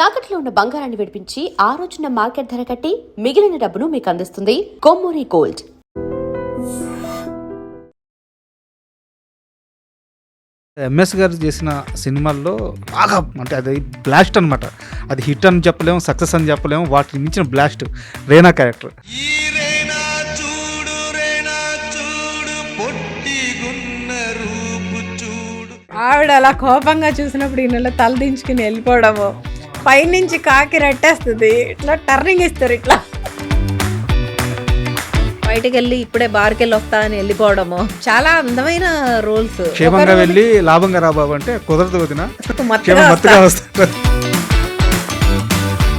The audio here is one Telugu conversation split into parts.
తాకట్లో ఉన్న బంగారాన్ని విడిపించి ఆ రోజున మార్కెట్ ధర కట్టి మిగిలిన డబ్బును మీకు అందిస్తుంది కొమ్మూరి గోల్డ్. ఎంఎస్ గారు చేసిన సినిమాల్లో బాగా అంటే అది బ్లాస్ట్ అనమాట. అది హిట్ అని చెప్పలేము, సక్సెస్ అని చెప్పలేము. వాటిని మించిన బ్లాస్ట్ రేనా క్యారెక్టర్. ఆవిడ అలా కోపంగా చూసినప్పుడు ఈయనలో తల దించుకుని వెళ్ళిపోవడము, పైనుంచి కాకి రట్టేస్తుంది, ఇట్లా టర్నింగ్ ఇస్తారు, ఇట్లా బయటకు వెళ్ళి ఇప్పుడే బార్కి వెళ్ళి వస్తా అని వెళ్ళిపోవడము. చాలా అందమైన రోల్స్. క్షేమంగా వెళ్ళి లాభంగా రాబాబు అంటే కుదరదు వదిన,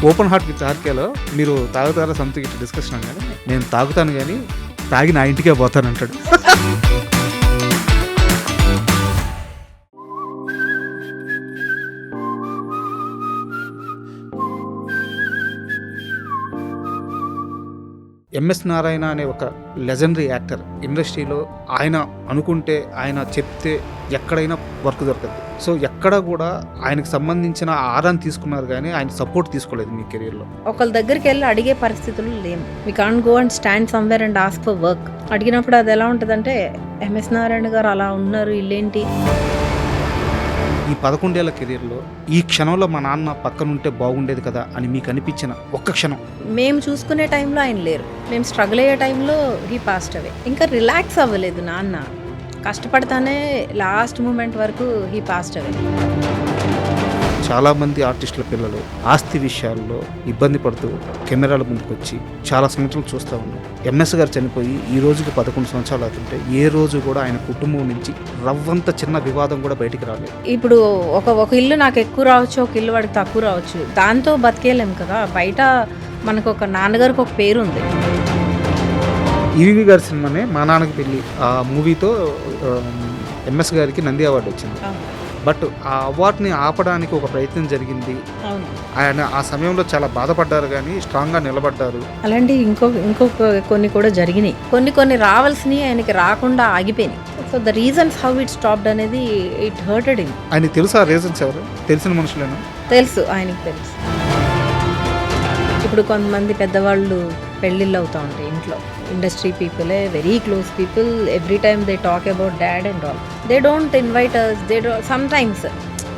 ఓపెన్ హార్ట్ విత్ ఆర్కేలో మీరు తాగుతారా సంథింగ్ ఇట్లా డిస్కషన్ కానీ నేను తాగుతాను కానీ తాగి నా ఇంటికే పోతాను అంటాడు. ఎంఎస్ నారాయణ అనే ఒక లెజెండరీ యాక్టర్ ఇండస్ట్రీలో. ఆయన అనుకుంటే, ఆయన చెప్తే ఎక్కడైనా వర్క్ దొరకదు. సో ఎక్కడ కూడా ఆయనకు సంబంధించిన ఆరాన్ని తీసుకున్నారు కానీ ఆయన సపోర్ట్ తీసుకోలేదు మీ కెరీర్లో. ఒకళ్ళ దగ్గరికి వెళ్ళి అడిగే పరిస్థితులు లేము. We can't go and stand somewhere and ask for work. అడిగినప్పుడు అది ఎలా ఉంటుందంటే, ఎంఎస్ నారాయణ గారు అలా ఉన్నారు, ఇల్లేంటి. ఈ 11 ఏళ్ల కెరీర్లో ఈ క్షణంలో మా నాన్న పక్కనుంటే బాగుండేది కదా అని మీకు అనిపించిన ఒక్క క్షణం? మేము చూసుకునే టైంలో ఆయన లేరు, మేము స్ట్రగుల్ అయ్యే టైంలో హీ పాస్డ్ అవే. ఇంకా రిలాక్స్ అవ్వలేదు నాన్న, కష్టపడతానే లాస్ట్ మూమెంట్ వరకు హీ పాస్డ్ అవే. చాలామంది ఆర్టిస్టుల పిల్లలు ఆస్తి విషయాల్లో ఇబ్బంది పడుతూ కెమెరాల ముందుకు వచ్చి చాలా సంవత్సరాలు చూస్తూ ఉన్నాం. ఎంఎస్ గారు చనిపోయి ఈ రోజుకి 11 సంవత్సరాలు అవుతుంటే ఏ రోజు కూడా ఆయన కుటుంబం నుంచి రవ్వంత చిన్న వివాదం కూడా బయటికి రాలేదు. ఇప్పుడు ఒక ఇల్లు నాకు ఎక్కువ రావచ్చు, ఒక ఇల్లు వాడికి తక్కువ రావచ్చు, దాంతో బతికేయలేము కదా. బయట మనకు ఒక నాన్నగారికి ఒక పేరు ఉంది. ఈవీవి గారి సినిమానే మా నాన్నకి పెళ్ళి, ఆ మూవీతో ఎంఎస్ గారికి నంది అవార్డు వచ్చింది. బట్ ఆ అవార్డుని ఆపడానికి ఒక ప్రయత్నం జరిగింది. ఆయన ఆ సమయంలో చాలా బాధపడ్డారు కానీ స్ట్రాంగ్గా నిలబడ్డారు. అలాంటి ఇంకొక కొన్ని కూడా జరిగినాయి. కొన్ని రావాల్సినవి ఆయనకి రాకుండా ఆగిపోయినాయి. So the reasons how it stopped అనేది ఇట్ హర్టెడ్ హిమ్. ఆయనకి తెలుసు ఆ రీజన్స్ ఎవరు? తెలిసిన మనుషులేనా? తెలుసు, ఆయనకి తెలుసు. ఇప్పుడు కొంతమంది పెద్దవాళ్ళు పెళ్ళిళ్ళు అవుతూ ఉంటాయి ఇంట్లో, ఇండస్ట్రీ పీపులే, very close people. Every time they talk about dad and all. They don't invite us. They sometimes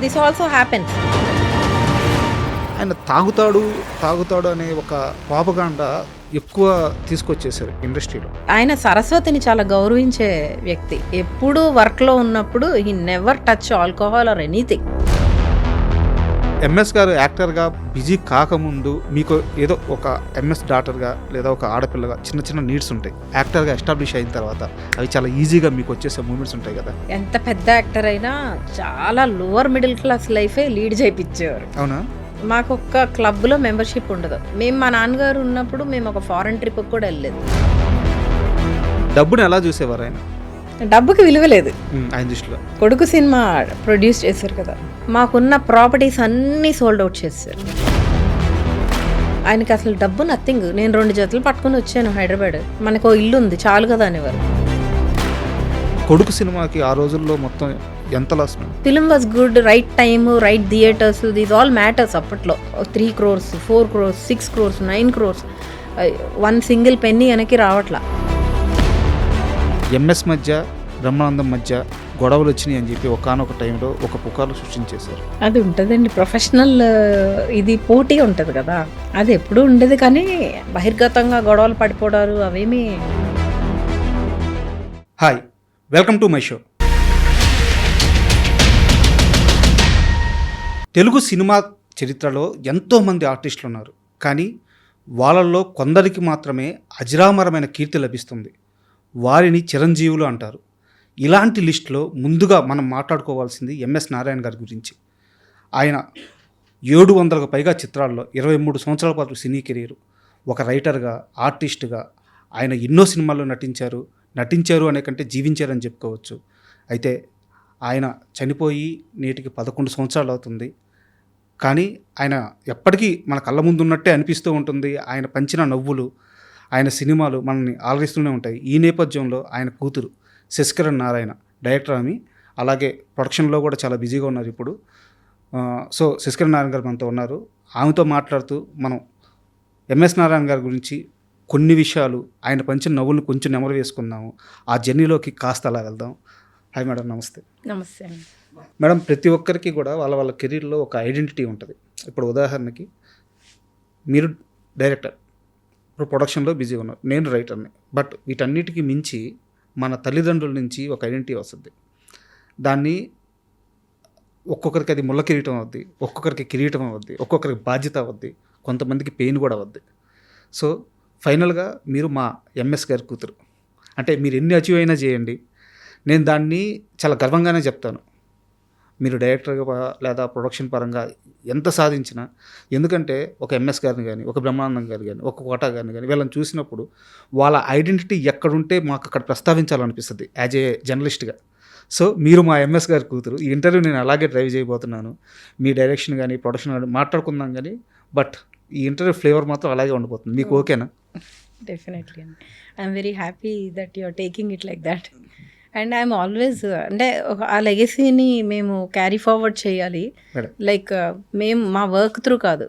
this also happens. ఆయన తాగుతాడు అనే ఒక ప్రాపగాండా ఎక్కువ తీసుకొచ్చేసారు ఇండస్ట్రీలో. ఆయన సరస్వతిని చాలా గౌరవించే వ్యక్తి. ఎప్పుడు వర్క్లో ఉన్నప్పుడు he never touch alcohol or anything. MS గారు యాక్టర్గా బిజీ కాకముందు మీకు ఏదో ఒక ఎంఎస్ డాటర్గా లేదా ఒక ఆడపిల్లగా చిన్న చిన్న నీడ్స్ ఉంటాయి. యాక్టర్గా ఎస్టాబ్లిష్ అయిన తర్వాత అవి చాలా ఈజీగా మీకు వచ్చేసే మూమెంట్స్ ఉంటాయి కదా. ఎంత పెద్ద యాక్టర్ అయినా చాలా లోవర్ మిడిల్ క్లాస్ లైఫే లీడ్ చేయించేవారు. అవునా? మాకు ఒక్క క్లబ్లో మెంబర్షిప్ ఉండదు. మేము మా నాన్నగారు ఉన్నప్పుడు మేము ఒక ఫారెన్ ట్రిప్ కూడా వెళ్ళలేదు. డబ్బుని ఎలా చూసేవారు ఆయన? డబ్బుకి విలువ లేదు ఆయన దృష్టిలో. కొడుకు సినిమా ప్రొడ్యూస్ చేశారు కదా, మాకున్న ప్రాపర్టీస్ అన్నీ సోల్డ్ అవుట్ చేశారు. ఆయనకి అసలు డబ్బు నథింగ్. నేను 2 జతలు పట్టుకుని వచ్చాను హైదరాబాద్, మనకు ఇల్లు ఉంది చాలు కదా అనేవారు. కొడుకు సినిమాకి ఆ రోజుల్లో మొత్తం ఎంత loss? Film was good, right time, right theatres, these all matters. అప్పట్లో 3 crores, 4 crores, 6 crores, 9 crores, 1 single penny వెనక్కి రావట్లా. ఎంఎస్ మధ్య బ్రహ్మానందం మధ్య గొడవలు వచ్చినాయి అని చెప్పి ఒకానొక టైంలో ఒక పుకార్లు సృష్టించేశారు. అది ఉంటుందండి, ప్రొఫెషనల్ ఇది పోటీ ఉంటుంది కదా, అది ఎప్పుడు ఉండేది. కానీ బహిర్గతంగా గొడవలు పడిపోవడాలు అవేమి. Hi, welcome to my show. Telugu cinema చరిత్రలో ఎంతోమంది ఆర్టిస్టులు ఉన్నారు, కానీ వాళ్ళల్లో కొందరికి మాత్రమే అజరామరమైన కీర్తి లభిస్తుంది. వారిని చిరంజీవులు అంటారు. ఇలాంటి లిస్టులో ముందుగా మనం మాట్లాడుకోవాల్సింది ఎంఎస్ నారాయణ గారి గురించి. ఆయన 700కు పైగా చిత్రాల్లో 23 సంవత్సరాల పాటు సినీ కెరీరు. ఒక రైటర్గా, ఆర్టిస్టుగా ఆయన ఎన్నో సినిమాల్లో నటించారు అనే కంటే జీవించారని చెప్పుకోవచ్చు. అయితే ఆయన చనిపోయి నేటికి 11 సంవత్సరాలు అవుతుంది. కానీ ఆయన ఎప్పటికీ మన కళ్ళ ముందు ఉన్నట్టే అనిపిస్తూ ఉంటుంది. ఆయన పంచిన నవ్వులు, ఆయన సినిమాలు మనల్ని ఆలరిస్తూనే ఉంటాయి. ఈ నేపథ్యంలో ఆయన కూతురు శశికరణ్ నారాయణ, డైరెక్టర్ ఆమె, అలాగే ప్రొడక్షన్లో కూడా చాలా బిజీగా ఉన్నారు ఇప్పుడు. సో శశికళ నారాయణ గారు మనతో ఉన్నారు. ఆమెతో మాట్లాడుతూ మనం ఎంఎస్ నారాయణ గారి గురించి కొన్ని విషయాలు, ఆయన పంచిన నవ్వులను కొంచెం నెమరు వేసుకుందాము, ఆ జర్నీలోకి కాస్త అలా వెళ్దాం. హాయ్ మేడం, నమస్తే. నమస్తే అండి. మేడం, ప్రతి ఒక్కరికి కూడా వాళ్ళ వాళ్ళ కెరీర్లో ఒక ఐడెంటిటీ ఉంటుంది. ఇప్పుడు ఉదాహరణకి మీరు డైరెక్టర్, ఇప్పుడు ప్రొడక్షన్లో బిజీగా ఉన్నారు, నేను రైటర్ని. బట్ వీటన్నిటికీ మించి మన తల్లిదండ్రుల నుంచి ఒక ఐడెంటిటీ వస్తుంది. దాన్ని ఒక్కొక్కరికి అది ముళ్ళ కిరీటం అవుద్ది, ఒక్కొక్కరికి కిరీటం అవుద్ది, ఒక్కొక్కరికి బాధ్యత అవుద్ది, కొంతమందికి పెయిన్ కూడా అవుద్ది. సో ఫైనల్గా మీరు మా ఎంఎస్ గారి కూతురు. అంటే మీరు ఎన్ని అచీవ్ అయినా చేయండి, నేను దాన్ని చాలా గర్వంగానే చెప్తాను. మీరు డైరెక్టర్గా లేదా ప్రొడక్షన్ పరంగా ఎంత సాధించినా, ఎందుకంటే ఒక ఎంఎస్ గారిని కానీ, ఒక బ్రహ్మానందం గారు కానీ, ఒక కోట గారిని కానీ వీళ్ళని చూసినప్పుడు వాళ్ళ ఐడెంటిటీ ఎక్కడుంటే మాకు అక్కడ ప్రస్తావించాలనిపిస్తుంది యాజ్ ఏ జర్నలిస్ట్గా. సో మీరు మా ఎంఎస్ గారి కూతురు. ఈ ఇంటర్వ్యూ నేను అలాగే డ్రైవ్ చేయబోతున్నాను. మీ డైరెక్షన్ కానీ ప్రొడక్షన్ కానీ మాట్లాడుకుందాం కానీ, బట్ ఈ ఇంటర్వ్యూ ఫ్లేవర్ మాత్రం అలాగే ఉండిపోతుంది. మీకు ఓకేనా? డెఫినెట్లీ అండి. I'm very happy that you are taking it like that. And I'm always, అంటే ఆ లెగసీని మేము క్యారీ ఫార్వర్డ్ చేయాలి. లైక్ మేము మా వర్క్ త్రూ కాదు,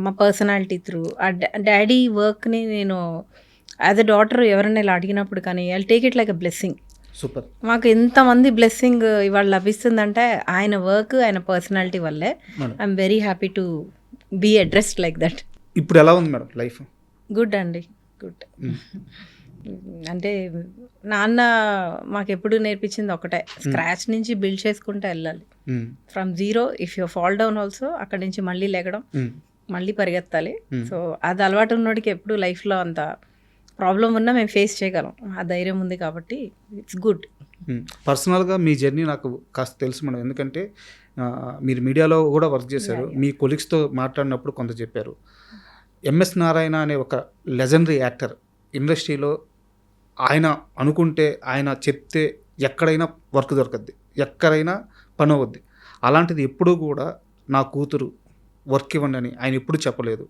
మా పర్సనాలిటీ త్రూ. ఆ డాడీ వర్క్ని నేను యాజ్ ఎ డాటర్ ఎవరైనా ఇలా అడిగినప్పుడు కానీ I take it like a blessing. Super. మాకు ఎంతమంది బ్లెస్సింగ్ ఇవాళ లభిస్తుందంటే ఆయన వర్క్, ఆయన పర్సనాలిటీ వల్లే. I'm very happy to be addressed like that. ఇప్పుడు ఎలా ఉంది మేడం లైఫ్? గుడ్ అండి, గుడ్. అంటే నాన్న మాకు ఎప్పుడు నేర్పించింది ఒకటే, స్క్రాచ్ నుంచి బిల్డ్ చేసుకుంటూ వెళ్ళాలి. From zero, if you fall down also అక్కడి నుంచి మళ్ళీ లెగడం, మళ్ళీ పరిగెత్తాలి. సో అది అలవాటు ఉన్నోడికి ఎప్పుడు లైఫ్లో అంత ప్రాబ్లం ఉన్నా మేము ఫేస్ చేయగలం, ఆ ధైర్యం ఉంది కాబట్టి ఇట్స్ గుడ్. పర్సనల్గా మీ జర్నీ నాకు కాస్త తెలుసు మేడం, ఎందుకంటే మీరు మీడియాలో కూడా వర్క్ చేశారు. మీ కొలీగ్స్తో మాట్లాడినప్పుడు కొంత చెప్పారు. ఎంఎస్ నారాయణ అనే ఒక లెజెండరీ యాక్టర్ ఇండస్ట్రీలో, ఆయన అనుకుంటే, ఆయన చెప్తే ఎక్కడైనా వర్క్ దొరకద్ది, ఎక్కడైనా పని అవుద్ది. అలాంటిది ఎప్పుడూ కూడా నా కూతురు వర్క్ ఇవ్వండి అని ఆయన ఎప్పుడూ చెప్పలేదు.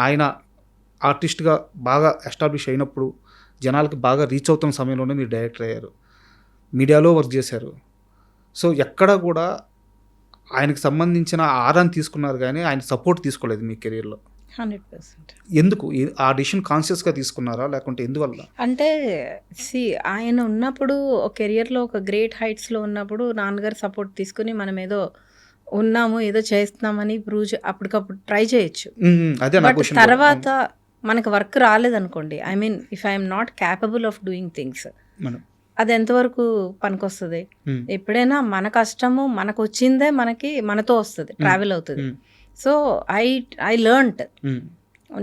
ఆయన ఆర్టిస్ట్గా బాగా ఎస్టాబ్లిష్ అయినప్పుడు, జనాలకి బాగా రీచ్ అవుతున్న సమయంలోనే మీరు డైరెక్టర్ అయ్యారు, మీడియాలో వర్క్ చేశారు. సో ఎక్కడ కూడా ఆయనకు సంబంధించిన ఆరాన్ని తీసుకున్నారు కానీ ఆయన సపోర్ట్ తీసుకోలేదు మీ కెరీర్లో. 100%. ఎందుకు ఆ డిసిషన్ కాన్షియస్గా తీసుకున్నారా, లేకుంటే ఎందువల్ల? అంటే ఆయన ఉన్నప్పుడు కెరియర్లో ఒక గ్రేట్ హైట్స్లో ఉన్నప్పుడు నాన్నగారు సపోర్ట్ తీసుకుని మనం ఏదో ఉన్నాము, ఏదో చేస్తున్నామని ప్రూవ్ అప్పటికప్పుడు ట్రై చేయొచ్చు. అదే బట్ తర్వాత మనకు వర్క్ రాలేదనుకోండి, I mean if I'm not capable of doing things, అది ఎంతవరకు పనికొస్తుంది? ఎప్పుడైనా మన కష్టము మనకు వచ్చిందే మనతో వస్తుంది, ట్రావెల్ అవుతుంది. సో ఐ లెర్న్డ్,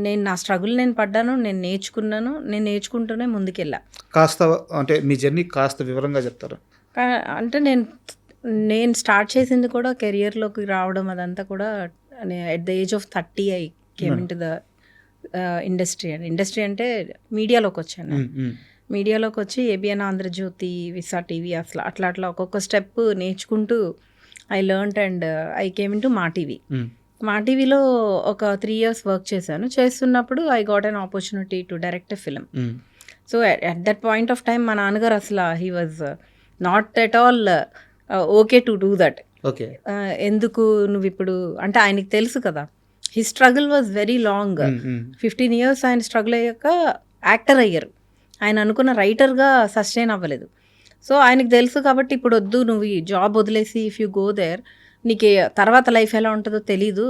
నేను నా స్ట్రగుల్ నేను పడ్డాను, నేను నేర్చుకుంటూనే ముందుకెళ్ళా. కాస్త అంటే మీ జర్నీ కాస్త వివరంగా చెప్తారా? అంటే నేను స్టార్ట్ చేసింది కూడా కెరియర్లోకి రావడం అదంతా కూడా at the age of 30 I came in to the industry అంటే మీడియాలోకి వచ్చాను. మీడియాలోకి వచ్చి ఏబిఎన్ ఆంధ్రజ్యోతి, విసా టీవీ, అట్లా ఒక్కొక్క స్టెప్ నేర్చుకుంటూ I learned and I came in to మా టీవీ. మా టీవీలో ఒక 3 years వర్క్ చేస్తున్నప్పుడు I got an opportunity to direct a film. So at that point of time మా నాన్నగారు అసలు he was not at all okay to do that. Okay, ఎందుకు నువ్వు ఇప్పుడు, అంటే ఆయనకి తెలుసు కదా, he struggle was very long. 15 years ఆయన స్ట్రగుల్ అయ్యాక యాక్టర్ అయ్యారు. ఆయన అనుకున్న రైటర్గా సస్టైన్ అవ్వలేదు. సో ఆయనకు తెలుసు కాబట్టి ఇప్పుడు వద్దు, నువ్వు ఈ జాబ్ వదిలేసి ఇఫ్ యూ గో దేర్, నీకు తర్వాత లైఫ్ ఎలా ఉంటుందో తెలీదు.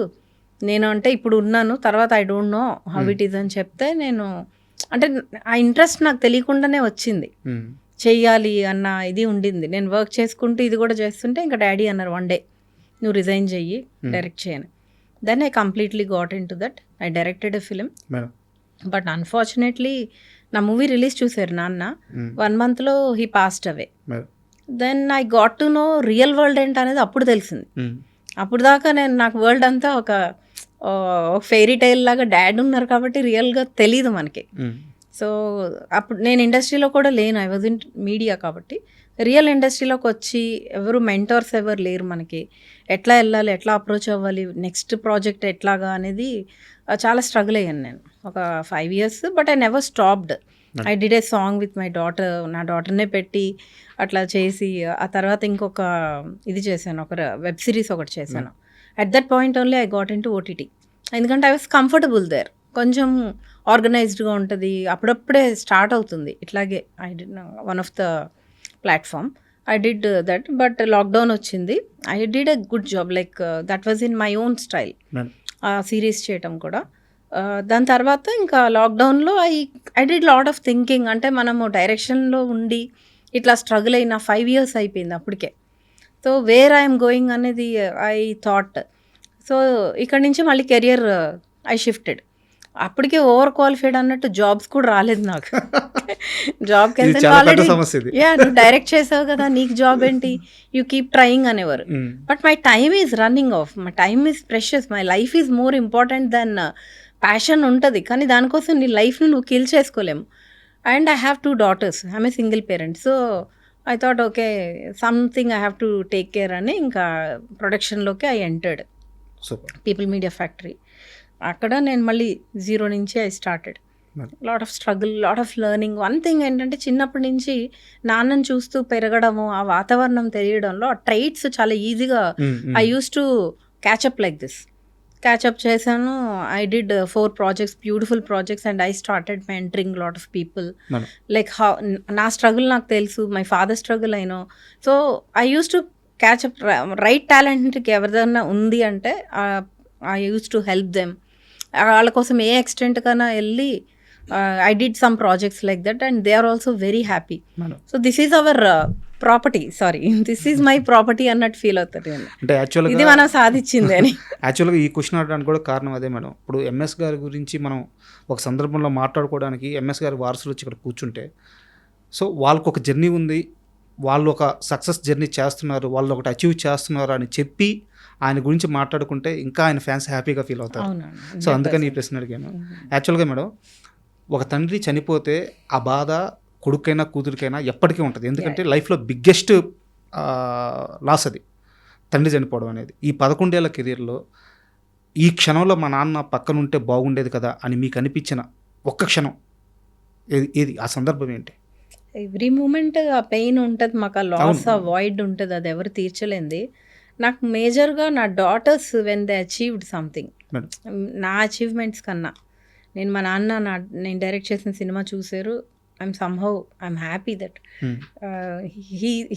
నేను అంటే ఇప్పుడు ఉన్నాను, తర్వాత I don't know how it is అని చెప్తే, నేను అంటే ఆ ఇంట్రెస్ట్ నాకు తెలియకుండానే వచ్చింది, చెయ్యాలి అన్న ఇది ఉండింది. నేను వర్క్ చేసుకుంటూ ఇది కూడా చేస్తుంటే ఇంకా డాడీ అన్నారు, వన్ డే నువ్వు రిజైన్ చెయ్యి, డైరెక్ట్ చేయను. Then I completely got into that. I directed a film. But unfortunately నా మూవీ రిలీజ్ చూసారు నాన్న, 1 monthలో he passed away. Then I got to know real world ఏంటి అనేది అప్పుడు తెలిసింది. అప్పుడు దాకా నాకు వరల్డ్ అంతా ఒక ఫెయిరీ టైల్ లాగా డాడ్ ఉన్నారు కాబట్టి రియల్గా తెలీదు మనకి. సో అప్పుడు నేను ఇండస్ట్రీలో కూడా లేను, ఐ వాజ్ ఇన్ మీడియా కాబట్టి. రియల్ ఇండస్ట్రీలోకి వచ్చి ఎవరు మెంటర్స్ ఎవరు లేరు మనకి, ఎట్లా వెళ్ళాలి, ఎట్లా అప్రోచ్ అవ్వాలి, నెక్స్ట్ ప్రాజెక్ట్ ఎట్లాగా అనేది చాలా స్ట్రగుల్ అయ్యాను నేను ఒక 5 years. But I never stopped. I did a song with my daughter, నా డాటర్నే పెట్టి అట్లా చేసి, ఆ తర్వాత ఇంకొక ఇది చేశాను, ఒక వెబ్ సిరీస్ ఒకటి చేశాను. At that point only I got into OTT. ఎందుకంటే ఐ వాస్ కంఫర్టబుల్ దేర్, కొంచెం ఆర్గనైజ్డ్గా ఉంటుంది, అప్పుడప్పుడే స్టార్ట్ అవుతుంది. ఇట్లాగే I did one of the platform, I did that. But lockdown వచ్చింది, I did a good job, like that was in my own style ఆ సిరీస్ చేయటం కూడా. దాని తర్వాత ఇంకా లాక్డౌన్లో I did lot of thinking. అంటే మనము డైరెక్షన్లో ఉండి ఇట్లా స్ట్రగుల్ అయిన 5 years అయిపోయింది అప్పటికే. సో వేర్ ఐఎమ్ గోయింగ్ అనేది ఐ థాట్. సో ఇక్కడ నుంచి మళ్ళీ కెరియర్ ఐ షిఫ్టెడ్. అప్పటికే ఓవర్ క్వాలిఫైడ్ అన్నట్టు జాబ్స్ కూడా రాలేదు నాకు. జాబ్కి వెళ్తే యా నువ్వు డైరెక్ట్ చేసావు కదా, నీకు జాబ్ ఏంటి, యూ కీప్ ట్రయింగ్ అనేవారు. But my time is running off, my time is precious, my life is more important than passion ఉంటుంది, కానీ దానికోసం నీ లైఫ్ని నువ్వు కిల్ చేసుకోలేము. And I have 2 daughters, I'm a single parent. So I thought okay something I have to take care అని ఇంకా ప్రొడక్షన్లోకి I entered People Media Factory. అక్కడ నేను మళ్ళీ 0 నుంచి I started. Lot of struggle, lot of learning. One thing ఏంటంటే చిన్నప్పటి నుంచి నాన్నని చూస్తూ పెరగడము, ఆ వాతావరణం తెలియడంలో ఆ ట్రైట్స్ చాలా ఈజీగా I use to catch up like this. Catch up చేశాను. I did 4 projects, beautiful projects, and I started mentoring lot of people. Like how నా స్ట్రగుల్ నాకు తెలుసు, మై ఫాదర్ స్ట్రగుల్ అయినో. So I use to catch up. Right టాలెంట్కి ఎవరిదన్నా ఉంది అంటే I use to help them. వాళ్ళ కోసం ఏ ఎక్స్టెంట్ కన్నా వెళ్ళి I did some projects like that, and they are also very happy. So this is our property, sorry this is my property అన్నట్టు ఫీల్ అవుతుంది. అంటే యాక్చువల్గా ఇది మనం సాధించింది అని. యాక్చువల్గా ఈ క్వశ్చన్ అడగడానికి కూడా కారణం అదే మేడం. ఇప్పుడు ఎంఎస్ గారి గురించి మనం ఒక సందర్భంలో మాట్లాడుకోవడానికి ఎంఎస్ గారి వారసులు వచ్చి ఇక్కడ కూర్చుంటే, సో వాళ్ళకు ఒక జర్నీ ఉంది, వాళ్ళు ఒక సక్సెస్ జర్నీ చేస్తున్నారు, వాళ్ళు ఒకటి అచీవ్ చేస్తున్నారు అని చెప్పి ఆయన గురించి మాట్లాడుకుంటే ఇంకా ఆయన ఫ్యాన్స్ హ్యాపీగా ఫీల్ అవుతారు. సో అందుకని ఈ ప్రశ్న అడిగాను. యాక్చువల్గా మేడం, ఒక తండ్రి చనిపోతే ఆ బాధ కొడుకైనా కూతురికైనా ఎప్పటికీ ఉంటుంది. ఎందుకంటే లైఫ్లో బిగ్గెస్ట్ లాస్ అది, తండ్రి చనిపోవడం అనేది. ఈ 11 ఏళ్ల కెరీర్లో ఈ క్షణంలో మా నాన్న పక్కన ఉంటే బాగుండేది కదా అని మీకు అనిపించిన ఒక్క క్షణం ఏది, ఆ సందర్భం ఏంటి? ఎవ్రీ మూమెంట్ ఆ పెయిన్ ఉంటుంది మాకు, ఆ లాస్, ఆ వాయిడ్ ఉంటుంది, అది ఎవరు తీర్చలేంది. నాకు మేజర్గా నా daughters when they achieved something, నా అచీవ్మెంట్స్ కన్నా నేను మా నాన్న నేను డైరెక్ట్ చేసిన సినిమా చూసారు. I'm happy that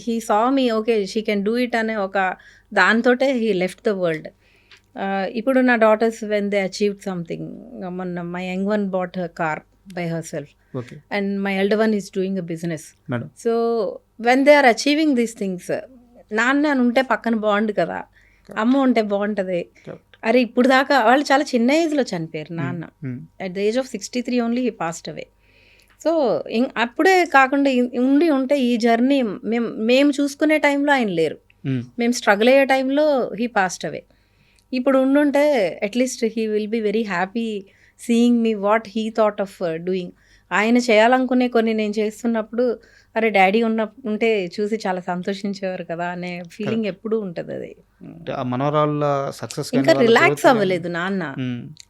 he saw me okay she can do it అనే ఒక దాంతోటే హీ లెఫ్ట్ ద వరల్డ్. ఇప్పుడు నా daughters when they achieved something, మొన్న my young one bought her car by herself, and my elder one is doing a business. So when they are achieving these things, నాన్న ఉంటే పక్కన బాగుండు కదా, అమ్మ ఉంటే బాగుంటుంది. అరే ఇప్పుడు దాకా వాళ్ళు చాలా చిన్న ఏజ్లో చనిపోయారు నాన్న. At the age of 63 only he passed away. So అప్పుడే కాకుండా ఉంటే ఈ జర్నీ మేము చూసుకునే టైంలో ఆయన లేరు, మేము స్ట్రగుల్ అయ్యే టైంలో హీ పాస్డ్ అవే. ఇప్పుడు ఉండుంటే at least he will be very happy seeing me what he thought of doing. ఆయన చేయాలనుకునే కొన్ని నేను చేస్తున్నప్పుడు అరే డాడీ ఉంటే చూసి చాలా సంతోషించేవారు కదా అనే ఫీలింగ్ ఎప్పుడూ ఉంటుంది. అది మనోరాళ్ళ సక్సెస్ ఇంకా రిలాక్స్ అవ్వలేదు నాన్న,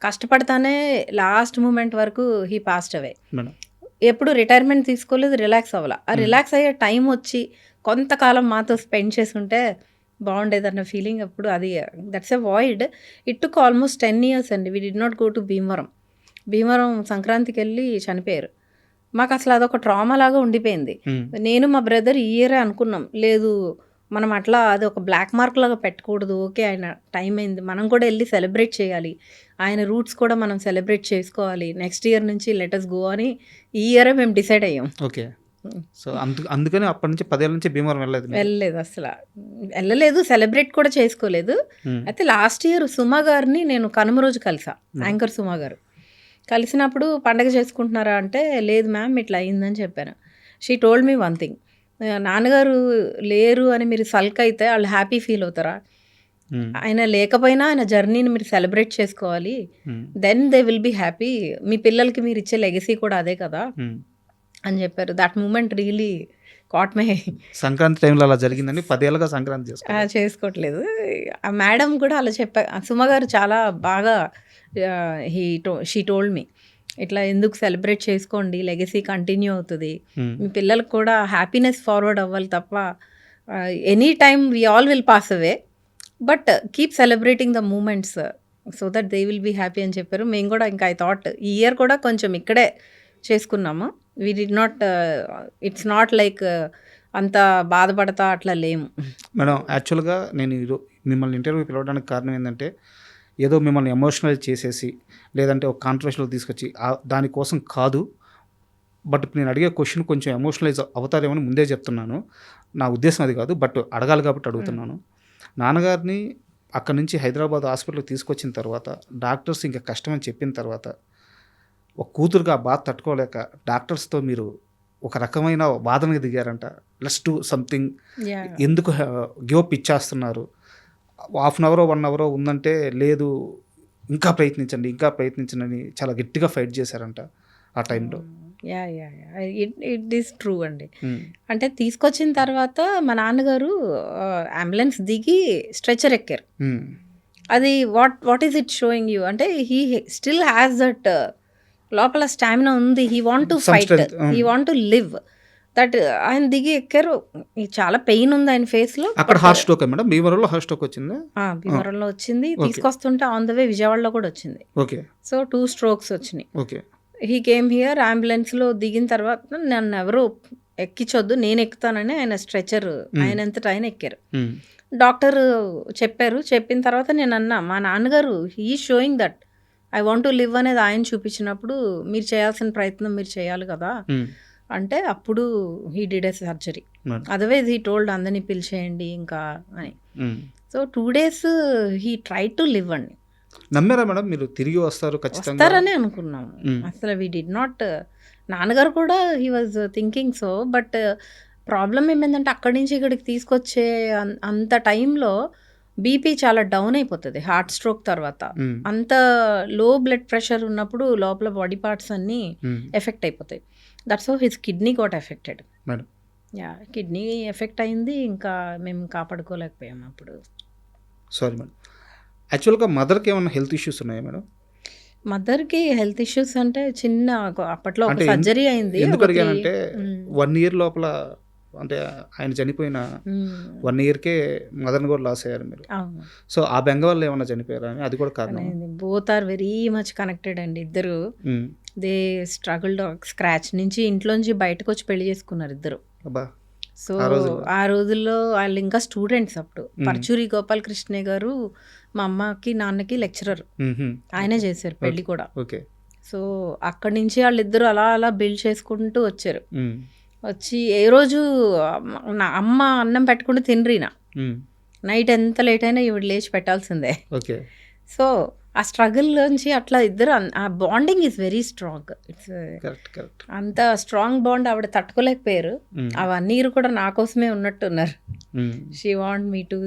కష్టపడతానే లాస్ట్ మూమెంట్ వరకు హీ పాస్డ్ అవే. ఎప్పుడు రిటైర్మెంట్ తీసుకోలేదు, రిలాక్స్ అవ్వాల. ఆ రిలాక్స్ అయ్యే టైం వచ్చి కొంతకాలం మాతో స్పెండ్ చేసుంటే బాగుండేదన్న ఫీలింగ్ ఎప్పుడు. అది that's a void. It took almost 10 years అండి. We did not go to Bhimavaram సంక్రాంతికి వెళ్ళి చనిపోయారు. మాకు అసలు అదొక ట్రామా లాగా ఉండిపోయింది. నేను మా బ్రదర్ ఈ ఇయరే అనుకున్నాం, లేదు మనం అట్లా అది ఒక బ్లాక్ మార్క్ లాగా పెట్టకూడదు, ఓకే ఆయన టైం అయింది, మనం కూడా వెళ్ళి సెలబ్రేట్ చేయాలి, ఆయన రూట్స్ కూడా మనం సెలబ్రేట్ చేసుకోవాలి, నెక్స్ట్ ఇయర్ నుంచి లెటస్ గో అని ఈ ఇయరే మేము డిసైడ్ అయ్యాం. ఓకే. సో అందుకని అప్పటి నుంచి 10 ఏళ్ళ నుంచి భీమవరం వెళ్ళలేదు, అసలు వెళ్ళలేదు, సెలబ్రేట్ కూడా చేసుకోలేదు. అయితే లాస్ట్ ఇయర్ సుమా గారిని నేను కనుమ రోజు కలిసా, యాంకర్ సుమా గారు. కలిసినప్పుడు పండగ చేసుకుంటున్నారా అంటే లేదు మ్యామ్ ఇట్లా అయిందని చెప్పాను. She told me one thing, నాన్నగారు లేరు అని మీరు సల్క్ అయితే వాళ్ళు హ్యాపీ ఫీల్ అవుతారా, ఆయన లేకపోయినా ఆయన జర్నీని మీరు సెలబ్రేట్ చేసుకోవాలి, then they will be happy, మీ పిల్లలకి మీరు ఇచ్చే లెగసీ కూడా అదే కదా అని చెప్పారు. That moment really caught my. Sankranti టైంలో అలా జరిగిందని 10 ఏళ్ళుగా సంక్రాంతి చేసుకోవట్లేదు. ఆ మేడం కూడా అలా సుమ గారు చాలా బాగా షీ టోల్డ్ మీ ఇట్లా ఎందుకు సెలబ్రేట్ చేసుకోండి, లెగసీ కంటిన్యూ అవుతుంది, మీ పిల్లలకు కూడా హ్యాపీనెస్ ఫార్వర్డ్ అవ్వాలి తప్ప any time we all will pass away, but keep celebrating the moments so that they will be happy అని చెప్పారు. మేము కూడా ఇంకా ఐ థాట్ ఈ ఇయర్ కూడా కొంచెం ఇక్కడే చేసుకున్నాము. We did not it's not like అంత బాధపడతా అట్లా లేము. మేడం యాక్చువల్గా నేను మిమ్మల్ని ఇంటర్వ్యూ పిలవడానికి కారణం ఏంటంటే ఏదో మిమ్మల్ని ఎమోషనలైజ్ చేసేసి లేదంటే ఒక కాంట్రవర్షియల్ తీసుకొచ్చి దానికోసం కాదు. బట్ ఇప్పుడు నేను అడిగే క్వశ్చన్ కొంచెం ఎమోషనలైజ్ అవుతారేమో అని ముందే చెప్తున్నాను. నా ఉద్దేశం అది కాదు, బట్ అడగాలి కాబట్టి అడుగుతున్నాను. నాన్నగారిని అక్కడి నుంచి హైదరాబాద్ హాస్పిటల్కి తీసుకొచ్చిన తర్వాత డాక్టర్స్ ఇంకా కష్టమని చెప్పిన తర్వాత ఒక కూతురుగా ఆ బాధ తట్టుకోలేక డాక్టర్స్తో మీరు ఒక రకమైన వాదనకి దిగారంట. లెట్స్ డూ సంథింగ్, ఎందుకు గివప్ ఇచ్చేస్తున్నారు, హాఫ్ అన్ అవరో 1 అవరో ఉందంటే లేదు ఇంకా ప్రయత్నించండి అని చాలా గట్టిగా ఫైట్ చేశారంట ఆ టైంలో. ఇట్ ఈస్ ట్రూ అండి. అంటే తీసుకొచ్చిన తర్వాత మా నాన్నగారు అంబులెన్స్ దిగి స్ట్రెచర్ ఎక్కారు. అది what is it showing you అంటే హీ స్టిల్ హ్యాస్ దట్ లోపల స్టామినా ఉంది. He want to fight, he want to live. That ఆయన దిగి ఎక్కారు. చాలా పెయిన్ ఉంది ఆయన ఫేస్ లో. అక్కడ హార్ట్ స్ట్రోక్ మేడం, భీమవరంలో హార్ట్ స్ట్రోక్ వచ్చింది. భీమవరంలో వచ్చింది. తీసుకొస్తుంటే ఆన్ ద వే విజయవాడలో కూడా వచ్చింది. ఓకే. సో 2 strokes వచ్చినాయి. ఓకే. He came here. అంబులెన్స్లో దిగిన తర్వాత నన్ను ఎవరు ఎక్కించొద్దు, నేను ఎక్కుతానని ఆయన స్ట్రెచర్ ఆయన అంతటా ఆయన ఎక్కారు. డాక్టర్ చెప్పారు. చెప్పిన తర్వాత నేను అన్నా, మా నాన్నగారు he showing that I want to live అనేది ఆయన చూపించినప్పుడు మీరు చేయాల్సిన ప్రయత్నం మీరు చేయాలి కదా అంటే అప్పుడు he did a surgery. Otherwise he told అందరినీ పిలిచేయండి ఇంకా అని. So 2 days he try to live అండి. నమ్మారా మేడం మీరు తిరిగి వస్తారని అనుకున్నాము. అసలు వీ డిడ్ నాట్. నాన్నగారు కూడా he was thinking so. But problem ఏమైందంటే అక్కడి నుంచి ఇక్కడికి తీసుకొచ్చే అంత టైంలో బీపీ చాలా డౌన్ అయిపోతుంది హార్ట్ స్ట్రోక్ తర్వాత. అంత లో బ్లడ్ ప్రెషర్ ఉన్నప్పుడు లోపల బాడీ పార్ట్స్ అన్నీ ఎఫెక్ట్ అయిపోతాయి. That's how his kidney got affected. Kidney effect అయింది. ఇంకా మేము కాపాడుకోలేకపోయాము అప్పుడు. Sorry madam. యాక్చువల్గా మదర్కి ఏమైనా హెల్త్ ఇష్యూస్ ఉన్నాయా మేడం? మదర్కి హెల్త్ ఇష్యూస్ అంటే చిన్న అప్పట్లో ఒక సర్జరీ అయింది. ఎందుకు అడిగానంటే 1 year లోపల అంటే ఆయన చనిపోయిన 1 yearకే మదర్ని కూడా లాస్ అయ్యారు మీరు. సో ఆ బెంగ వల్ల ఏమైనా చనిపోయారా అని, అది కూడా కారణం. Both are very much connected అండి ఇద్దరు. They struggled. స్క్రాచ్ నుంచి ఇంట్లోంచి బయటకు వచ్చి పెళ్లి చేసుకున్నారు ఇద్దరు. సో ఆ రోజుల్లో వాళ్ళు ఇంకా స్టూడెంట్స్ అప్పుడు. పర్చూరి గోపాలకృష్ణ గారు మా అమ్మకి నాన్నకి లెక్చరర్. ఆయనే చేశారు పెళ్లి కూడా. సో అక్కడి నుంచి వాళ్ళిద్దరు అలా అలా బిల్డ్ చేసుకుంటూ వచ్చారు. వచ్చి ఏ రోజు నా అమ్మ అన్నం పెట్టుకుంటూ తినరీనా, నైట్ ఎంత లేట్ అయినా ఇవి లేచి పెట్టాల్సిందే. సో ఆ స్ట్రగుల్ నుంచి అట్లా ఇద్దరు ఆ bonding is very strong. It's అంత స్ట్రాంగ్ బాండ్ ఆవిడ తట్టుకోలేకపోయారు. అవన్నీ కూడా నా కోసమే ఉన్నట్టున్నారు. షీ వాంట్ మీ టు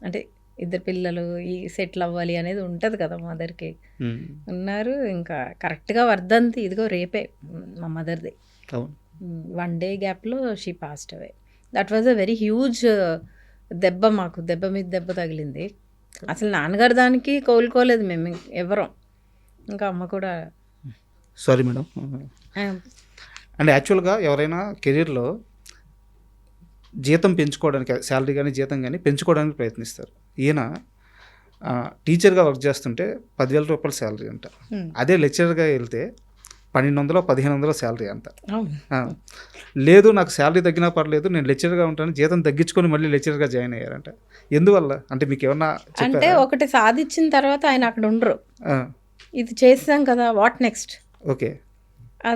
అంటే ఇద్దరు పిల్లలు ఈ సెటిల్ అవ్వాలి అనేది ఉంటుంది కదా మదర్కి. ఉన్నారు. ఇంకా కరెక్ట్గా వర్ధంతి ఇదిగో రేపే మా మదర్ది. 1 day గ్యాప్లో she passed away. That was a very huge దెబ్బ. మాకు దెబ్బ మీద దెబ్బ తగిలింది. అసలు నాన్నగారు దానికి కోలుకోలేదు మేము ఎవరం. ఇంకా అమ్మ కూడా. Sorry madam. అండ్ యాక్చువల్గా ఎవరైనా కెరీర్లో జీతం పెంచుకోవడానికి, శాలరీ కానీ జీతం కానీ పెంచుకోవడానికి ప్రయత్నిస్తారు. ఈయన టీచర్గా వర్క్ చేస్తుంటే 10,000 రూపాయల శాలరీ అంట. అదే లెక్చరర్గా వెళ్తే 1,200-1,500 శాలరీ అంట. లేదు నాకు శాలరీ తగ్గినా పర్లేదు, నేను లెక్చరర్గా ఉంటాను, జీతం తగ్గించుకొని మళ్ళీ లెక్చరర్గా జాయిన్ అయ్యారంట. ఎందువల్ల అంటే మీకు ఏమన్నా అంటే ఒకటి సాధించిన తర్వాత ఆయన అక్కడ ఉండరు. ఇది చేసాం కదా, వాట్ నెక్స్ట్, ఓకే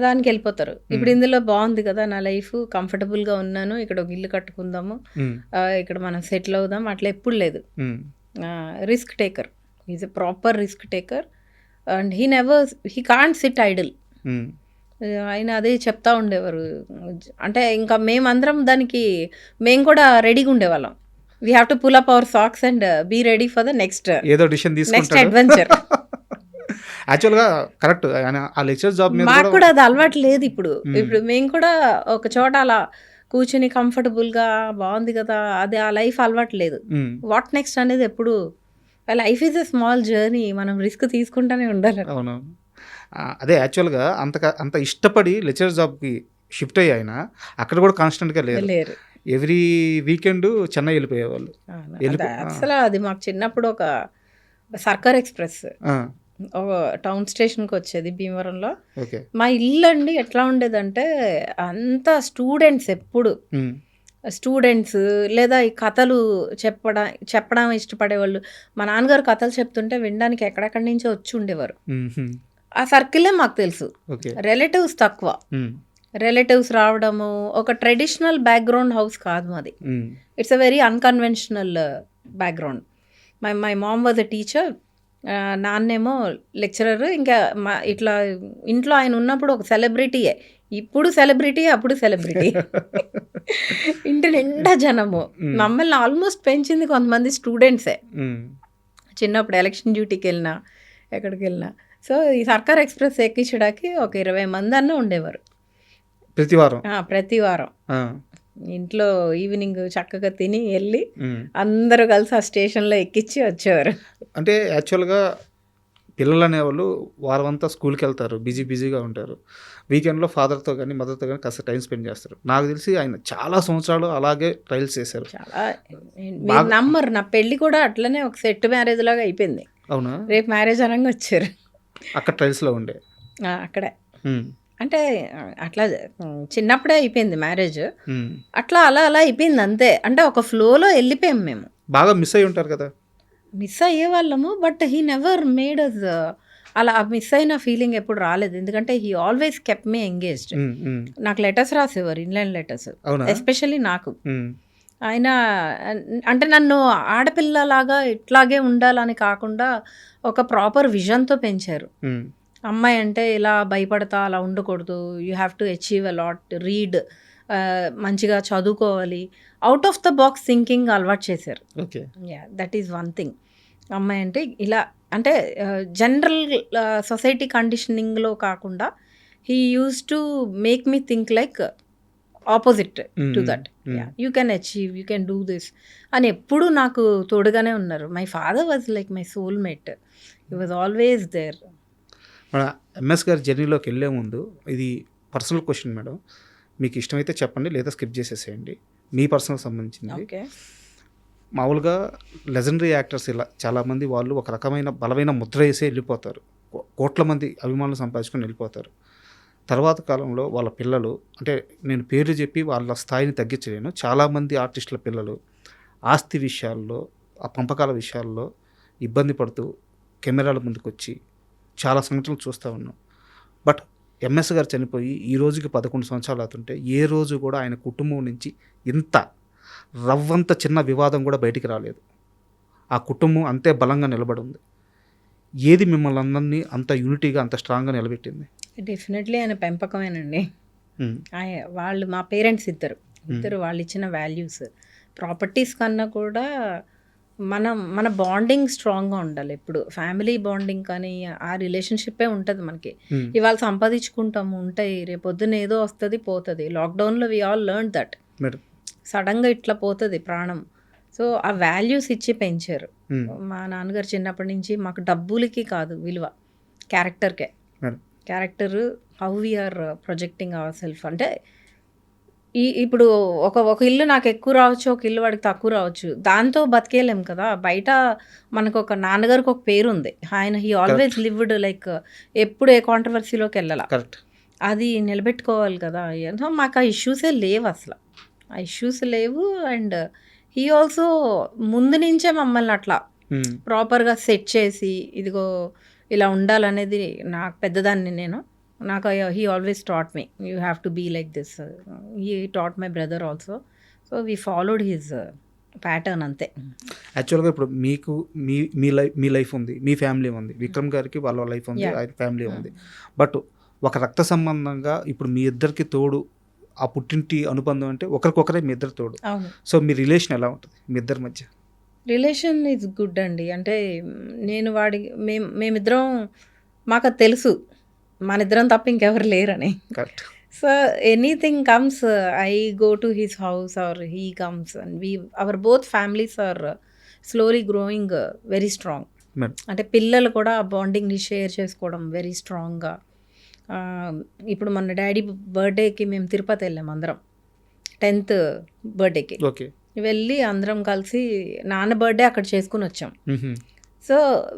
దానికి వెళ్ళిపోతారు. ఇప్పుడు ఇందులో బాగుంది కదా నా లైఫ్, కంఫర్టబుల్గా ఉన్నాను, ఇక్కడ ఒక ఇల్లు కట్టుకుందాము, ఇక్కడ మనం సెటిల్ అవుదాం, అట్లా ఎప్పుడు లేదు. Risk taker, is a proper risk taker and he can't sit idle. ఆయన అదే చెప్తా ఉండేవారు. అంటే ఇంకా మేమందరం దానికి మేము కూడా రెడీగా ఉండేవాళ్ళం. We have to pull up our socks and be ready for the next adventure. యాక్చువల్గా కరెక్ట్. ఆ లెక్చర్ జాబ్ మీద మాకు కూడా అది అలవాటు లేదు. ఇప్పుడు మేము కూడా ఒక చోట అలా కూర్చుని కంఫర్టబుల్గా బాగుంది కదా, అది ఆ లైఫ్ అలవాటు లేదు. వాట్ నెక్స్ట్ అనేది ఎప్పుడు, life is a small journey, మనం రిస్క్ తీసుకుంటూనే ఉండాలి. అవును. అదే యాక్చువల్గా అంత ఇష్టపడి లెక్చర్ జాబ్కి షిఫ్ట్ అయ్యి ఆయన అక్కడ కూడా కాన్స్టెంట్గా లేరు. ఎవ్రీ వీకెండ్ చెన్నై వెళ్ళిపోయేవాళ్ళు. అసలు అది మాకు చిన్నప్పుడు ఒక సర్కార్ ఎక్స్ప్రెస్ ఆ, ఒక టౌన్ స్టేషన్కి వచ్చేది భీమవరంలో. ఓకే. మా ఇల్లు అండి ఎట్లా ఉండేదంటే అంతా స్టూడెంట్స్, ఎప్పుడు ఉమ్, స్టూడెంట్స్ లేదా ఈ కథలు చెప్పడం ఇష్టపడేవాళ్ళు. మా నాన్నగారు కథలు చెప్తుంటే వినడానికి ఎక్కడెక్కడి నుంచో వచ్చి ఉండేవారు. ఉమ్, ఆ సర్కిలే మాకు తెలుసు. ఓకే. రిలేటివ్స్ తక్కువ. ఉమ్, రిలేటివ్స్ రావడము, ఒక ట్రెడిషనల్ బ్యాక్గ్రౌండ్ హౌస్ కాదు మాది. Um, it's a very unconventional background. My mom was a teacher, నాన్నేమో లెక్చరర్. ఇంకా ఇట్లా ఇంట్లో ఆయన ఉన్నప్పుడు ఒక సెలబ్రిటీయే. ఇప్పుడు సెలబ్రిటీ, అప్పుడు సెలబ్రిటీ. ఇంటి నిండా జనము. మమ్మల్ని ఆల్మోస్ట్ పెంచింది కొంతమంది స్టూడెంట్సే. ఉమ్, చిన్నప్పుడు ఎలక్షన్ డ్యూటీకి వెళ్ళినా, ఎక్కడికి వెళ్ళినా. సో ఈ సర్కార్ ఎక్స్ప్రెస్ ఎక్కించడానికి ఒక 20 మంది అన్న ఉండేవారు ప్రతి వారం. ప్రతి వారం. ఆ, ఇంట్లో ఈవినింగ్ చక్కగా తిని వెళ్ళి ఉమ్. అందరూ కలిసి ఆ స్టేషన్లో ఎక్కించి వచ్చేవారు. అంటే యాక్చువల్గా పిల్లలు అనేవాళ్ళు వారం అంతా స్కూల్కి వెళ్తారు, బిజీగా ఉంటారు. వీకెండ్లో ఫాదర్తో కానీ మదర్తో కానీ కాస్త టైం స్పెండ్ చేస్తారు. నాకు తెలిసి ఆయన చాలా సంవత్సరాలు అలాగే ట్రయల్స్ చేశారు. చాలా మీరు నమ్మరు, నా పెళ్ళి కూడా అట్లనే ఒక సెట్ మ్యారేజ్ లాగా అయిపోయింది. అవునా? రేపు మ్యారేజ్ అనగా వచ్చారు. అక్కడ ట్రయల్స్లో ఉండే. అక్కడే ఉమ్, అంటే అట్లా చిన్నప్పుడే అయిపోయింది మ్యారేజ్. ఉమ్. అట్లా అలా అయిపోయింది అంతే. అంటే ఒక ఫ్లోలో వెళ్ళిపోయాం మేము. బాగా మిస్ అయి ఉంటారు కదా? మిస్ అయ్యేవాళ్ళము, but he never made us అలా మిస్ అయిన ఫీలింగ్ ఎప్పుడు రాలేదు. ఎందుకంటే he always kept me engaged. Um, um. నాకు లెటర్స్ రాసేవారు, ఇన్లైన్ లెటర్స్. అవునా? ఎస్పెషల్లీ నాకు. ఉమ్, ఆయన అంటే నన్ను ఆడపిల్లలాగా ఇట్లాగే ఉండాలని కాకుండా ఒక ప్రాపర్ విజన్తో పెంచారు. ఉమ్, అమ్మాయి అంటే ఇలా భయపడతా అలా ఉండకూడదు, you have to achieve a lot, read, మంచిగా చదువుకోవాలి, out of the box thinking అలవాటు చేశారు. Okay. That is one thing. అమ్మాయి అంటే ఇలా అంటే జనరల్ సొసైటీ కండిషనింగ్లో కాకుండా he use to make me think like opposite to that. You can achieve, you can do this అని ఎప్పుడు నాకు తోడుగానే ఉన్నారు. My father was like my soulmate. He was always there. మన ఎంఎస్ గారి జర్నీలోకి వెళ్ళే ముందు ఇది పర్సనల్ క్వశ్చన్ మేడం, మీకు ఇష్టమైతే చెప్పండి లేదా స్కిప్ చేసేసేయండి. మీ పర్సనల్ సంబంధించింది. ఓకే. మామూలుగా లెజెండరీ యాక్టర్స్ ఇలా చాలామంది వాళ్ళు ఒక రకమైన బలమైన ముద్ర వేసే వెళ్ళిపోతారు, కోట్ల మంది అభిమానులు సంపాదించుకొని వెళ్ళిపోతారు. తర్వాత కాలంలో వాళ్ళ పిల్లలు, అంటే నేను పేర్లు చెప్పి వాళ్ళ స్థాయిని తగ్గించలేను, చాలామంది ఆర్టిస్టుల పిల్లలు ఆస్తి విషయాల్లో, ఆ పంపకాల విషయాల్లో ఇబ్బంది పడుతూ కెమెరాల ముందుకు వచ్చి చాలా సంఘటనలు చూస్తూ ఉన్నాం. బట్ ఎంఎస్ గారు చనిపోయి ఈ రోజుకి 11 సంవత్సరాలు అవుతుంటే ఏ రోజు కూడా ఆయన కుటుంబం నుంచి ఇంత రవ్వంత చిన్న వివాదం కూడా బయటికి రాలేదు. ఆ కుటుంబం అంతే బలంగా నిలబడి ఉంది. ఏది మిమ్మల్ని అందరినీ అంత యూనిటీగా అంత స్ట్రాంగ్గా నిలబెట్టింది? డెఫినెట్లీ ఆయన పెంపకమేనండి. వాళ్ళు మా పేరెంట్స్ ఇద్దరు వాళ్ళు ఇచ్చిన వాల్యూస్. ప్రాపర్టీస్ కన్నా కూడా మన బాండింగ్ స్ట్రాంగ్గా ఉండాలి. ఎప్పుడు ఫ్యామిలీ బాండింగ్ కానీ ఆ రిలేషన్షిప్పే ఉంటుంది మనకి. ఇవాళ సంపాదించుకుంటాము, ఉంటాయి, రేపొద్దున ఏదో వస్తుంది పోతుంది. లాక్డౌన్లో వి ఆల్ లెర్న్ దట్. సడన్గా ఇట్లా పోతుంది ప్రాణం. సో ఆ వాల్యూస్ ఇచ్చి పెంచారు. మా నాన్నగారు చిన్నప్పటి నుంచి మాకు డబ్బులకి కాదు విలువ, క్యారెక్టర్కే. Character, how we are projecting our self. అంటే ఇప్పుడు ఒక ఇల్లు నాకు ఎక్కువ రావచ్చు, ఒక ఇల్లు వాడికి తక్కువ రావచ్చు, దాంతో బతికేయలేం కదా. బయట మనకు ఒక నాన్నగారికి ఒక పేరు ఉంది, ఆయన హీ ఆల్వేస్ లివ్డ్ లైక్ ఎప్పుడు ఏ కాంట్రవర్సీలోకి వెళ్ళాల, అది నిలబెట్టుకోవాలి కదా. మాకు ఆ ఇష్యూసే లేవు అసలు, ఆ ఇష్యూస్ లేవు. అండ్ హీ ఆల్సో ముందు నుంచే మమ్మల్ని అట్లా ప్రాపర్గా సెట్ చేసి ఇదిగో ఇలా ఉండాలనేది. నాకు పెద్దదాన్ని నాకు he always taught me you have to be like this. He taught my brother also. So we followed his pattern అంతే. యాక్చువల్గా ఇప్పుడు మీకు మీ లైఫ్ ఉంది, మీ ఫ్యామిలీ ఉంది, విక్రమ్ గారికి వాళ్ళ లైఫ్ ఉంది, ఆయన ఫ్యామిలీ ఉంది. బట్ ఒక రక్త సంబంధంగా ఇప్పుడు మీ ఇద్దరికి తోడు ఆ పుట్టింటి అనుబంధం అంటే ఒకరికొకరే మీ ఇద్దరు తోడు. సో మీ రిలేషన్ ఎలా ఉంటుంది మీ ఇద్దరి మధ్య? రిలేషన్ ఈజ్ గుడ్ అండి. అంటే నేను మేమిద్దరం, మాకు అది తెలుసు మన ఇద్దరం తప్ప ఇంకెవరు లేరని. Correct. So anything comes, I go to his house or he comes and our both families are slowly growing very strong. అంటే పిల్లలు కూడా బాండింగ్ని షేర్ చేసుకోవడం వెరీ స్ట్రాంగ్గా. ఇప్పుడు మన డాడీ బర్త్డేకి మేము తిరుపతి వెళ్ళాం అందరం. 10th బర్త్డేకి ఓకే. వెళ్ళి అందరం కలిసి నాన్న బర్త్డే అక్కడ చేసుకుని వచ్చాం. So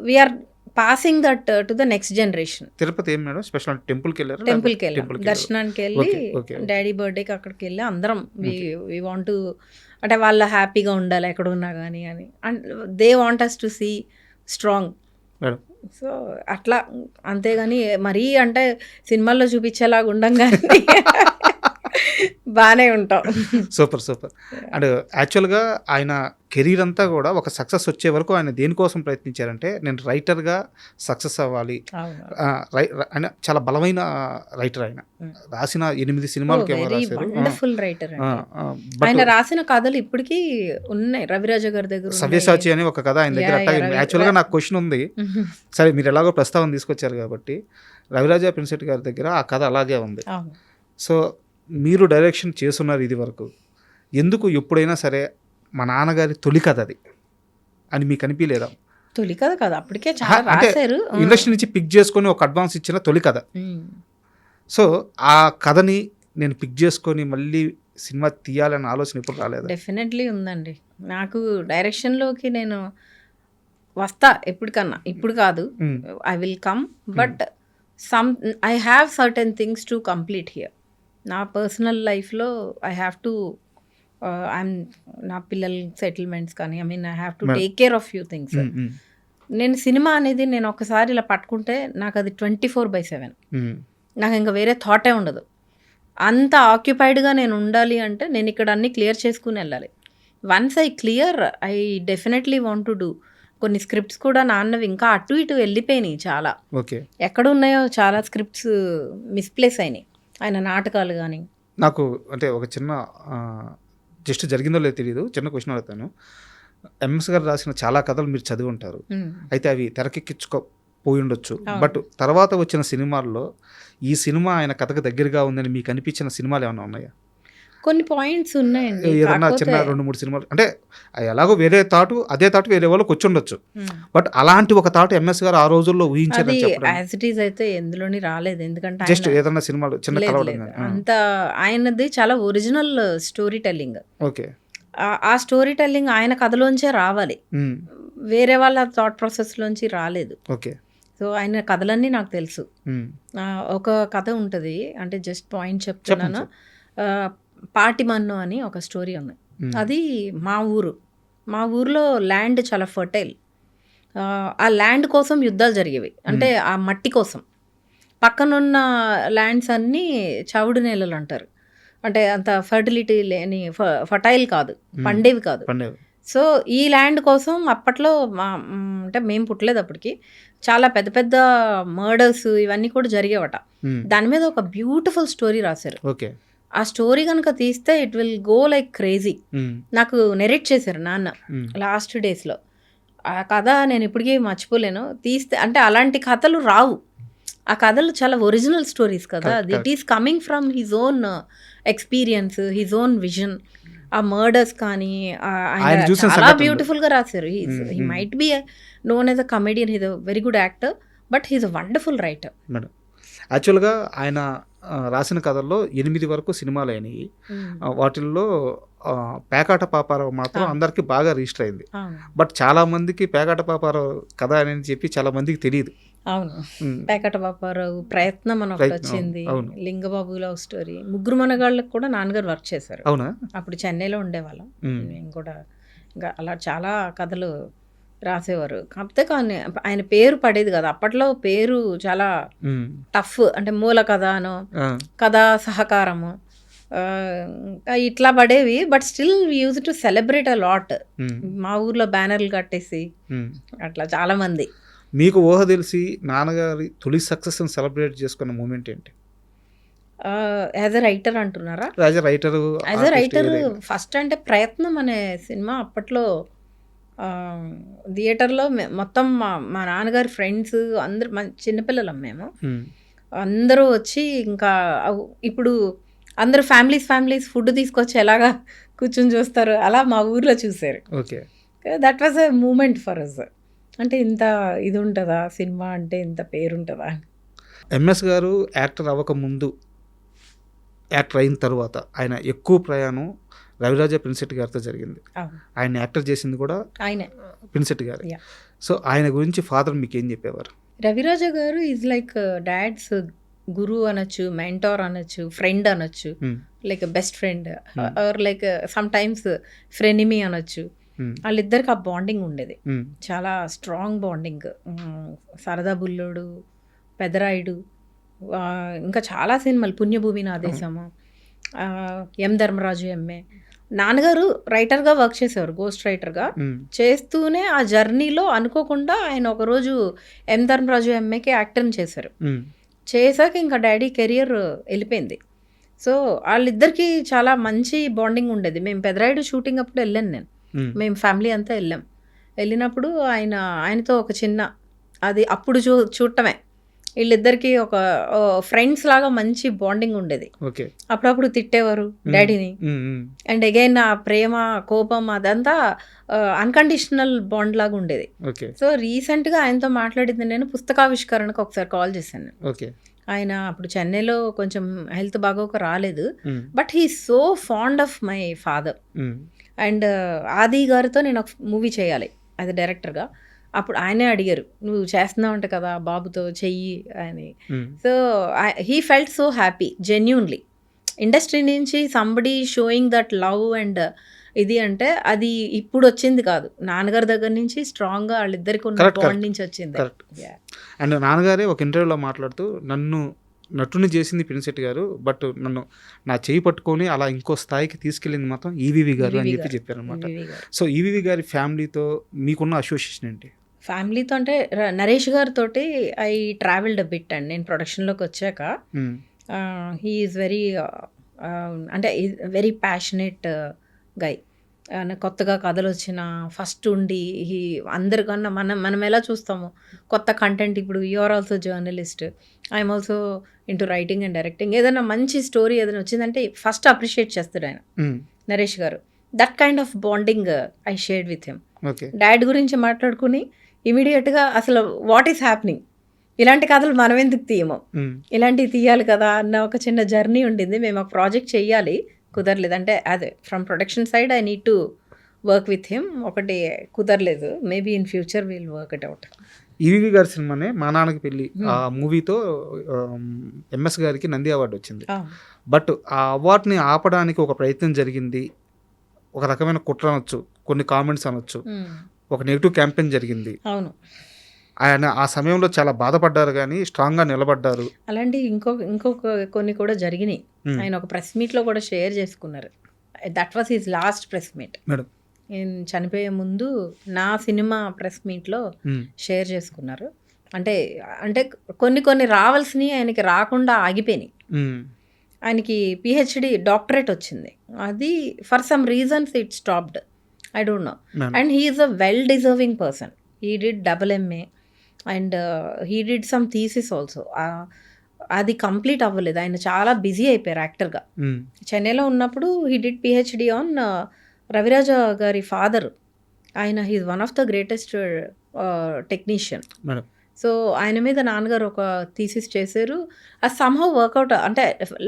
we are passing that to the next generation. Tirupati ఏం మేడం స్పెషల్ టెంపుల్కి వెళ్ళారు? టెంపుల్కి వెళ్ళాం, దర్శనానికి వెళ్ళి ఓకే. డాడీ బర్త్డేకి అక్కడికి వెళ్ళి అందరం వి వాంట్ టు, అంటే వాళ్ళు హ్యాపీగా ఉండాలి ఎక్కడ ఉన్నా కానీ అని, and they want us to see strong. Madam so అట్లా, అంతేగాని మరీ అంటే సినిమాల్లో చూపించేలాగా ఉండం కానీ బాగానే ఉంటాం. Super super. అండ్ యాక్చువల్గా ఆయన కెరీర్ అంతా కూడా ఒక సక్సెస్ వచ్చే వరకు ఆయన దేనికోసం ప్రయత్నించారంటే, నేను రైటర్గా సక్సెస్ అవ్వాలి. ఆయన చాలా బలమైన రైటర్. ఆయన రాసిన 8 సినిమాలకి ఏమో రాశారు. Wonderful writer. ఆయన రాసిన కథలు ఇప్పటికీ ఉన్నాయి రవిరాజ గారి దగ్గర. సవ్యసాచి అని ఒక కథ ఆయన దగ్గర. యాక్చువల్గా నాకు క్వశ్చన్ ఉంది, సరే మీరు ఎలాగో ప్రస్తావన తీసుకొచ్చారు కాబట్టి, రవిరాజ పిన్సెట్ గారి దగ్గర ఆ కథ అలాగే ఉంది. సో మీరు డైరెక్షన్ చేస్తున్నారు ఇది వరకు, ఎందుకు ఎప్పుడైనా సరే మా నాన్నగారి తొలి కథ అది అని మీకు అనిపించలేదా? తొలి కథ కదా, అప్పటికే చాలా రాశారు. ఇండస్ట్రీ నుంచి పిక్ చేసుకొని ఒక అడ్వాన్స్ ఇచ్చిన తొలి కథ. సో ఆ కథని నేను పిక్ చేసుకొని మళ్ళీ సినిమా తీయాలన్న ఆలోచన ఇప్పుడు రాలేదు? డెఫినెట్లీ ఉందండి. నాకు డైరెక్షన్లోకి నేను వస్తా ఎప్పటికన్నా, ఇప్పుడు కాదు, I will come, but I have certain things to complete here. నా పర్సనల్ లైఫ్లో ఐ హ్యావ్ టు, నా పిల్లల సెటిల్మెంట్స్ కానీ, I mean I have to take care of few things. నేను సినిమా అనేది నేను ఒకసారి ఇలా పట్టుకుంటే నాకు అది 24/7, నాకు ఇంకా వేరే థాటే ఉండదు. అంత ఆక్యుపైడ్గా నేను ఉండాలి అంటే నేను ఇక్కడ అన్నీ క్లియర్ చేసుకుని వెళ్ళాలి. Once I clear, I definitely want to do. కొన్ని స్క్రిప్ట్స్ కూడా నాన్నవి ఇంకా అటు ఇటు వెళ్ళిపోయినాయి చాలా. ఓకే. ఎక్కడ ఉన్నాయో చాలా స్క్రిప్ట్స్ మిస్ప్లేస్ అయినాయి, ఆయన నాటకాలు కానీ. నాకు అంటే ఒక చిన్న జస్ట్ జరిగిందో లేదో తెలియదు, చిన్న క్వశ్చన్ అడుగుతాను. ఎంఎస్ గారు రాసిన చాలా కథలు మీరు చదివి ఉంటారు, అయితే అవి తెరకెక్కించుకోపోయి ఉండొచ్చు. బట్ తర్వాత వచ్చిన సినిమాల్లో ఈ సినిమా ఆయన కథకు దగ్గరగా ఉందని మీకు అనిపించిన సినిమాలు ఏమైనా ఉన్నాయా? కొన్ని పాయింట్స్ ఉన్నాయండి. ఏదన్నా చిన్న 2-3 సినిమాలు, అంటే ఎలాగో వేరే థాటు, అదే థాటు వేరే వాళ్ళకి వచ్చి ఉండొచ్చు, బట్ అలాంటి ఒక థాట్ ఎంఎస్ గారు ఆ రోజుల్లో ఊహించారు యాజ్ ఇట్ ఈజ్ అయితే ఎందులోని రాలేదు. ఎందుకంటే జస్ట్ ఏదన్నా సినిమాలు చిన్న అంత ఆయనది చాలా ఒరిజినల్ స్టోరీ టెల్లింగ్. ఓకే. ఆ స్టోరీ టెల్లింగ్ ఆయన కథలోంచే రావాలి, వేరే వాళ్ళ థాట్ ప్రాసెస్లోంచి రాలేదు. ఓకే. సో ఆయన కథలన్నీ నాకు తెలుసు. ఒక కథ ఉంటుంది, అంటే జస్ట్ పాయింట్ చెప్తున్నాను. పాటిమన్ను అని ఒక స్టోరీ ఉంది. అది మా ఊర్లో ల్యాండ్ చాలా ఫర్టైల్. ఆ ల్యాండ్ కోసం యుద్ధాలు జరిగేవి, అంటే ఆ మట్టి కోసం. పక్కనున్న ల్యాండ్స్ అన్నీ చవుడు నేలలు అంటారు, అంటే అంత ఫర్టిలిటీ లేని, ఫర్టైల్ కాదు, పండేవి కాదు. సో ఈ ల్యాండ్ కోసం అప్పట్లో అంటే మేము పుట్టలేదు అప్పటికి, చాలా పెద్ద పెద్ద మర్డర్స్ ఇవన్నీ కూడా జరిగేవట. దాని మీద ఒక బ్యూటిఫుల్ స్టోరీ రాశారు. ఓకే. ఆ స్టోరీ కనుక తీస్తే it will go like crazy. నాకు నెరేట్ చేశారు నాన్న లాస్ట్ డేస్లో. ఆ కథ నేను ఇప్పటికీ మర్చిపోలేను. తీస్తే అంటే అలాంటి కథలు రావు, ఆ కథలు చాలా ఒరిజినల్ స్టోరీస్ కదా. It is coming from his own experience, his own vision. ఆ మర్డర్స్ కానీ చాలా బ్యూటిఫుల్ గా రాశారు. He might be known as a comedian, he's a very good actor, but he's a wonderful writer. Madam యాక్చువల్గా ఆయన రాసిన కథల్లో 8 వరకు సినిమాలు అయినాయి. వాటిల్లో పేకాట పాపారావు మాత్రం అందరికి బాగా రిజిస్టర్ అయింది. బట్ చాలా మందికి పేకాట పాపారావు కథ అని చెప్పి చాలా మందికి తెలియదు. అవును, పేకాట పాపారావు, ప్రయత్నం అని ఒకటి వచ్చింది, లింగబాబు లవ్ స్టోరీ, ముగ్గురు మనగాళ్ళకి కూడా నాన్నగారు వర్క్ చేశారు. అవునా? అప్పుడు చెన్నైలో ఉండేవాళ్ళం మేము కూడా. ఇంకా అలా చాలా కథలు రాసేవారు. కాకపోతే కానీ ఆయన పేరు పడేది కదా అప్పట్లో. పేరు చాలా టఫ్, అంటే మూల కథ అనో, కథా సహకారము, ఇట్లా పడేవి. But still we use to celebrate a lot. మా ఊర్లో బ్యానర్లు కట్టేసి అట్లా చాలా మంది. మీకు ఊహ తెలిసి నాన్నగారి తొలి సక్సెస్ సెలబ్రేట్ చేసుకున్న మూమెంట్ ఏంటి? యాజ్ ఎ రైటర్ అంటున్నారా? యాజ్ ఎ రైటర్ ఫస్ట్ అంటే ప్రయత్నం అనే సినిమా అప్పట్లో థియేటర్లో మొత్తం మా నాన్నగారి ఫ్రెండ్స్ అందరు, చిన్నపిల్లలం మేము, అందరూ వచ్చి ఇంకా ఇప్పుడు అందరూ ఫ్యామిలీస్ ఫుడ్ తీసుకొచ్చి ఎలాగా కూర్చొని చూస్తారు, అలా మా ఊర్లో చూసారు. Okay. That was a moment for us. అంటే ఇంత ఇది ఉంటుందా సినిమా అంటే, ఇంత పేరు ఉంటుందా. ఎంఎస్ గారు యాక్టర్ అవ్వక ముందు యాక్టర్ అయిన తర్వాత ఆయన ఎక్కువ ప్రయాణం రవిరాజ పినిశెట్టి గారితో జరిగింది. అవును. ఆయన యాక్టర్ చేసింది కూడా ఆయనే. పినిశెట్టి గారు. Yeah. సో ఆయన గురించి ఫాదర్ మీకు ఏం చెప్పేవారు? రవిరాజ గారు ఈజ్ లైక్ డాడ్స్ గురు అనొచ్చు, మెంటార్ అనొచ్చు, ఫ్రెండ్ అనొచ్చు, like best friend or like sometimes frenemy అనొచ్చు. వాళ్ళిద్దరికి ఆ బాండింగ్ ఉండేది, చాలా స్ట్రాంగ్ బాండింగ్. సరదా బుల్లోడు, పెదరాయుడు, ఇంకా చాలా సినిమాలు, పుణ్యభూమి నా దేశము, ఎం ధర్మరాజు ఎంఏ. నాన్నగారు రైటర్గా వర్క్ చేసేవారు, గోస్ట్ రైటర్గా చేస్తూనే ఆ జర్నీలో అనుకోకుండా ఆయన ఒకరోజు ఎం ధర్మరాజు ఎంఏకి యాక్టర్ని చేశారు. చేశాక ఇంకా డాడీ కెరియర్ వెళ్ళిపోయింది. సో వాళ్ళిద్దరికి చాలా మంచి బాండింగ్ ఉండేది. మేము పెదరాయుడు షూటింగ్ అప్పుడు వెళ్ళాను నేను, మేము ఫ్యామిలీ అంతా వెళ్ళినప్పుడు ఆయనతో ఒక చిన్న అది అప్పుడు చూడటమే, వీళ్ళిద్దరికి ఒక ఫ్రెండ్స్ లాగా మంచి బాండింగ్ ఉండేది. అప్పుడప్పుడు తిట్టేవారు డాడీని. అండ్ అగైన్ ఆ ప్రేమ, కోపం అదంతా అన్కండిషనల్ బాండ్ లాగా ఉండేది. సో రీసెంట్గా ఆయనతో మాట్లాడింది నేను పుస్తకావిష్కరణకు ఒకసారి కాల్ చేశాను. ఆయన అప్పుడు చెన్నైలో కొంచెం హెల్త్ బాగోక రాలేదు, but he so fond of my father. And ఆది గారితో నేను ఒక మూవీ చేయాలి అది డైరెక్టర్గా. అప్పుడు ఆయనే అడిగారు, నువ్వు చేస్తున్నావంట కదా బాబుతో చెయ్యి అని. So he felt so happy genuinely. Industry నుంచి somebody showing that love and ఇది అంటే అది ఇప్పుడు వచ్చింది కాదు, నాన్నగారి దగ్గర నుంచి స్ట్రాంగ్గా వాళ్ళిద్దరికి ఉన్న బాండ్ నుంచి వచ్చింది. అండ్ నాన్నగారే ఒక ఇంటర్వ్యూలో మాట్లాడుతూ, నన్ను నటుని చేసింది పినిశెట్టి గారు, బట్ నన్ను నా చేయి పట్టుకొని అలా ఇంకో స్థాయికి తీసుకెళ్ళింది మాత్రం ఈవీవి గారు అని చెప్పి చెప్పారు అనమాట. సో ఈవీవి గారి ఫ్యామిలీతో మీకున్న అసోసియేషన్ ఏంటి? ఫ్యామిలీతో అంటే నరేష్ గారితో ఐ ట్రావెల్డ్ అ బిట్ అండి. నేను ప్రొడక్షన్లోకి వచ్చాక హీ ఈజ్ వెరీ అంటే వెరీ ప్యాషనేట్ గై. కొత్తగా కథలు వచ్చిన ఫస్ట్ ఉండి అందరికన్నా మనం ఎలా చూస్తాము కొత్త కంటెంట్. ఇప్పుడు you are also journalist, I'm also into writing and directing. ఏదైనా మంచి స్టోరీ ఏదైనా వచ్చిందంటే ఫస్ట్ అప్రిషియేట్ చేస్తాడు ఆయన, నరేష్ గారు. That kind of bonding I shared with him. Dad గురించి మాట్లాడుకుని ఇమీడియట్గా అసలు వాట్ ఈస్ హ్యాపెనింగ్, ఇలాంటి కథలు మనం ఎందుకు తీయము, ఇలాంటివి తీయాలి కదా అన్న ఒక చిన్న జర్నీ ఉండింది. మేము ఒక ప్రాజెక్ట్ చెయ్యాలి, కుదరలేదు. అంటే అదే from production side I need to work with him. ఒకటి కుదరలేదు, maybe in future will work it out. EVV గారి సినిమానే మా నాన్నకి పెళ్ళి, ఆ మూవీతో ఎంఎస్ గారికి నంది అవార్డు వచ్చింది. బట్ ఆ అవార్డుని ఆపడానికి ఒక ప్రయత్నం జరిగింది, ఒక రకమైన కుట్ర అనొచ్చు, కొన్ని కామెంట్స్ అనొచ్చు, ఒక నెగిటివ్ క్యాంపెయిన్ జరిగింది. అవును, ఆయన ఆ సమయంలో చాలా బాధపడ్డారు కానీ స్ట్రాంగ్గా నిలబడ్డారు. అలాంటి ఇంకొక కొన్ని కూడా జరిగినాయి. ఆయన ఒక ప్రెస్ మీట్లో కూడా షేర్ చేసుకున్నారు. That was his last press meet. Madam, నేను చనిపోయే ముందు నా సినిమా ప్రెస్ మీట్లో షేర్ చేసుకున్నారు. అంటే కొన్ని రావాల్సినవి ఆయనకి రాకుండా ఆగిపోయినాయి. ఆయనకి పిహెచ్డి డాక్టరేట్ వచ్చింది, అది for some reasons it stopped, I don't know. And he is a well deserving person. He did AA and he did some thesis also. అది కంప్లీట్ అవ్వలేదు, ఆయన చాలా బిజీ అయిపోయారు యాక్టర్గా. చెన్నైలో ఉన్నప్పుడు he did PhD on Raviraja గారి ఫాదర్. ఆయన he's one of the greatest technician. So ఆయన మీద నాన్నగారు ఒక థీసిస్ చేశారు, అది సమ్హౌ వర్కౌట్. అంటే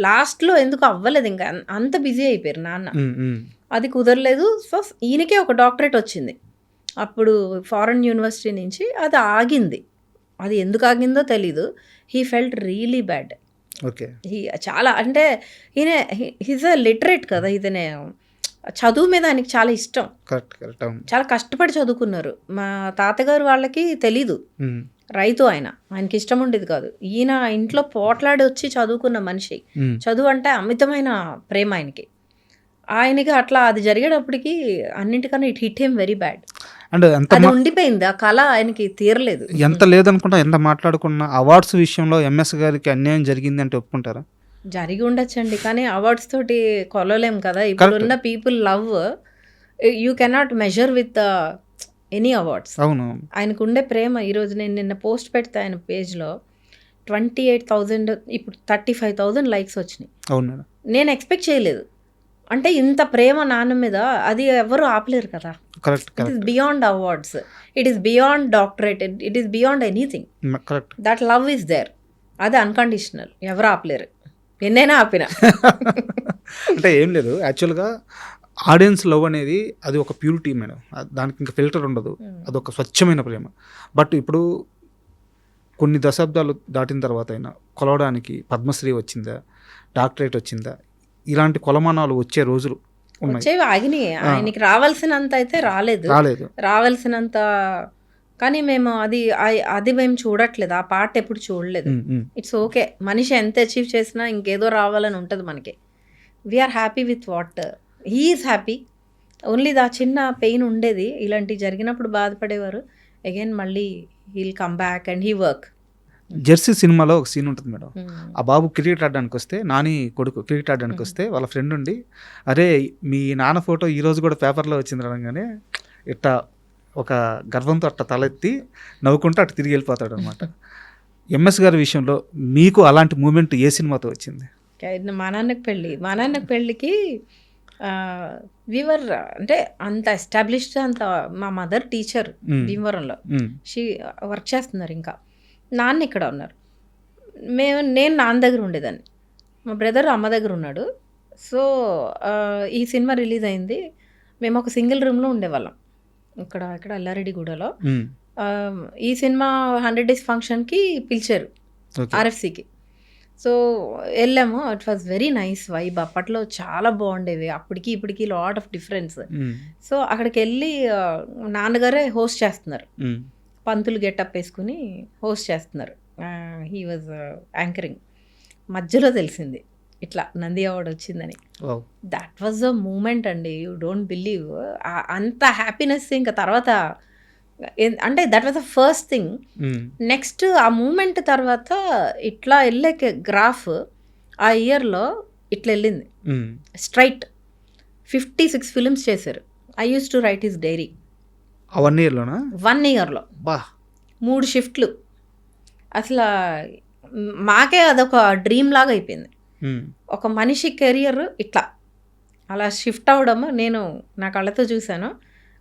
లాస్ట్లో ఎందుకు అవ్వలేదు, ఇంకా అంత బిజీ అయిపోయారు నాన్న, అది కుదరలేదు. సో ఈయనకే ఒక డాక్టరేట్ వచ్చింది అప్పుడు ఫారెన్ యూనివర్సిటీ నుంచి, అది ఆగింది. అది ఎందుకు ఆగిందో తెలీదు. He felt really bad. చాలా అంటే హీజ్ అ లిటరేట్ కదా, ఇతనే చదువు మీద ఆయనకి చాలా ఇష్టం, చాలా కష్టపడి చదువుకున్నారు. మా తాతగారు వాళ్ళకి తెలీదు, రైతు ఆయనకి ఇష్టం ఉండేది కాదు. ఈయన ఇంట్లో పోట్లాడి వచ్చి చదువుకున్న మనిషి, చదువు అంటే అమితమైన ప్రేమ ఆయనకి అట్లా అది జరిగేటప్పటికి అన్నింటికన్నా it hit him very bad. అంటే అది ఉండిపోయింది, ఆ కళ ఆయనకి తీరలేదు. ఎంత లేదనుకుంటా, ఎంత మాట్లాడుకున్నా అవార్డ్స్ విషయంలో ఎంఎస్ గారికి అన్యాయం జరిగింది అంటే ఒప్పుకుంటారా? జరిగి ఉండొచ్చండి, కానీ అవార్డ్స్ తోటి కొలలేం కదా. ఇప్పుడున్న people love you cannot measure with any awards. అవును, ఆయనకు ఉండే ప్రేమ. ఈరోజు నేను నిన్న పోస్ట్ పెడితే ఆయన పేజ్లో 28,000, ఇప్పుడు 35,000 లైక్స్ వచ్చినాయి. అవును మేడం, నేను ఎక్స్పెక్ట్ చేయలేదు. అంటే ఇంత ప్రేమ నాన్న మీద, అది ఎవరు ఆపలేరు కదా. It is beyond awards, it is beyond doctorate, it is beyond anything. That love is there, అది అన్కండిషనల్, ఎవరు ఆపలేరు. ఎన్నైనా ఆపిన. అంటే ఏం లేదు, యాక్చువల్గా ఆడియన్స్ లవ్ అనేది అది ఒక ప్యూరిటీ మేడం, దానికి ఇంకా ఫిల్టర్ ఉండదు, అదొక స్వచ్ఛమైన ప్రేమ. బట్ ఇప్పుడు కొన్ని దశాబ్దాలు దాటిన తర్వాత అయినా కొలవడానికి పద్మశ్రీ వచ్చిందా, డాక్టరేట్ వచ్చిందా, ఇలాంటి కొలమానాలు వచ్చే రోజులు ఉన్నాయి. వచ్చేవి ఆగినాయి. ఆయనకి రావాల్సినంత అయితే రాలేదు. రావాల్సినంత, కానీ మేము అది మేము చూడట్లేదు, ఆ పార్ట్ ఎప్పుడు చూడలేదు. ఇట్స్ ఓకే, మనిషి ఎంత అచీవ్ చేసినా ఇంకేదో రావాలని ఉంటుంది మనకి. We are happy with what he is happy. Only దా చిన్న పెయిన్ ఉండేది, ఇలాంటివి జరిగినప్పుడు బాధపడేవారు. అగైన్ మళ్ళీ heal come back and he work. Jersey సినిమాలో ఒక సీన్ ఉంటుంది మేడం, ఆ బాబు క్రికెట్ ఆడడానికి వస్తే, నాని కొడుకు క్రికెట్ ఆడడానికి వస్తే వాళ్ళ ఫ్రెండ్ ఉండి, అరే మీ నాన్న ఫోటో ఈరోజు కూడా పేపర్లో వచ్చింది అనగానే ఇట్లా ఒక గర్వంతో అట్లా తలెత్తి నవ్వుకుంటూ అటు తిరిగి వెళ్ళిపోతాడు అనమాట. ఎంఎస్ గారి విషయంలో మీకు అలాంటి మూమెంట్ ఏ సినిమాతో వచ్చింది? మా నాన్నకి పెళ్ళికి వీవర్ అంటే అంత ఎస్టాబ్లిష్డ్, అంత మా మదర్ టీచర్ భీమవరంలో, షీ వర్క్ చేస్తున్నారు. ఇంకా నాన్న ఇక్కడ ఉన్నారు. నేను నాన్న దగ్గర ఉండేదాన్ని, మా బ్రదర్ అమ్మ దగ్గర ఉన్నాడు. సో ఈ సినిమా రిలీజ్ అయింది, మేము ఒక సింగిల్ రూమ్లో ఉండేవాళ్ళం ఇక్కడ ఎల్లారెడ్డిగూడలో. ఈ సినిమా 100 days ఫంక్షన్కి పిలిచారు ఆర్ఎఫ్సికి. సో వెళ్ళాము. It was very nice vibe. అప్పట్లో చాలా బాగుండేవి, అప్పటికి ఇప్పటికి లాట్ ఆఫ్ డిఫరెన్స్. సో అక్కడికి వెళ్ళి నాన్నగారే హోస్ట్ చేస్తున్నారు, పంతులు గెటప్ వేసుకుని హోస్ట్ చేస్తున్నారు. He was anchoring. మధ్యలో తెలిసింది ఇట్లా నంది అవార్డు వచ్చిందని. దట్ వాజ్ అ మూమెంట్ అండి, యూ డోంట్ బిలీవ్. అంత హ్యాపీనెస్ ఇంకా తర్వాత అంటే that was the first thing. Next ఆ మూమెంట్ తర్వాత ఇట్లా వెళ్ళే గ్రాఫ్ ఆ ఇయర్లో ఇట్లా వెళ్ళింది స్ట్రైట్. 56 ఫిలిమ్స్ చేశారు. I use to write his diary. 1 yearలోనా? 1 yearలో 3 షిఫ్ట్లు. అసలు మాకే అదొక డ్రీమ్ లాగా అయిపోయింది. ఒక మనిషి కెరియర్ ఇట్లా అలా షిఫ్ట్ అవ్వడం నేను నా కళ్ళతో చూశాను.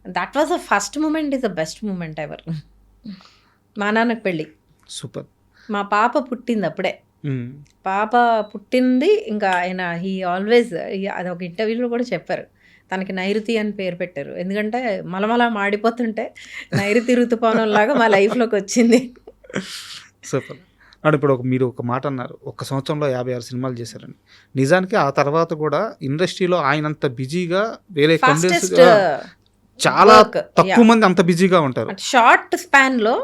That was the first moment, is the best moment ever. మా నాన్నకి పెళ్ళి, సూపర్. మా పాప పుట్టింది అప్పుడే. పాప పుట్టింది ఇంకా ఆయన హీ ఆల్వేస్, అది ఒక ఇంటర్వ్యూలో కూడా చెప్పారు, తనకి నైరుతి అని పేరు పెట్టారు. ఎందుకంటే మలమలా మాడిపోతుంటే నైరుతి ఋతుపవనంలాగా మా లైఫ్లోకి వచ్చింది. సూపర్. ఇప్పుడు మీరు ఒక మాట అన్నారు, 1 సంవత్సరంలో 56 సినిమాలు చేశారని. నిజానికి ఆ తర్వాత కూడా ఇండస్ట్రీలో ఆయనంత బిజీగా వేరే చాలా తక్కువ మంది అంత బిజీగా ఉంటారు. షార్ట్ స్పాన్ లో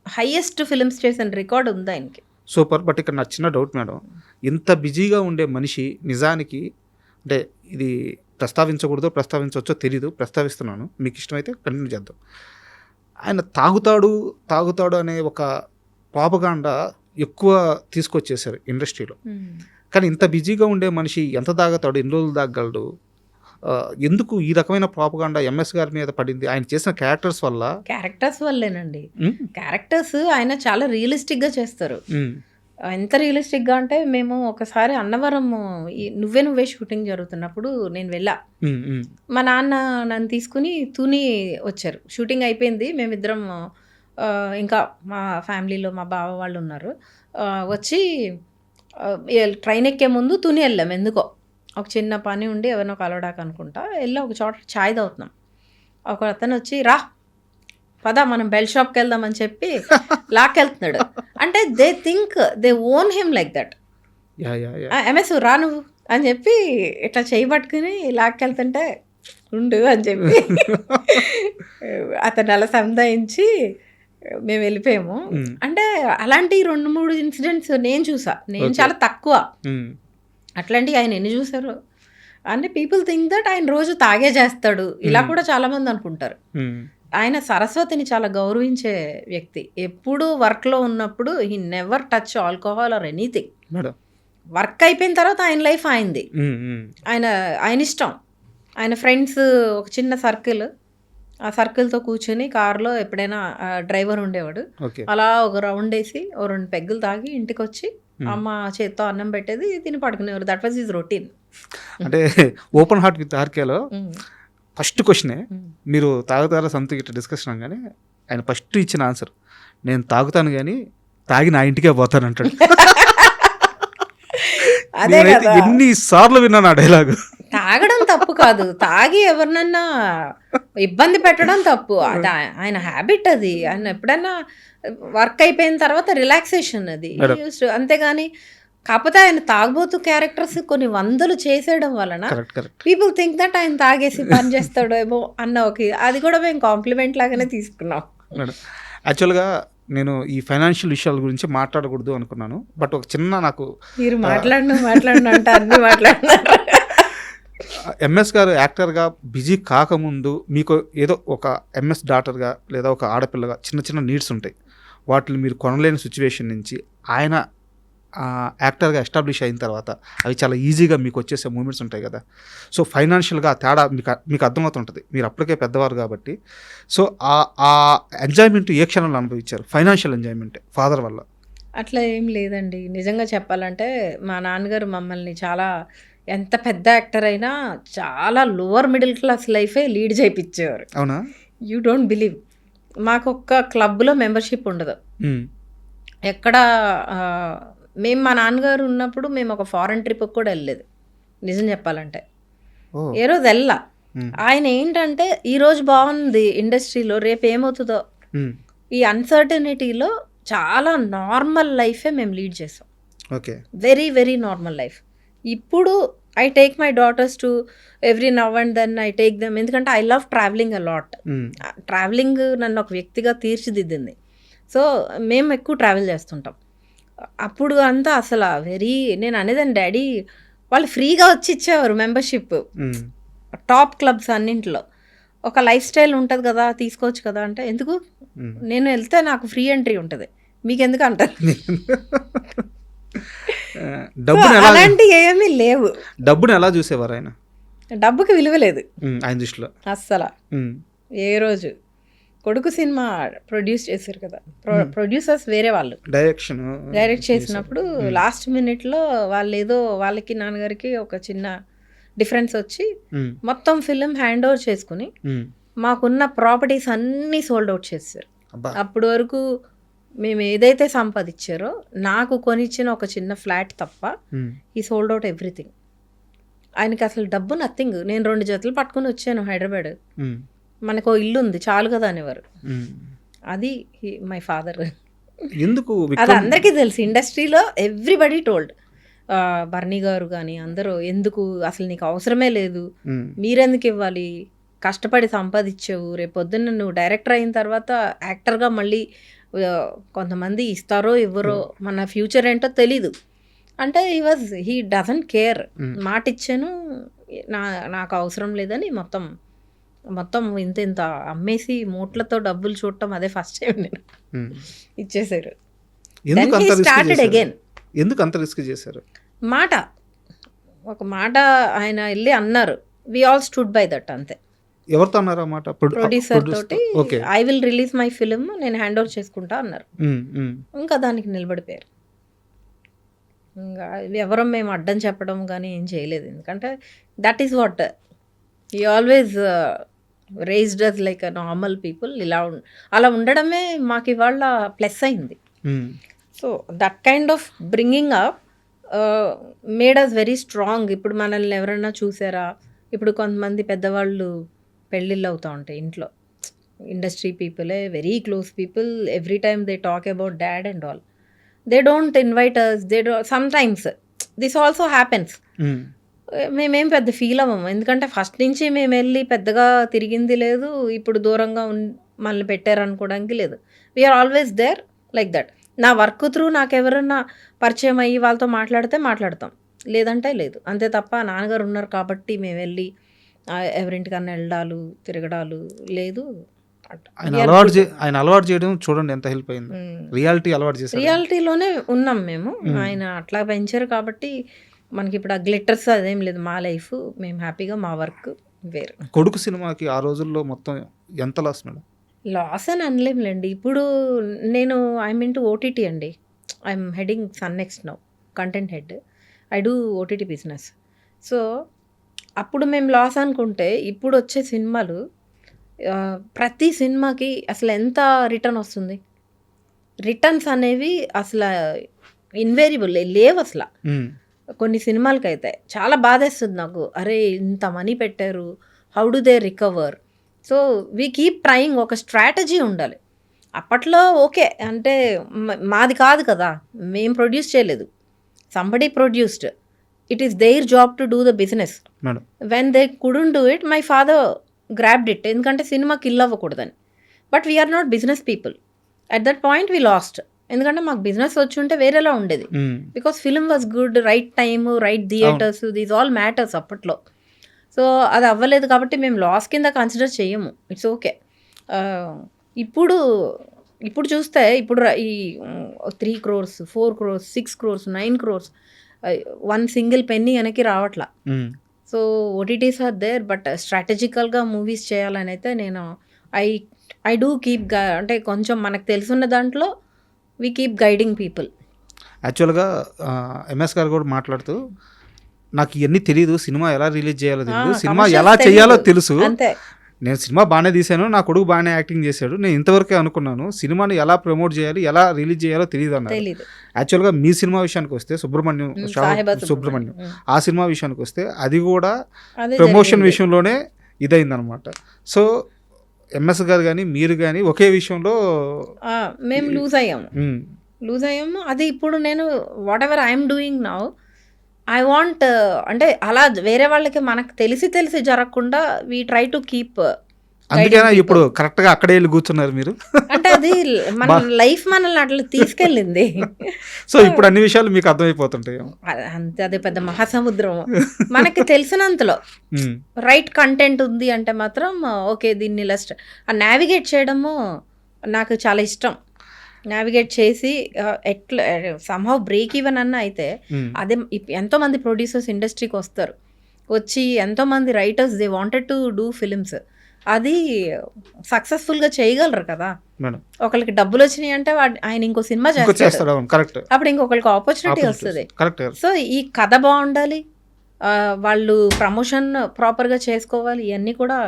హైయెస్ట్ ఫిల్మ్స్ చేసిన రికార్డ్ ఉంది ఆయనకి. సూపర్. బట్ ఇక్కడ నా చిన్న డౌట్ మేడం, ఇంత బిజీగా ఉండే మనిషి నిజానికి, అంటే ఇది ప్రస్తావించకూడదో ప్రస్తావించవచ్చో తెలీదు, ప్రస్తావిస్తున్నాను, మీకు ఇష్టమైతే కంటిన్యూ చేద్దాం. ఆయన తాగుతాడు అనే ఒక ప్రాపగాండా ఎక్కువ తీసుకొచ్చేసారు ఇండస్ట్రీలో. కానీ ఇంత బిజీగా ఉండే మనిషి ఎంత తాగుతాడు, ఎన్ని రోజులు తాగలడు? ఎందుకు ఈ రకమైన ప్రాపగాండా ఎంఎస్ గారి మీద పడింది? ఆయన చేసిన క్యారెక్టర్స్ వల్లేనండి. క్యారెక్టర్స్ ఆయన చాలా రియలిస్టిక్గా చేస్తారు. ఎంత రియలిస్టిక్గా అంటే, మేము ఒకసారి అన్నవరం నువ్వే షూటింగ్ జరుగుతున్నప్పుడు నేను వెళ్ళా. మా నాన్న నన్ను తీసుకుని తుని వచ్చారు. షూటింగ్ అయిపోయింది, మేమిద్దరం ఇంకా మా ఫ్యామిలీలో మా బావ వాళ్ళు ఉన్నారు. వచ్చి ట్రైన్ ఎక్కే ముందు తుని వెళ్ళాం. ఎందుకో ఒక చిన్న పని ఉండి ఎవరినో కలవడానికి అనుకుంటా వెళ్ళి ఒక చోట ఛాయ్ తాగుతున్నాం. ఒక అతను వచ్చి, రా పదా మనం బెల్ షాప్కి వెళ్దామని చెప్పి లాక్కెళ్తున్నాడు. అంటే they think they own him like that. MS రా నువ్వు అని చెప్పి ఇట్లా చేయి పట్టుకుని లాక్కెళ్తుంటే ఉండు అని చెప్పి అతను అలా సంధాయించి మేము వెళ్ళిపోయాము. అంటే అలాంటి 2-3 ఇన్సిడెంట్స్ నేను చూసా. నేను చాలా తక్కువ అట్లాంటివి, ఆయన ఎన్ని చూసారు. అంటే పీపుల్ థింక్ దట్ ఆయన రోజు తాగే చేస్తాడు, ఇలా కూడా చాలా మంది అనుకుంటారు. ఆయన సరస్వతిని చాలా గౌరవించే వ్యక్తి. ఎప్పుడు వర్క్లో ఉన్నప్పుడు he never touch alcohol or anything. Work అయిపోయిన తర్వాత ఆయన లైఫ్ ఆయనది, ఆయన ఇష్టం. ఆయన ఫ్రెండ్స్ ఒక చిన్న సర్కిల్, ఆ సర్కిల్తో కూర్చొని కార్లో ఎప్పుడైనా డ్రైవర్ ఉండేవాడు, అలా ఒక రౌండ్ వేసి 2 పెగ్గులు తాగి ఇంటికి వచ్చి అమ్మ చేత్తో అన్నం పెట్టేది, తిని పడుకునేవారు. That was his routine. అంటే ఓపెన్ హార్ట్ విత్ ఆర్కేలో ఫస్ట్ క్వశ్చనే, మీరు తాగుతారా సంతు ఇట్లా డిస్కషన్ అనగానే ఆయన ఫస్ట్ ఇచ్చిన ఆన్సర్, నేను తాగుతాను కానీ తాగి నా ఇంటికే పోతాను అంటాడు. అదే కదా, ఎన్నిసార్లు విన్నాను ఆ డైలాగ్. తాగడం తప్పు కాదు, తాగి ఎవరినన్నా ఇబ్బంది పెట్టడం తప్పు. అది ఆయన హ్యాబిట్, అది ఆయన ఎప్పుడైనా వర్క్ అయిపోయిన తర్వాత రిలాక్సేషన్ అది. అంతేగాని కాకపోతే ఆయన తాగబోతు క్యారెక్టర్స్ కొన్ని వందలు చేసేయడం వలన పీపుల్ థింక్ దట్ ఆయన తాగేసి పని చేస్తాడేమో అన్న ఒక, అది కూడా మేము కాంప్లిమెంట్ లాగానే తీసుకున్నాం. యాక్చువల్గా నేను ఈ ఫైనాన్షియల్ విషయాల గురించి మాట్లాడకూడదు అనుకున్నాను, బట్ ఒక చిన్న నాకు మీరు మాట్లాడిన అంటే అన్ని మాట్లాడినారు. ఎంఎస్ గారు యాక్టర్గా బిజీ కాకముందు మీకు ఏదో ఒక ఎంఎస్ డాటర్గా లేదా ఒక ఆడపిల్లగా చిన్న చిన్న నీడ్స్ ఉంటాయి, వాటిని మీరు కొనలేని సిచ్యువేషన్ నుంచి ఆయన యాక్టర్గా ఎస్టాబ్లిష్ అయిన తర్వాత అవి చాలా ఈజీగా మీకు వచ్చేసే మూమెంట్స్ ఉంటాయి కదా. సో ఫైనాన్షియల్గా తేడా మీకు అర్థమవుతుంటుంది, మీరు అప్పటికే పెద్దవారు కాబట్టి. సో ఆ ఎంజాయ్మెంట్ ఏ క్షణంలో అనుభవించారు, ఫైనాన్షియల్ ఎంజాయ్మెంట్ ఫాదర్ వల్ల? అట్లా ఏం లేదండి, నిజంగా చెప్పాలంటే మా నాన్నగారు మమ్మల్ని చాలా, ఎంత పెద్ద యాక్టర్ అయినా చాలా లోవర్ మిడిల్ క్లాస్ లైఫే లీడ్ చేయించేవారు. అవునా? యూ డోంట్ బిలీవ్, మాకు ఒక్క క్లబ్లో మెంబర్షిప్ ఉండదు ఎక్కడ. మేము మా నాన్నగారు ఉన్నప్పుడు మేము ఒక ఫారెన్ ట్రిప్కి కూడా వెళ్ళలేదు నిజం చెప్పాలంటే. ఏ రోజు వెళ్ళా. ఆయన ఏంటంటే ఈరోజు బాగుంది ఇండస్ట్రీలో, రేపు ఏమవుతుందో ఈ అన్సర్టనిటీలో చాలా నార్మల్ లైఫే మేము లీడ్ చేసాం. Okay, very very normal life. ఇప్పుడు I take my daughters to every now and then I take them, ఎందుకంటే I love travelling a lot. Travelling నన్ను ఒక వ్యక్తిగా తీర్చిదిద్దింది. సో మేము ఎక్కువ ట్రావెల్ చేస్తుంటాం. అప్పుడు అంతా అసలు నేను అనేదాన్ని, డాడీ వాళ్ళు ఫ్రీగా వచ్చి ఇచ్చేవారు మెంబర్షిప్ టాప్ క్లబ్స్ అన్నింటిలో. ఒక లైఫ్ స్టైల్ ఉంటుంది కదా, తీసుకోవచ్చు కదా అంటే, ఎందుకు నేను వెళ్తే నాకు ఫ్రీ ఎంట్రీ ఉంటుంది, మీకెందుకు అంటారు. అలాంటి ఏమీ లేవు. డబ్బుని ఎలా చూసేవారు ఆయన? డబ్బుకి విలువ లేదు ఆయన దృష్టిలో అస్సలు. ఏ రోజు కొడుకు సినిమా ప్రొడ్యూస్ చేశారు కదా, ప్రొడ్యూసర్స్ వేరే వాళ్ళు డైరెక్ట్ చేసినప్పుడు లాస్ట్ మినిట్లో వాళ్ళు ఏదో వాళ్ళకి నాన్నగారికి ఒక చిన్న డిఫరెన్స్ వచ్చి మొత్తం ఫిలిం హ్యాండ్ ఓవర్ చేసుకుని మాకున్న ప్రాపర్టీస్ అన్నీ సోల్డ్ అవుట్ చేశారు. అప్పటి వరకు మేము ఏదైతే సంపాదించారో, నాకు కొనిచ్చిన ఒక చిన్న ఫ్లాట్ తప్ప ఈ సోల్డ్ అవుట్ ఎవ్రీథింగ్. ఆయనకి అసలు డబ్బు నథింగ్. నేను 2 జతలు పట్టుకుని వచ్చాను హైదరాబాద్, మనకు ఇల్లు ఉంది చాలు కదా అనేవారు. అది మై ఫాదర్. ఎందుకు అది అందరికీ తెలుసు ఇండస్ట్రీలో, ఎవ్రీబడి టోల్డ్. బర్నీ గారు కానీ అందరూ, ఎందుకు అసలు నీకు అవసరమే లేదు, మీరెందుకు ఇవ్వాలి, కష్టపడి సంపాదించావు, రేపు పొద్దున్న నువ్వు డైరెక్టర్ అయిన తర్వాత యాక్టర్గా మళ్ళీ కొంతమంది ఇస్తారో ఇవ్వరో, మన ఫ్యూచర్ ఏంటో తెలీదు అంటే హీ డజంట్ కేర్. మాట ఇచ్చాను, నాకు అవసరం లేదని మొత్తం ఇంత అమ్మేసి మూట్లతో డబ్బులు చూడటం అదే ఫస్ట్ టైం నేను ఇచ్చేసారు. Started again. ఎందుకు అంత రిస్క్ చేశారు? ఒక మాట ఆయన వెళ్ళి అన్నారు, we all stood by that. అంతే. ఎవరితో అన్నారు ఆ మాట? ప్రొడ్యూసర్ తోటి, I will release my film, నేను హ్యాండ్ ఓవర్ చేసుకుంటా అన్నారు. ఇంకా దానికి నిలబడిపోయారు. ఇంకా ఎవరో మేము అడ్డం చెప్పడం కానీ ఏం చేయలేదు, ఎందుకంటే that is what he always raised us like a normal people. అలా ఉండడమే మాకు ఇవాళ ప్లస్ అయింది. So that kind of bringing up made us very strong. ఇప్పుడు మనల్ని ఎవరైనా చూసారా, ఇప్పుడు కొంతమంది పెద్దవాళ్ళు పెళ్ళిళ్ళు అవుతూ ఉంటాయి ఇంట్లో, ఇండస్ట్రీ పీపులే, very close people, every time they talk about dad and all. They don't invite us, sometimes this also happens. మేమేం పెద్ద ఫీల్ అవ్వము, ఎందుకంటే ఫస్ట్ నుంచి మేము వెళ్ళి పెద్దగా తిరిగింది లేదు, ఇప్పుడు దూరంగా మనల్ని పెట్టారనుకోవడానికి లేదు. We are always there like that. నా వర్క్ త్రూ నాకు ఎవరన్నా పరిచయం అయ్యి వాళ్ళతో మాట్లాడతాం, లేదంటే లేదు, అంతే తప్ప నాన్నగారు ఉన్నారు కాబట్టి మేము వెళ్ళి ఎవరింటికన్నా వెళ్ళడాలు తిరగడాలు లేదు. ఆయన అలవాటు చేయడం చూడండి ఎంత హెల్ప్ అయింది. రియాలిటీలోనే ఉన్నాం మేము, ఆయన అట్లా పెంచారు కాబట్టి మనకి ఇప్పుడు ఆ గ్లిటర్స్ అదేం లేదు. మా లైఫ్ మేము హ్యాపీగా, మా వర్క్ వేరు. కొడుకు సినిమాకి ఆ రోజుల్లో మొత్తం ఎంత లాస్ మేడం? లాస్ అని అనలేంలేండి. ఇప్పుడు నేను ఐఎమ్ ఇంటూ ఓటీటీ అండి, I'm heading Sun NXT now, content head. I do OTT business. So అప్పుడు మేము లాస్ అనుకుంటే ఇప్పుడు వచ్చే సినిమాలు ప్రతి సినిమాకి అసలు ఎంత రిటర్న్ వస్తుంది, రిటర్న్స్ అనేవి అసలు ఇన్వేరియబుల్ లేవు అసలు. కొన్ని సినిమాలకైతే చాలా బాధేస్తుంది నాకు. అరే ఇంత మనీ పెట్టారు, how do they recover? So we keep trying. ఒక స్ట్రాటజీ ఉండాలి. అప్పట్లో ఓకే అంటే మాది కాదు కదా, మేము ప్రొడ్యూస్ చేయలేదు, somebody produced. It is their job to do the business. Madam when they couldn't do it, my father grabbed it. ఎందుకంటే సినిమా కిల్ అవ్వకూడదని. But we are not business people. At that point we lost. ఎందుకంటే మాకు బిజినెస్ వచ్చి ఉంటే వేరేలా ఉండేది. Because film was good, right time, right theatres, these all matters అప్పట్లో. సో అది అవ్వలేదు కాబట్టి మేము లాస్ కింద కన్సిడర్ చేయము. It's okay. ఇప్పుడు చూస్తే ఇప్పుడు ఈ 3 crores, 4 crores, 6 crores, 9 crores one single penny వెనక్కి రావట్లా. So OTTs are there, but స్ట్రాటజికల్గా మూవీస్ చేయాలని అయితే నేను ఐ డూ కీప్ అంటే కొంచెం మనకు తెలుసున్న దాంట్లో వీ కీప్ గైడింగ్ పీపుల్. యాక్చువల్గా ఎంఎస్ గారు కూడా మాట్లాడుతూ, నాకు ఇవన్నీ తెలియదు, సినిమా ఎలా రిలీజ్ చేయాలో తెలియదు, సినిమా ఎలా చేయాలో తెలుసు, అంతే. నేను సినిమా బాగానే తీశాను, నా కొడుకు బాగానే యాక్టింగ్ చేశాడు, నేను ఇంతవరకే అనుకున్నాను, సినిమాని ఎలా ప్రమోట్ చేయాలి, ఎలా రిలీజ్ చేయాలో తెలియదు అన్నారు. యాక్చువల్గా మీ సినిమా విషయానికి వస్తే సుబ్రహ్మణ్యం ఆ సినిమా విషయానికి వస్తే అది కూడా ప్రమోషన్ విషయంలోనే ఇదైందనమాట. సో ఎంఎస్ గారు కానీ మీరు కానీ ఒకే విషయంలో మేము లూజ్ అయ్యాము. అది ఇప్పుడు నేను what ever I'm doing now, I want అంటే అలా వేరే వాళ్ళకి మనకు తెలిసి జరగకుండా వీ ట్రై టు కీప్. అందుకేనా ఇప్పుడు కరెక్ట్గా అక్కడే వెళ్ళి కూర్చున్నారు మీరు? అంటే అది మన లైఫ్ మనల్ని అట్లా తీసుకెళ్ళింది. సో ఇప్పుడు అన్ని విషయాలు మీకు అర్థమైపోతుంటాయి. అంతే, అదే పెద్ద మహాసముద్రం. మనకి తెలిసినంతలో రైట్ కంటెంట్ ఉంది అంటే మాత్రం ఓకే, దీన్ని నావిగేట్ చేయడము నాకు చాలా ఇష్టం. నావిగేట్ చేసి ఎట్లా సమ్హౌ బ్రేక్ ఈవెన్ అన్న అయితే అదే. ఎంతోమంది ప్రొడ్యూసర్స్ ఇండస్ట్రీకి వస్తారు, వచ్చి ఎంతోమంది writers they wanted to do films, అది సక్సెస్ఫుల్గా చేయగలరు కదా. ఒకరికి డబ్బులు వచ్చినాయి అంటే ఆయన ఇంకో సినిమా చేస్తాడు, అప్పుడు ఇంకొకరికి ఆపర్చునిటీ వస్తుంది. సో ఈ కథ బాగుండాలి, వాళ్ళు ప్రమోషన్ ప్రాపర్గా చేసుకోవాలి, ఇవన్నీ కూడా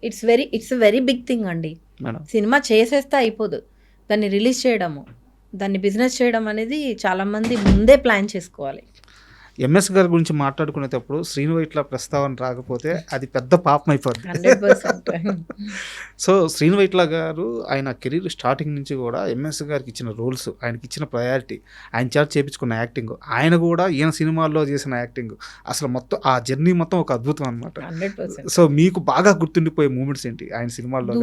ఇట్స్ వెరీ బిగ్ థింగ్ అండి. సినిమా చేసేస్తే అయిపోదు, దాన్ని రిలీజ్ చేయడము, దాన్ని బిజినెస్ చేయడం అనేది చాలామంది ముందే ప్లాన్ చేసుకోవాలి. ఎంఎస్ గారి గురించి మాట్లాడుకునేటప్పుడు శ్రీను వైట్ల ప్రస్తావన రాకపోతే అది పెద్ద పాపం అయిపోద్ది. సో శ్రీను వైట్ల గారు ఆయన కెరీర్ స్టార్టింగ్ నుంచి కూడా ఎంఎస్ గారికి ఇచ్చిన రోల్స్, ఆయనకి ఇచ్చిన ప్రయారిటీ, ఆయన చేత చేపించుకున్న యాక్టింగ్, ఆయన కూడా ఈయన సినిమాల్లో చేసిన యాక్టింగ్, అసలు మొత్తం ఆ జర్నీ మొత్తం ఒక అద్భుతం అనమాట. సో మీకు బాగా గుర్తుండిపోయే మూమెంట్స్ ఏంటి ఆయన సినిమాల్లో?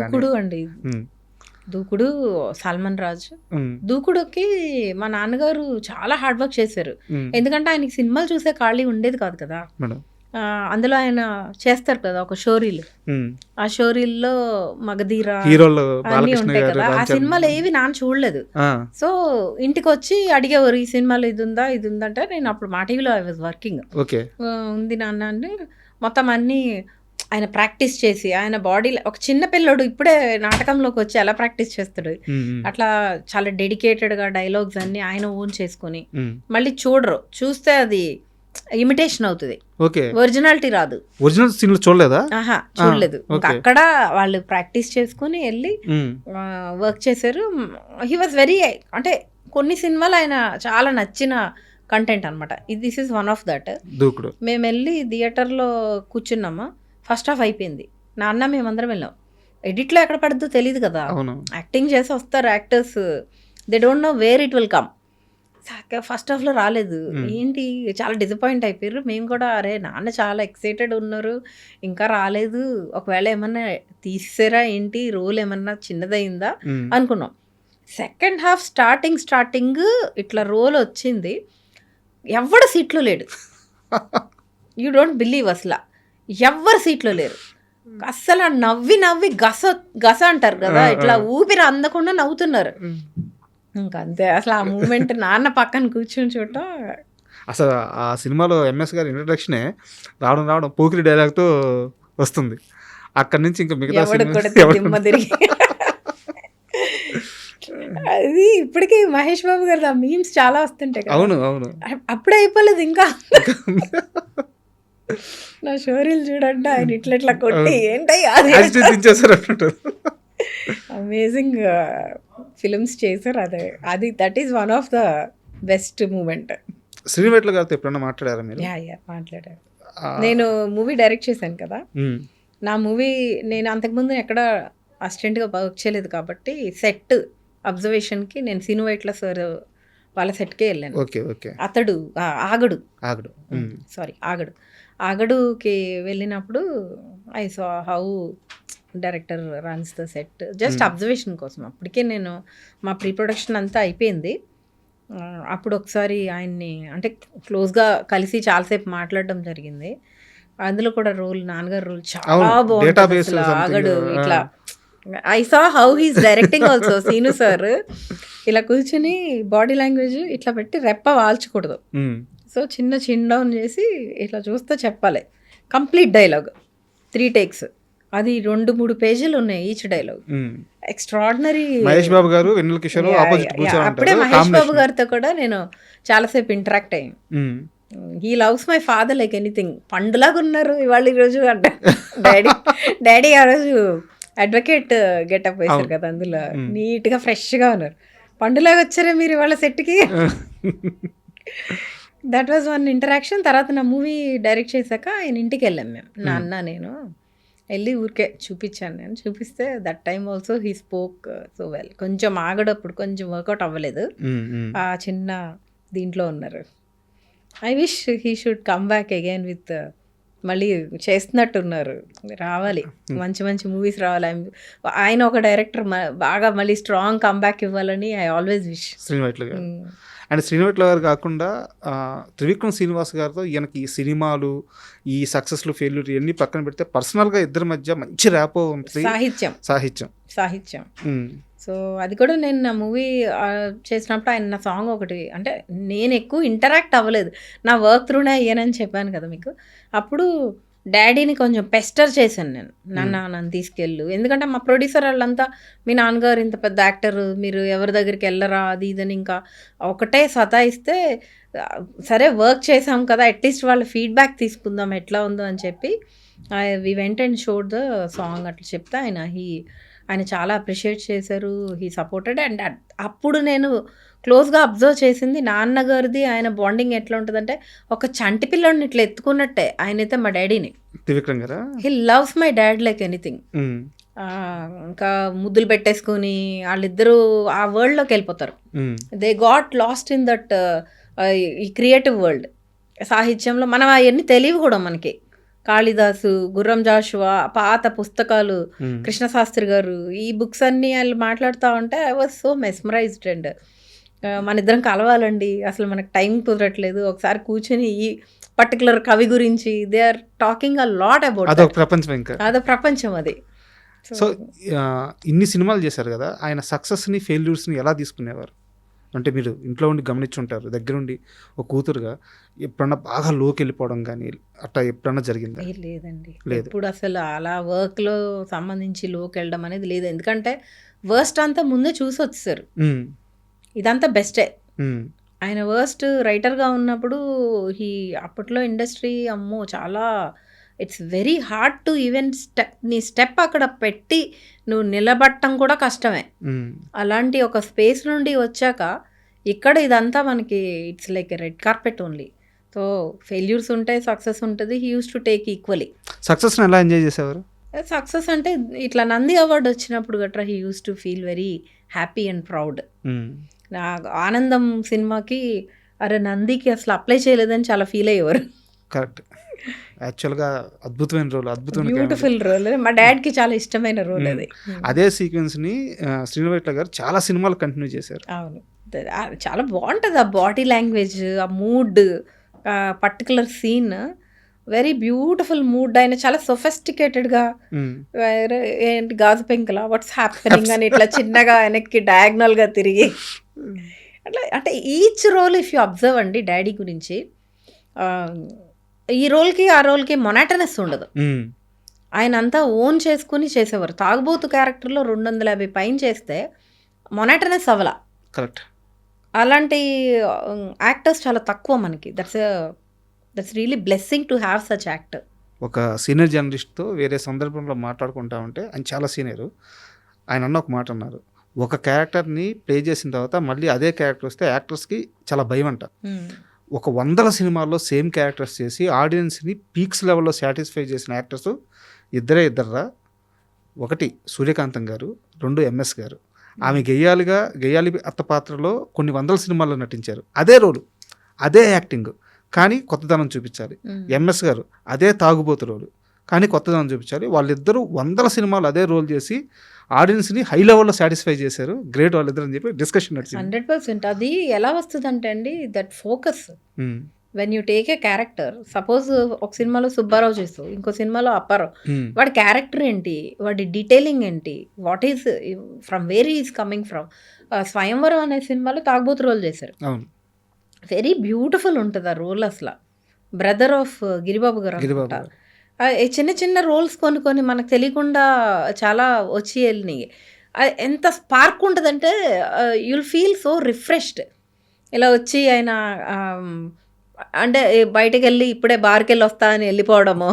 దూకుడు, సల్మాన్ రాజ్. దూకుడుకి మా నాన్నగారు చాలా హార్డ్ వర్క్ చేశారు. ఎందుకంటే ఆయనకి సినిమాలు చూసే ఖాళీ ఉండేది కాదు కదా. అందులో ఆయన చేస్తారు కదా ఒక షోరీలు, ఆ షోరీల్లో మగధీర అన్నీ ఉంటాయి కదా. ఆ సినిమాలు ఏవి నాన్న చూడలేదు. సో ఇంటికి వచ్చి అడిగేవారు, ఈ సినిమాలో ఇది ఉందా అంటే నేను అప్పుడు మా టీవీలో ఐ వాజ్ వర్కింగ్, ఉంది నాన్న అంటే మొత్తం అన్నీ ఆయన ప్రాక్టీస్ చేసి, ఆయన బాడీ ఒక చిన్న పిల్లడు ఇప్పుడే నాటకంలోకి వచ్చి ఎలా ప్రాక్టీస్ చేస్తాడు అట్లా చాలా డెడికేటెడ్గా డైలాగ్స్ అన్ని ఆయన ఓన్ చేసుకుని మళ్ళీ చూస్తే అది ఇమిటేషన్ అవుతుంది, ఒరిజినాలిటీ రాదు. ఒరిజినల్ సీన్లు చూడలేదా? చూడలేదు. అక్కడ వాళ్ళు ప్రాక్టీస్ చేసుకుని వెళ్ళి వర్క్ చేశారు. హీ వాజ్ వెరీ, అంటే కొన్ని సినిమాలు ఆయన చాలా నచ్చిన కంటెంట్ అనమాట. This is one of that. మేము వెళ్ళి థియేటర్లో కూర్చున్నామా, ఫస్ట్ హాఫ్ అయిపోయింది, నాన్న మేమందరం వెళ్ళాం. ఎడిట్లో ఎక్కడ పడుతుందో తెలియదు కదా, యాక్టింగ్ చేసి వస్తారు actors, they don't know where it will come. First హాఫ్లో రాలేదు, ఏంటి చాలా డిసప్పాయింట్ అయిపోయారు. మేము కూడా అరే నాన్న చాలా ఎక్సైటెడ్ ఉన్నారు, ఇంకా రాలేదు, ఒకవేళ ఏమన్నా తీసారా ఏంటి, రోల్ ఏమన్నా చిన్నదైందా అనుకున్నాం. సెకండ్ హాఫ్ స్టార్టింగ్ ఇట్లా రోల్ వచ్చింది, ఎవడు సీట్లో లేడు. యూ డోంట్ బిలీవ్, అసలు ఎవ్వరు సీట్లో లేరు. అస్సలు నవ్వి గస అంటారు కదా, ఇట్లా ఊపిరి అందకుండా నవ్వుతున్నారు. ఇంకా అంతే. అసలు ఆ మూమెంట్ నాన్న పక్కన కూర్చొని చూడటం. అసలు ఆ సినిమాలో ఎంఎస్ గారి ఇంట్రడక్షనే రావడం పోకిరి డైలాగ్తో వస్తుంది. అక్కడి నుంచి ఇంకా మిగతా అది ఇప్పటికీ మహేష్ బాబు గారు ఆ మీమ్స్ చాలా వస్తుంటాయి. అవును, అప్పుడే అయిపోలేదు ఇంకా. నా షోరీలు చూడండి, ఆయన ఇట్లా కొట్టి ఏంటో అమేజింగ్ ఫిల్మ్స్ చేశారు. అది that is one of the best moment. Sreenu Vaitla గారితో ఎప్పుడన్నా మాట్లాడారా మీరు? యా మాట్లాడారు. ఆ, నేను మూవీ డైరెక్ట్ చేశాను కదా, ఉమ్, నా మూవీ నేను అంతకుముందు ఎక్కడ అసిస్టెంట్గా వర్క్ చేయలేదు కాబట్టి సెట్ అబ్జర్వేషన్కి నేను సీనువైట్ల సార్ వాళ్ళ సెట్కే వెళ్ళాను. Okay okay. అతడు ఆగడు ఆగడు. సారీ ఆగడుకి వెళ్ళినప్పుడు I saw how director runs the set just observation కోసం. అప్పటికే నేను మా ప్రీ ప్రొడక్షన్ అంతా అయిపోయింది. అప్పుడు ఒకసారి ఆయన్ని అంటే క్లోజ్గా కలిసి చాలాసేపు మాట్లాడడం జరిగింది. అందులో కూడా రోల్ నాన్నగారు రోల్ చాలా అవును, బాగుంటుంది database అసలు. something, ఆగడు ఇట్లా I saw how he's directing also. Seenu sir ఇలా కూర్చుని బాడీ లాంగ్వేజ్ ఇట్లా పెట్టి రెప్ప వాల్చకూడదు. సో చిన్న డౌన్ చేసి ఇట్లా చూస్తే చెప్పాలి కంప్లీట్ డైలాగ్ 3 takes. అది 2-3 పేజీలు ఉన్నాయి each dialogue. Extraordinary. Mahesh Babu గారు వెన్నెల కిషోర్ ఆపోజిట్ అప్పుడే మహేష్ బాబు గారితో కూడా నేను చాలాసేపు ఇంటరాక్ట్ అయ్యాను. He loves my father like anything. పండులాగా ఉన్నారు ఇవాళ ఈరోజు అంటే డాడీ ఆ రోజు అడ్వకేట్ గెటప్ వేశారు కదా, అందులో నీట్గా ఫ్రెష్గా ఉన్నారు. పండులాగా వచ్చారా మీరు ఇవాళ సెట్కి. That was one interaction. తర్వాత నా మూవీ డైరెక్ట్ చేశాక ఆయన ఇంటికి వెళ్ళాం మేము, నాన్న నేను వెళ్ళి ఊరికే చూపించాను. నేను చూపిస్తే that time also he spoke so well. కొంచెం ఆగడప్పుడు కొంచెం వర్కౌట్ అవ్వలేదు, ఆ చిన్న దీంట్లో ఉన్నారు. I wish he should come back again with మళ్ళీ చేస్తున్నట్టున్నారు. రావాలి, మంచి మంచి మూవీస్ రావాలి. ఆయన ఒక డైరెక్టర్ బాగా మళ్ళీ స్ట్రాంగ్ కమ్బ్యాక్ ఇవ్వాలని ఐ ఆల్వేస్ విష్. శ్రీనివైట్ల గారు అండ్ శ్రీనివైట్ల గారు కాకుండా త్రివిక్రమ్ శ్రీనివాస్ గారితో ఈయనకి ఈ సినిమాలు, ఈ సక్సెస్లు, ఫెయిల్యూర్ ఇవన్నీ పక్కన పెడితే పర్సనల్గా ఇద్దరి మధ్య మంచి ర్యాపో ఉంటుంది. సాహిత్యం. సో అది కూడా నేను నా మూవీ చేసినప్పుడు ఆయన నా సాంగ్ ఒకటి, అంటే నేను ఎక్కువ ఇంటరాక్ట్ అవ్వలేదు, నా వర్క్ త్రూనే అయ్యానని చెప్పాను కదా మీకు. అప్పుడు డాడీని కొంచెం పెస్టర్ చేశాను నేను, నన్ను తీసుకెళ్ళు, ఎందుకంటే మా ప్రొడ్యూసర్ వాళ్ళంతా మీ నాన్నగారు ఇంత పెద్ద యాక్టర్, మీరు ఎవరి దగ్గరికి వెళ్ళరా అది ఇదని ఇంకా ఒకటే సతాయిస్తే, సరే వర్క్ చేసాం కదా అట్లీస్ట్ వాళ్ళ ఫీడ్బ్యాక్ తీసుకుందాం ఎట్లా ఉందో అని చెప్పి we went and showed the song. అట్లా చెప్తే ఆయన చాలా అప్రిషియేట్ చేశారు, హీ సపోర్టెడ్. అండ్ అప్పుడు నేను క్లోజ్గా అబ్జర్వ్ చేసింది నాన్నగారిది ఆయన బాండింగ్ ఎట్లా ఉంటుందంటే ఒక చంటి పిల్లోడిని ఇట్లా ఎత్తుకున్నట్టే ఆయనైతే మా డాడీని. త్రివిక్రమ్ గారా? He loves my dad like anything. ఇంకా ముద్దులు పెట్టేసుకుని వాళ్ళిద్దరూ ఆ వరల్డ్లోకి వెళ్ళిపోతారు. They got last in that ఈ క్రియేటివ్ వరల్డ్. సాహిత్యంలో మనం అవన్నీ తెలియవు కూడా మనకి. కాళిదాసు, గుర్రం జాషువా, పాత పుస్తకాలు, కృష్ణశాస్త్రి గారు, ఈ బుక్స్ అన్నీ వాళ్ళు మాట్లాడుతూ ఉంటే I was so mesmerised. And మన ఇద్దరం కలవాలండి, అసలు మనకు టైం కుదరట్లేదు, ఒకసారి కూర్చొని ఈ పర్టికులర్ కవి గురించి they are talking a lot about. అదొక ప్రపంచం, ఇంకా అదో ప్రపంచం అది. సో ఇన్ని సినిమాలు చేశారు కదా, ఆయన సక్సెస్ని ఫెయిల్యూర్స్ని ఎలా తీసుకునేవారు? అంటే మీరు ఇంట్లో ఉండి గమనించుంటారు, దగ్గరుండి ఒక కూతురుగా ఎప్పుడన్నా బాగా లోకి వెళ్ళిపోవడం కానీ అట్లా ఎప్పుడన్నా జరిగిందా? లేదండి, ఇప్పుడు అసలు అలా వర్క్లో సంబంధించి లోకి వెళ్ళడం అనేది లేదు. ఎందుకంటే వర్స్ట్ అంతా ముందే చూసి వచ్చేసారు, ఇదంతా బెస్టే. ఆయన వర్స్ట్ రైటర్గా ఉన్నప్పుడు అప్పట్లో ఇండస్ట్రీ అమ్మో చాలా it's very hard to even నీ స్టెప్ అక్కడ పెట్టి నువ్వు నిలబట్టడం కూడా కష్టమే. అలాంటి ఒక స్పేస్ నుండి వచ్చాక ఇక్కడ ఇదంతా మనకి it's like red carpet only. So failures ఉంటాయి, సక్సెస్ ఉంటుంది. He use to take equally. సక్సెస్ని ఎలా ఎంజాయ్ చేసేవారు? సక్సెస్ అంటే ఇట్లా నంది అవార్డు వచ్చినప్పుడు గట్రా he use to feel very happy and proud. నా ఆనందం సినిమాకి అరే నందికి అసలు అప్లై చేయలేదని చాలా ఫీల్ అయ్యేవారు. కరెక్ట్, యాక్చువల్గా అద్భుతమైన రోల్, అద్భుతమైన బ్యూటిఫుల్ రోల్. మా డాడ్కి చాలా ఇష్టమైన రోల్ అది. అదే సీక్వెన్స్ని శ్రీనివైట్ల గారు చాలా సినిమాలు కంటిన్యూ చేశారు. అవును, చాలా బాగుంటుంది ఆ బాడీ లాంగ్వేజ్, ఆ mood, particular scene very beautiful mood. ఆయన చాలా సొఫెస్టికేటెడ్గా ఏంటి గాజు పెంకులా వాట్స్ హ్యాపెనింగ్ అని ఇట్లా చిన్నగా వెనక్కి డయాగ్నల్గా తిరిగి అట్లా. అంటే each role if you observe అండి డాడీ గురించి, ఈ రోల్కి ఆ రోల్కి మొనాటనెస్ ఉండదు. ఆయన అంతా ఓన్ చేసుకుని చేసేవారు. తాగుబోతు క్యారెక్టర్లో 250 పైన చేస్తే మొనాటనెస్ అవ్వలా. కరెక్ట్. అలాంటి యాక్టర్స్ చాలా తక్కువ మనకి. That's really blessing to have such actor. ఒక సీనియర్ జర్నలిస్ట్తో వేరే సందర్భంలో మాట్లాడుకుంటా ఉంటే, ఆయన చాలా సీనియరు, ఆయన అన్న ఒక మాట అన్నారు, ఒక క్యారెక్టర్ని ప్లే చేసిన తర్వాత మళ్ళీ అదే క్యారెక్టర్ వస్తే యాక్టర్స్కి చాలా భయం అంట. ఒక 100 సినిమాల్లో సేమ్ క్యారెక్టర్స్ చేసి ఆడియన్స్ని పీక్స్ లెవెల్లో సాటిస్ఫై చేసిన యాక్టర్స్ ఇద్దరా, ఒకటి సూర్యకాంతం గారు, 2 ఎంఎస్ గారు. ఆమె గెయ్యాలి అత్త పాత్రలో కొన్ని 100 సినిమాల్లో నటించారు. అదే రోలు, అదే యాక్టింగ్, కానీ కొత్తదనం చూపించాలి. ఎంఎస్ గారు అదే తాగుబోతు రోలు, కానీ కొత్తదనం చూపించాలి. వాళ్ళిద్దరూ 100 సినిమాలు అదే రోల్ చేసి ఆడియన్స్ని హై లెవెల్లో సాటిస్ఫై చేశారు. గ్రేట్ వాళ్ళిద్దరు అని చెప్పి డిస్కషన్ నడిచింది. 100%. అది ఎలా వస్తుందంటే అండి, that focus when you take a character. Suppose ఒక సినిమాలో సుబ్బారావు చేస్తావు, ఇంకో సినిమాలో అప్పారావు. వాడి క్యారెక్టర్ ఏంటి, వాడి డీటెయిలింగ్ ఏంటి, what is from where is coming from. స్వయంవరం అనే సినిమాలో తాగుబోతు రోల్ చేశారు. అవును, వెరీ బ్యూటిఫుల్ ఉంటుంది ఆ రోల్. అసలు బ్రదర్ ఆఫ్ గిరిబాబు గారు అనుకుంటా. చిన్న చిన్న రోల్స్ కొన్ని మనకు తెలియకుండా చాలా వచ్చి వెళ్ళినాయి. ఎంత స్పార్క్ ఉంటుందంటే యుల్ ఫీల్ సో రిఫ్రెష్డ్. ఇలా వచ్చి ఆయన అంటే బయటకు వెళ్ళి ఇప్పుడే బార్కి వెళ్ళి వస్తా అని వెళ్ళిపోవడము,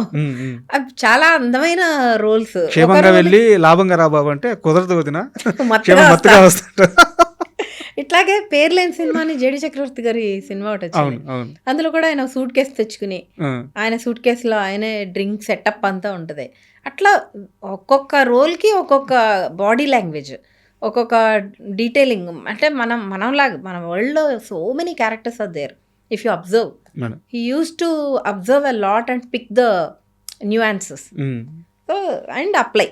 అవి చాలా అందమైన రోల్స్. క్షేమంగా వెళ్ళి లాభంగా రాబాబు అంటే కుదరదు వదిన, మత్తుగా వస్తుంటా. ఇట్లాగే పేర్లేని సినిమాని జేడి చక్రవర్తి గారి సినిమా ఒకటి వచ్చింది. అందులో కూడా ఆయన సూట్ కేసు తెచ్చుకుని ఆయన సూట్ కేసులో ఆయనే డ్రింక్ సెటప్ అంతా ఉంటుంది. అట్లా ఒక్కొక్క రోల్కి ఒక్కొక్క బాడీ లాంగ్వేజ్, ఒక్కొక్క డీటెయిలింగ్. అంటే మనలాగా మన వరల్డ్లో so many characters are there. If you observe, he use to observe a lot and pick the nuances and apply.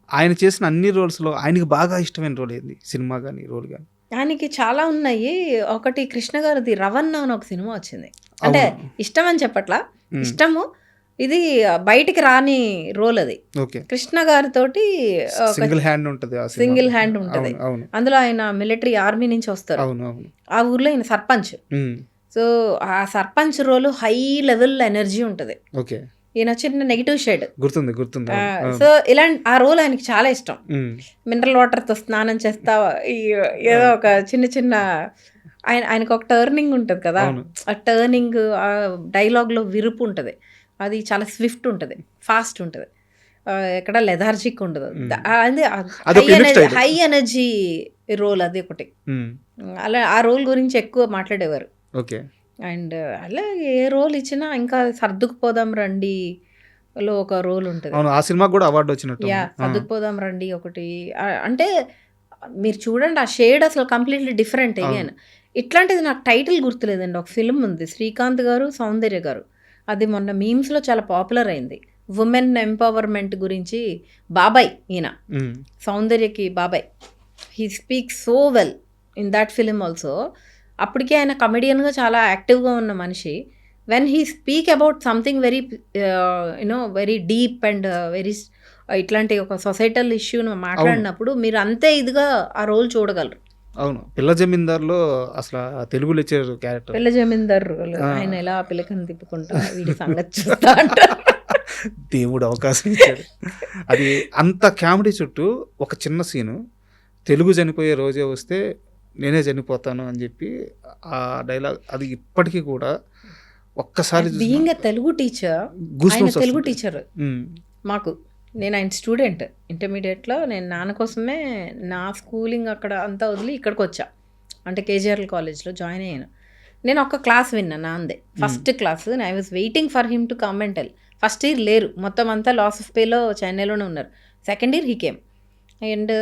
ఆయన చేసిన అన్ని రోల్స్లో ఆయనకి బాగా ఇష్టమైన రోల్ ఏంది, సినిమా కానీ రోల్ కానీ? ఆయనకి చాలా ఉన్నాయి. ఒకటి కృష్ణ గారిది రవణ అని ఒక సినిమా వచ్చింది. అంటే ఇష్టం అని చెప్పట్లా, ఇష్టము. ఇది బయటికి రాని రోల్ అది. కృష్ణ గారితోటి సింగిల్ హ్యాండ్ ఉంటుంది. అందులో ఆయన మిలిటరీ ఆర్మీ నుంచి వస్తారు. ఆ ఊర్లో ఆయన సర్పంచ్. సో ఆ sarpanch role high level energy ఉంటుంది. ఈయన చిన్న నెగిటివ్ షేడ్ గుర్తుంది. సో ఇలాంటి ఆ రోల్ ఆయనకి చాలా ఇష్టం. మినరల్ వాటర్తో స్నానం చేస్తా, ఏదో ఒక చిన్న ఆయనకు ఒక టర్నింగ్ ఉంటుంది కదా, ఆ టర్నింగ్ ఆ డైలాగ్లో విరుపు ఉంటుంది. అది చాలా స్విఫ్ట్ ఉంటుంది, ఫాస్ట్ ఉంటుంది, ఎక్కడ లెథార్జిక్ ఉండదు. అది హై ఎనర్జీ రోల్. అది ఒకటి. అలా ఆ రోల్ గురించి ఎక్కువ మాట్లాడేవారు. అండ్ అలా ఏ రోల్ ఇచ్చినా ఇంకా సర్దుకుపోదాం రండి లో ఒక రోల్ ఉంటుంది. ఆ సినిమా కూడా అవార్డు వచ్చినట్టు. సర్దుకుపోదాం రండి ఒకటి. అంటే మీరు చూడండి, ఆ షేడ్ అసలు కంప్లీట్లీ డిఫరెంట్. అగైన్ ఇట్లాంటిది నాకు టైటిల్ గుర్తులేదండి. ఒక ఫిల్మ్ ఉంది, శ్రీకాంత్ గారు, సౌందర్య గారు. అది మొన్న మీమ్స్లో చాలా పాపులర్ అయింది. ఉమెన్ ఎంపవర్మెంట్ గురించి. బాబాయ్ ఈయన, సౌందర్యకి బాబాయ్. He speaks so well in that film also. అప్పటికే ఆయన కమెడియన్గా చాలా యాక్టివ్గా ఉన్న మనిషి. When he speak about something very very deep and very ఇట్లాంటి ఒక సొసైటల్ ఇష్యూను మాట్లాడినప్పుడు మీరు అంతే ఇదిగా ఆ రోల్ చూడగలరు. అవును, పిల్ల జమీందార్లో అసలు తెలుగులో ఇచ్చారు క్యారెక్టర్. పిల్ల జమీందార్ ఆయన ఎలా పిల్లకని తిప్పుకుంటా వీడి సంగతి చూస్తా అంట. దేవుడు అవకాశం ఇచ్చాడు. అది అంత కామెడీ చుట్టూ ఒక చిన్న సీను, తెలుగు చనిపోయే రోజే వస్తే నేనే చనిపోతాను అని చెప్పి ఆ డైలాగ్, అది ఇప్పటికీ కూడా ఒక్కసారి బీయింగ్ ఎ తెలుగు టీచర్, ఆయన తెలుగు టీచర్ మాకు. నేను ఆయన స్టూడెంట్ ఇంటర్మీడియట్లో. నేను నాన్న కోసమే నా స్కూలింగ్ అక్కడ అంతా వదిలి ఇక్కడికి వచ్చా. అంటే కేజీఆర్ కాలేజ్లో జాయిన్ అయ్యాను. నేను ఒక క్లాస్ విన్నా నాందే, first class. I was waiting for him to come and tell. First year లేరు, మొత్తం అంతా లాస్ ఆఫ్ పేలో చెన్నైలోనే ఉన్నారు. Second year he came. And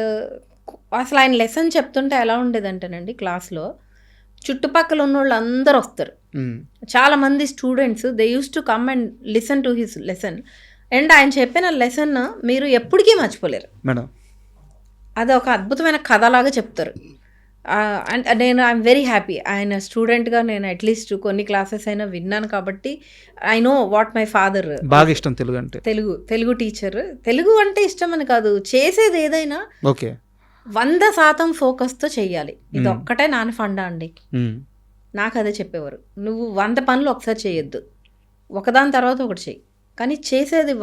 అసలు ఆయన లెసన్ చెప్తుంటే ఎలా ఉండేదంటేనండి, క్లాస్లో చుట్టుపక్కల ఉన్న వాళ్ళు అందరూ వస్తారు. చాలామంది students they use to come and listen to his lesson. And ఆయన చెప్పిన లెసన్ మీరు ఎప్పటికీ మర్చిపోలేరు మేడం. అది ఒక అద్భుతమైన కథలాగా చెప్తారు. అండ్ నేను ఐఎమ్ వెరీ హ్యాపీ. ఆయన స్టూడెంట్గా నేను అట్లీస్ట్ కొన్ని క్లాసెస్ అయినా విన్నాను కాబట్టి I know what my father. బాగా ఇష్టం తెలుగు అంటే. తెలుగు టీచర్. తెలుగు అంటే ఇష్టం అని కాదు, చేసేది ఏదైనా 100% ఫోకస్తో చెయ్యాలి. ఇది ఒక్కటే నాన్న ఫండా అండి. నాకు అదే చెప్పేవారు, నువ్వు 100 పనులు ఒకసారి చేయొద్దు, ఒకదాని తర్వాత ఒకటి చెయ్యి, కానీ చేసేది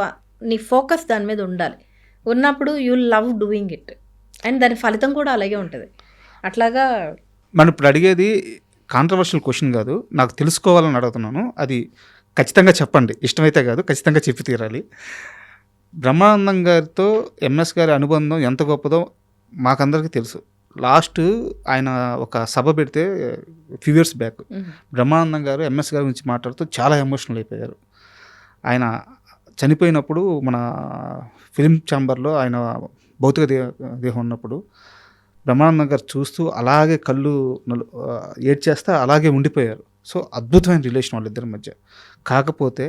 నీ ఫోకస్ దాని మీద ఉండాలి. ఉన్నప్పుడు you love doing it and దాని ఫలితం కూడా అలాగే ఉంటుంది. అట్లాగా మనం ఇప్పుడు అడిగేది కాంట్రవర్షియల్ క్వశ్చన్ కాదు, నాకు తెలుసుకోవాలని అడుగుతున్నాను. అది ఖచ్చితంగా చెప్పండి, ఇష్టమైతే కాదు, ఖచ్చితంగా చెప్పి తీరాలి. బ్రహ్మానందం గారితో ఎంఎస్ గారి అనుబంధం ఎంత గొప్పదో మాకందరికీ తెలుసు. లాస్ట్ ఆయన ఒక సభ పెడితే ఫ్యూ ఇయర్స్ బ్యాక్ బ్రహ్మానందం గారు ఎంఎస్ గారి గురించి మాట్లాడుతూ చాలా ఎమోషనల్ అయిపోయారు. ఆయన చనిపోయినప్పుడు మన ఫిలిం ఛాంబర్లో ఆయన భౌతిక దేహం ఉన్నప్పుడు బ్రహ్మానందం గారు చూస్తూ అలాగే కళ్ళు ఏడ్చేస్తే అలాగే ఉండిపోయారు. సో అద్భుతమైన రిలేషన్ వాళ్ళిద్దరి మధ్య. కాకపోతే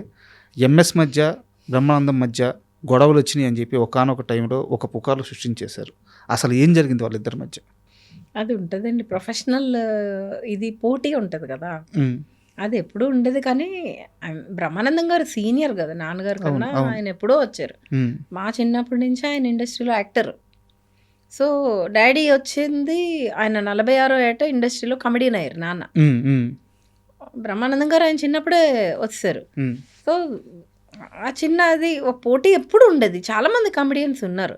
ఎంఎస్ మధ్య బ్రహ్మానందం మధ్య గొడవలు వచ్చినాయి అని చెప్పి ఒకానొక టైంలో ఒక పుకార్లు సృష్టించేశారు. అసలు ఏం జరిగింది వాళ్ళిద్దరి మధ్య? అది ఉంటుందండి, ప్రొఫెషనల్ ఇది పోటీ ఉంటుంది కదా, అది ఎప్పుడు ఉండేది. కానీ బ్రహ్మానందం గారు సీనియర్ కదా నాన్నగారు కన్నా, ఆయన ఎప్పుడో వచ్చారు. మా చిన్నప్పటి నుంచి ఆయన ఇండస్ట్రీలో యాక్టర్. సో డాడీ వచ్చింది ఆయన 46వ ఏట ఇండస్ట్రీలో కమెడియన్ అయ్యారు నాన్న. బ్రహ్మానందం గారు ఆయన చిన్నప్పుడే వచ్చారు. సో ఆ చిన్నది ఒక పోటీ ఎప్పుడు ఉండేది. చాలా మంది కమెడియన్స్ ఉన్నారు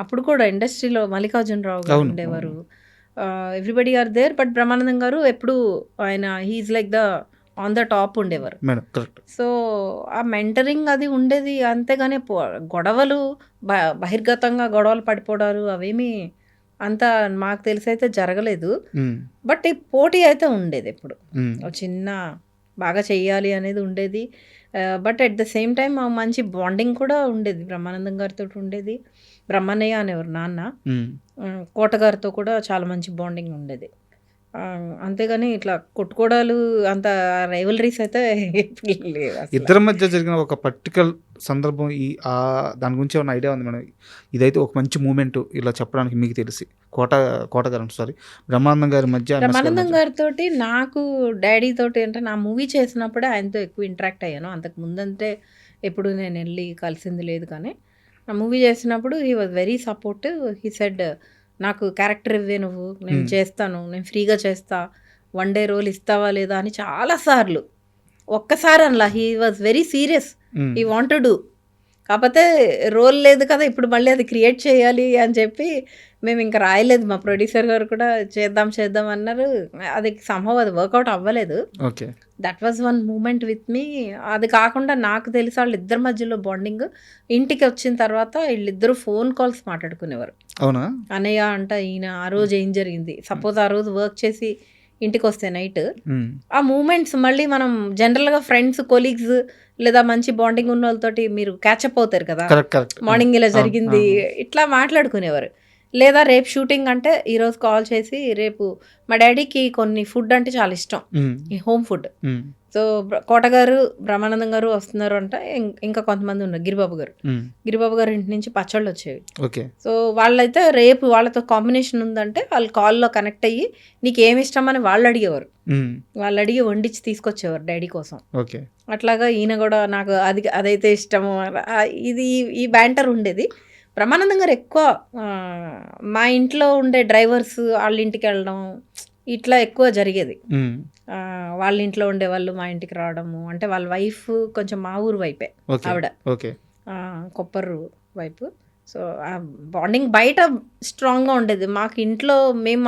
అప్పుడు కూడా ఇండస్ట్రీలో. మల్లికార్జున రావు గారు ఉండేవారు, everybody are there. But Brahmanandam గారు ఎప్పుడు ఆయన he's like the on the top ఉండేవారు. సో ఆ మెంటరింగ్ అది ఉండేది. అంతేగాని గొడవలు బహిర్గతంగా గొడవలు పడిపోవడాలు అవేమీ అంత మాకు తెలిసి అయితే జరగలేదు. బట్ ఈ పోటీ అయితే ఉండేది ఎప్పుడు. చిన్న బాగా చెయ్యాలి అనేది ఉండేది. But at the same time మంచి బాండింగ్ కూడా ఉండేది. బ్రహ్మానందం గారితో ఉండేది. బ్రహ్మన్నయ్య అనేవారు నాన్న. కోట గారితో కూడా చాలా మంచి బాండింగ్ ఉండేది. అంతేగాని ఇట్లా కొట్టుకోవడాలు అంత రైవలరీస్ అయితే లేవు. ఇద్దరి మధ్య జరిగిన ఒక పర్టికులర్ సందర్భం దాని గురించి ఏమైనా ఐడియా ఉంది మేడం? ఇదైతే ఒక మంచి మూమెంట్ ఇలా చెప్పడానికి మీకు తెలిసి. కోట గారు సారీ బ్రహ్మానందం గారి మధ్య. బ్రహ్మానందం గారితో నాకు డాడీ తోటి అంటే నా మూవీ చేసినప్పుడే ఆయనతో ఎక్కువ ఇంటరాక్ట్ అయ్యాను. అంతకు ముందంటే ఎప్పుడు నేను వెళ్ళి కలిసింది లేదు. కానీ నా మూవీ చేసినప్పుడు he was very supportive. He said నాకు క్యారెక్టర్ ఇవ్వే నువ్వు, నేను చేస్తాను, నేను ఫ్రీగా చేస్తా, 1 డే రోల్ ఇస్తావా లేదా అని చాలాసార్లు. ఒక్కసారి అనలా, he was very serious, he want to do. కాకపోతే రోల్ లేదు కదా ఇప్పుడు మళ్ళీ అది క్రియేట్ చేయాలి అని చెప్పి మేము ఇంకా రాయలేదు. మా ప్రొడ్యూసర్ గారు కూడా చేద్దాం అన్నారు. అది సంభవం అది వర్కౌట్ అవ్వలేదు. Okay, that was one moment with me. అది కాకుండా నాకు తెలిసి వాళ్ళిద్దరి మధ్యలో బాండింగ్ ఇంటికి వచ్చిన తర్వాత వీళ్ళిద్దరూ ఫోన్ కాల్స్ మాట్లాడుకునేవారు. అవునా? అన్నయ్య అంట ఈయన ఆ రోజు ఏం జరిగింది, సపోజ్ ఆ రోజు వర్క్ చేసి ఇంటికి వస్తే నైట్ ఆ మూమెంట్స్ మళ్ళీ మనం జనరల్గా ఫ్రెండ్స్ కొలీగ్స్ లేదా మంచి బాండింగ్ ఉన్న వాళ్ళతోటి మీరు క్యాచప్ అవుతారు కదా, మార్నింగ్ ఇలా జరిగింది ఇట్లా మాట్లాడుకునేవారు. లేదా రేపు షూటింగ్ అంటే ఈరోజు కాల్ చేసి రేపు మా డాడీకి కొన్ని ఫుడ్ అంటే చాలా ఇష్టం, ఈ హోమ్ ఫుడ్. సో కోటగారు బ్రహ్మానందం గారు వస్తున్నారు అంటే ఇంకా కొంతమంది ఉన్నారు, గిరిబాబు గారు ఇంటి నుంచి పచ్చళ్ళు వచ్చేవి. సో వాళ్ళైతే రేపు వాళ్ళతో కాంబినేషన్ ఉందంటే వాళ్ళు కాల్లో కనెక్ట్ అయ్యి నీకు ఏమి ఇష్టం అని వాళ్ళు అడిగేవారు. వాళ్ళు అడిగి వండించి తీసుకొచ్చేవారు డాడీ కోసం. అట్లాగా ఈయన కూడా నాకు అదైతే ఇష్టము, ఇది ఈ బ్యాంటర్ ఉండేది. బ్రహ్మానందం గారు ఎక్కువ మా ఇంట్లో ఉండే డ్రైవర్స్ వాళ్ళ ఇంటికి వెళ్ళడం ఇట్లా ఎక్కువ జరిగేది. వాళ్ళ ఇంట్లో ఉండే వాళ్ళు మా ఇంటికి రావడము, అంటే వాళ్ళ వైఫ్ కొంచెం మా ఊరు వైపే ఆవిడ, కొప్పరు వైపు. సో ఆ బాండింగ్ బయట స్ట్రాంగ్గా ఉండేది. మాకు ఇంట్లో మేము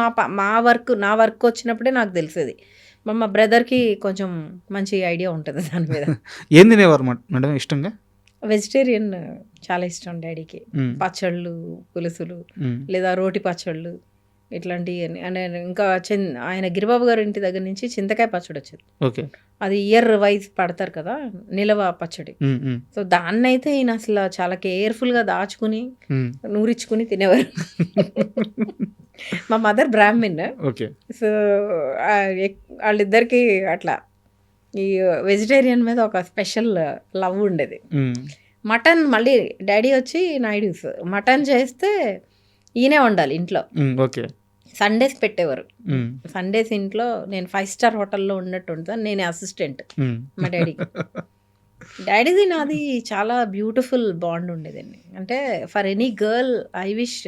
నా వర్క్ వచ్చినప్పుడే నాకు తెలిసేది. మా బ్రదర్కి కొంచెం మంచి ఐడియా ఉంటుంది దాని మీద. ఏం తినేవారు మేడం ఇష్టంగా? వెజిటేరియన్ చాలా ఇష్టం డాడీకి. పచ్చళ్ళు, పులుసులు లేదా రోటి పచ్చళ్ళు ఇట్లాంటివి. అంటే ఇంకా ఆయన గిరిబాబు గారు ఇంటి దగ్గర నుంచి చింతకాయ పచ్చడి వచ్చేది. అది ఇయర్ వైజ్ పడతారు కదా, నిలవ పచ్చడి. సో దాన్ని అయితే ఈయన అసలు చాలా కేర్ఫుల్గా దాచుకుని నూరించుకుని తినేవారు. మా మదర్ బ్రాహ్మిన్. సో వాళ్ళిద్దరికి అట్లా ఈ వెజిటేరియన్ మీద ఒక స్పెషల్ లవ్ ఉండేది. మటన్ మళ్ళీ డాడీ వచ్చి నాయుడుస్ మటన్ చేస్తే ఈయనే వండాలి ఇంట్లో. సండేస్ పెట్టేవారు. సండేస్ ఇంట్లో నేను 5 స్టార్ హోటల్లో ఉన్నట్టు ఉంటాను, నేనే అసిస్టెంట్ మా డాడీది నాది చాలా బ్యూటిఫుల్ బాండ్ ఉండేదండి. అంటే for any girl I wish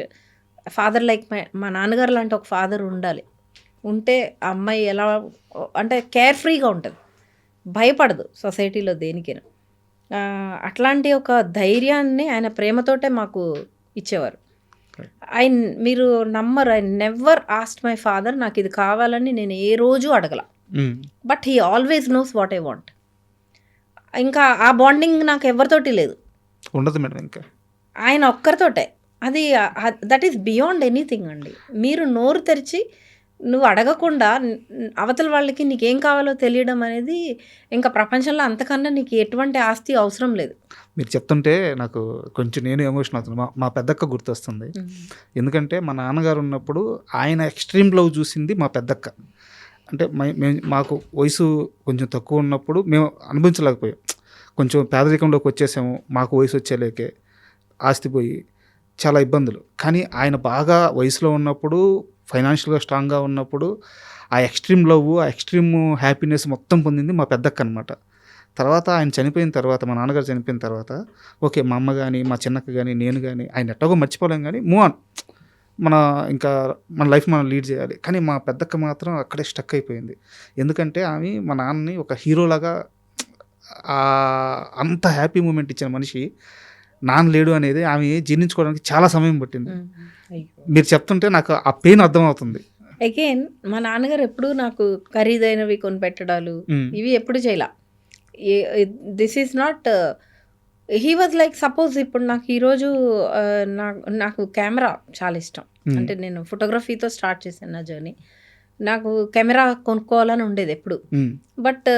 father like మా నాన్నగారు లాంటి ఒక ఫాదర్ ఉండాలి. ఉంటే ఆ అమ్మాయి ఎలా అంటే కేర్ ఫ్రీగా ఉంటుంది, భయపడదు సొసైటీలో దేనికైనా. అట్లాంటి ఒక ధైర్యాన్ని ఆయన ప్రేమతోటే మాకు ఇచ్చేవారు. మీరు నమ్మరు, I never asked my father నాకు ఇది కావాలని నేను ఏ రోజు అడగల. But he always knows what I want. ఇంకా ఆ బాండింగ్ నాకు ఎవరితోటి లేదు, ఉండదు మేడం. ఇంకా ఆయన ఒక్కరితోటే. అది దట్ ఈస్ బియాండ్ ఎనీథింగ్ అండి. మీరు నోరు తెరిచి నువ్వు అడగకుండా అవతల వాళ్ళకి నీకేం కావాలో తెలియడం అనేది ఇంకా ప్రపంచంలో అంతకన్నా నీకు ఎటువంటి ఆస్తి అవసరం లేదు. మీరు చెప్తుంటే నాకు కొంచెం నేను ఎమోషన్ అవుతుంది. మా పెద్దక్క గుర్తొస్తుంది. ఎందుకంటే మా నాన్నగారు ఉన్నప్పుడు ఆయన ఎక్స్ట్రీమ్ లవ్ చూసింది మా పెద్దక్క. అంటే మాకు వయసు కొంచెం తక్కువ ఉన్నప్పుడు మేము అనుభవించలేకపోయాం. కొంచెం పేదరికంలోకి వచ్చేసాము. మాకు వయసు వచ్చేలేకే ఆస్తి పోయి చాలా ఇబ్బందులు. కానీ ఆయన బాగా వయసులో ఉన్నప్పుడు, ఫైనాన్షియల్గా స్ట్రాంగ్గా ఉన్నప్పుడు ఆ ఎక్స్ట్రీమ్ లవ్, ఆ ఎక్స్ట్రీమ్ హ్యాపీనెస్ మొత్తం పొందింది మా పెద్దక్క అనమాట. తర్వాత ఆయన చనిపోయిన తర్వాత, మా నాన్నగారు చనిపోయిన తర్వాత ఓకే, మా అమ్మ కానీ, మా చిన్నక్క కానీ, నేను కానీ ఆయన ఎట్టగో మర్చిపోలేం, కానీ మూవ్ ఆన్, మన లైఫ్ మనం లీడ్ చేయాలి. కానీ మా పెద్దక్క మాత్రం అక్కడే స్టక్ అయిపోయింది. ఎందుకంటే ఆమె మా నాన్నని ఒక హీరోలాగా అంత హ్యాపీ మూమెంట్ ఇచ్చిన మనిషి నాన్న లేడు అనేది ఆమె జీర్ణించుకోవడానికి చాలా సమయం పట్టింది. మీరు చెప్తుంటే నాకు ఆ పెయిన్ అర్థమవుతుంది. అగైన్ మా నాన్నగారు ఎప్పుడు నాకు ఖరీదైనవి కొనిపెట్టడాలు ఇవి ఎప్పుడు చేయలా. This is not, he was like suppose ఇప్పుడు నాకు ఈరోజు నాకు కెమెరా చాలా ఇష్టం. అంటే నేను ఫోటోగ్రఫీతో స్టార్ట్ చేశాను నా జర్నీ. నాకు కెమెరా కొనుక్కోవాలని ఉండేది ఎప్పుడు. But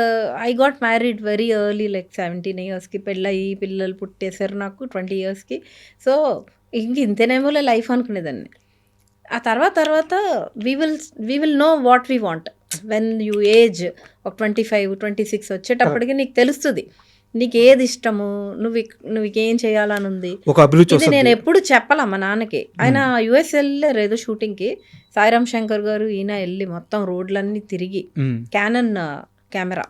I got married very early, like 17 yearsకి పెళ్ళయి పిల్లలు పుట్టేశారు నాకు 20 yearsకి. సో ఇంతేనేమోలే లైఫ్ అనుకునేదాన్ని. ఆ తర్వాత we will know what we want when you age ఒక 25, 26 వచ్చేటప్పటికి నీకు తెలుస్తుంది నీకు ఏది ఇష్టము, నువ్వు ఏం చేయాలని ఉంది. ఇది నేను ఎప్పుడు చెప్పాలా మా నాన్నకి. ఆయన యుఎస్ వెళ్ళారు ఏదో షూటింగ్కి, సాయిరామ్ శంకర్ గారు ఈయన వెళ్ళి మొత్తం రోడ్లన్నీ తిరిగి క్యానన్ కెమెరా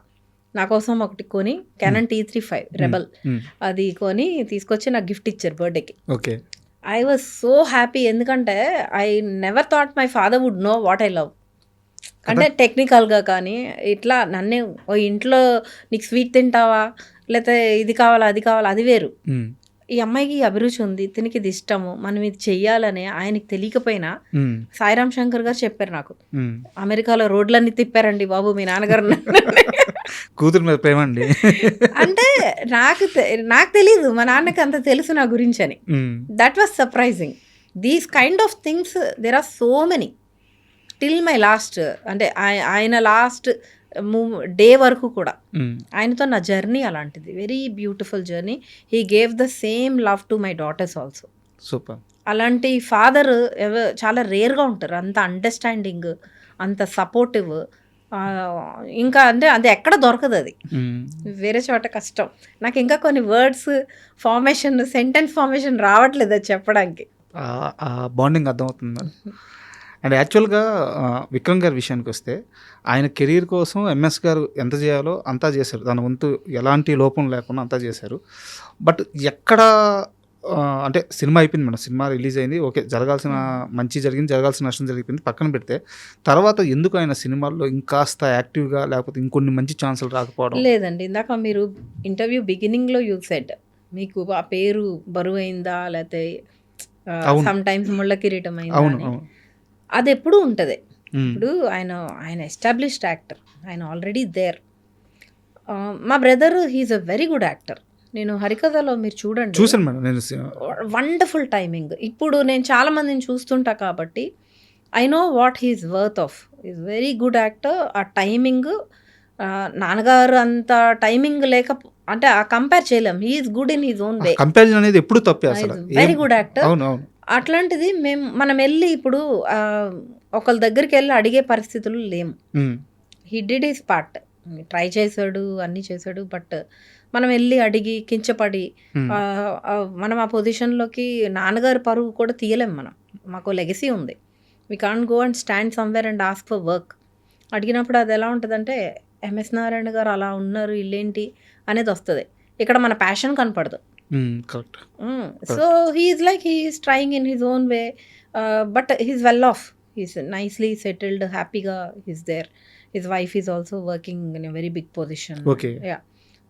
నా కోసం ఒకటి కొని, క్యానన్ T35 రెబల్ అది కొని తీసుకొచ్చి నాకు గిఫ్ట్ ఇచ్చారు బర్త్డేకి. I was so happy. ఎందుకంటే I never thought my father would know what I love. అంటే టెక్నికల్గా కానీ ఇట్లా నన్నే ఓ ఇంట్లో నీకు స్వీట్ తింటావా, లేకపోతే ఇది కావాలా అది కావాలా, అది వేరు. ఈ అమ్మాయికి అభిరుచి ఉంది, తినికి ఇది ఇష్టము, మనం ఇది చెయ్యాలని ఆయనకి తెలియకపోయినా సాయిరామ్ శంకర్ గారు చెప్పారు నాకు. అమెరికాలో రోడ్లన్నీ తిప్పారండి బాబు మీ నాన్నగారు. కూతురు మీద ప్రేమ అండి. అంటే నాకు తెలీదు మా నాన్నకి అంత తెలుసు నా గురించి అని. That was surprising. These kind of things there are so many till my last. అంటే ఆయన లాస్ట్ డే వరకు కూడా ఆయనతో నా జర్నీ అలాంటిది. Very beautiful journey. He gave the same love to my daughters also. Super. అలాంటి ఫాదర్ చాలా రేర్గా ఉంటారు. అంత అండర్స్టాండింగ్, అంత సపోర్టివ్. ఇంకా అంటే అది ఎక్కడ దొరకదు, అది వేరే చోట కష్టం. నాకు ఇంకా కొన్ని వర్డ్స్ ఫార్మేషన్, సెంటెన్స్ ఫార్మేషన్ రావట్లేదు అది చెప్పడానికి. బాండింగ్ అర్థమవుతుంది. అండ్ యాక్చువల్గా విక్రమ్ గారి విషయానికి వస్తే ఆయన కెరీర్ కోసం ఎంఎస్ గారు ఎంత చేయాలో అంతా చేశారు. దాని వంతు ఎలాంటి లోపం లేకుండా అంతా చేశారు. బట్ ఎక్కడ అంటే సినిమా అయిపోయింది మేడం, సినిమా రిలీజ్ అయింది, ఓకే, జరగాల్సిన మంచి జరిగింది, జరగాల్సిన నష్టం జరిగిపోయింది, పక్కన పెడితే తర్వాత ఎందుకు ఆయన సినిమాల్లో ఇంకాస్త యాక్టివ్గా, లేకపోతే ఇంకొన్ని మంచి ఛాన్సులు రాకపోవడం? లేదండి, ఇందాక మీరు ఇంటర్వ్యూ బిగినింగ్లో యూ సెడ్ మీకు ఆ పేరు బరువైందా, లేకపోతే సమ్ టైమ్స్ ముళ్ళ కిరీటం అయిందా, అది ఎప్పుడూ ఉంటుంది. ఇప్పుడు ఆయన ఎస్టాబ్లిష్డ్ యాక్టర్, ఆయన ఆల్రెడీ దేర్. మా brother he's a very good actor. నేను హరికథలో మీరు చూడండి, చూసాను మేడం, నేను వండర్ఫుల్ టైమింగ్. ఇప్పుడు నేను చాలా మందిని చూస్తుంటా కాబట్టి I know what he's worth of. Is very good actor. ఆ టైమింగ్ నాన్నగారు అంత టైమింగ్ లేక అంటే కంపేర్ చేయలేం. He's good in his own way. Comparison అనేది ఎప్పుడు తప్పే అసలు. Very good actor. అట్లాంటిది మనం వెళ్ళి ఇప్పుడు ఒకళ్ళ దగ్గరికి వెళ్ళి అడిగే పరిస్థితులు లేము. He did his part, try చేశాడు, అన్నీ చేశాడు. బట్ మనం వెళ్ళి అడిగి కించపడి మనం ఆ పొజిషన్లోకి నాన్నగారి పరువు కూడా తీయలేం. మాకు లెగసీ ఉంది. We can't go and stand somewhere and ask for work. అడిగినప్పుడు అది ఎలా ఉంటుందంటే ఎంఎస్ నారాయణ గారు అలా ఉన్నారు, ఇల్లేంటి అనేది వస్తుంది. ఇక్కడ మన ప్యాషన్ కనపడదు. So he is like he is trying in his own way, but he's well off, he's nicely settled, హ్యాపీగా he's there. His wife is also working in a very big position. Yeah,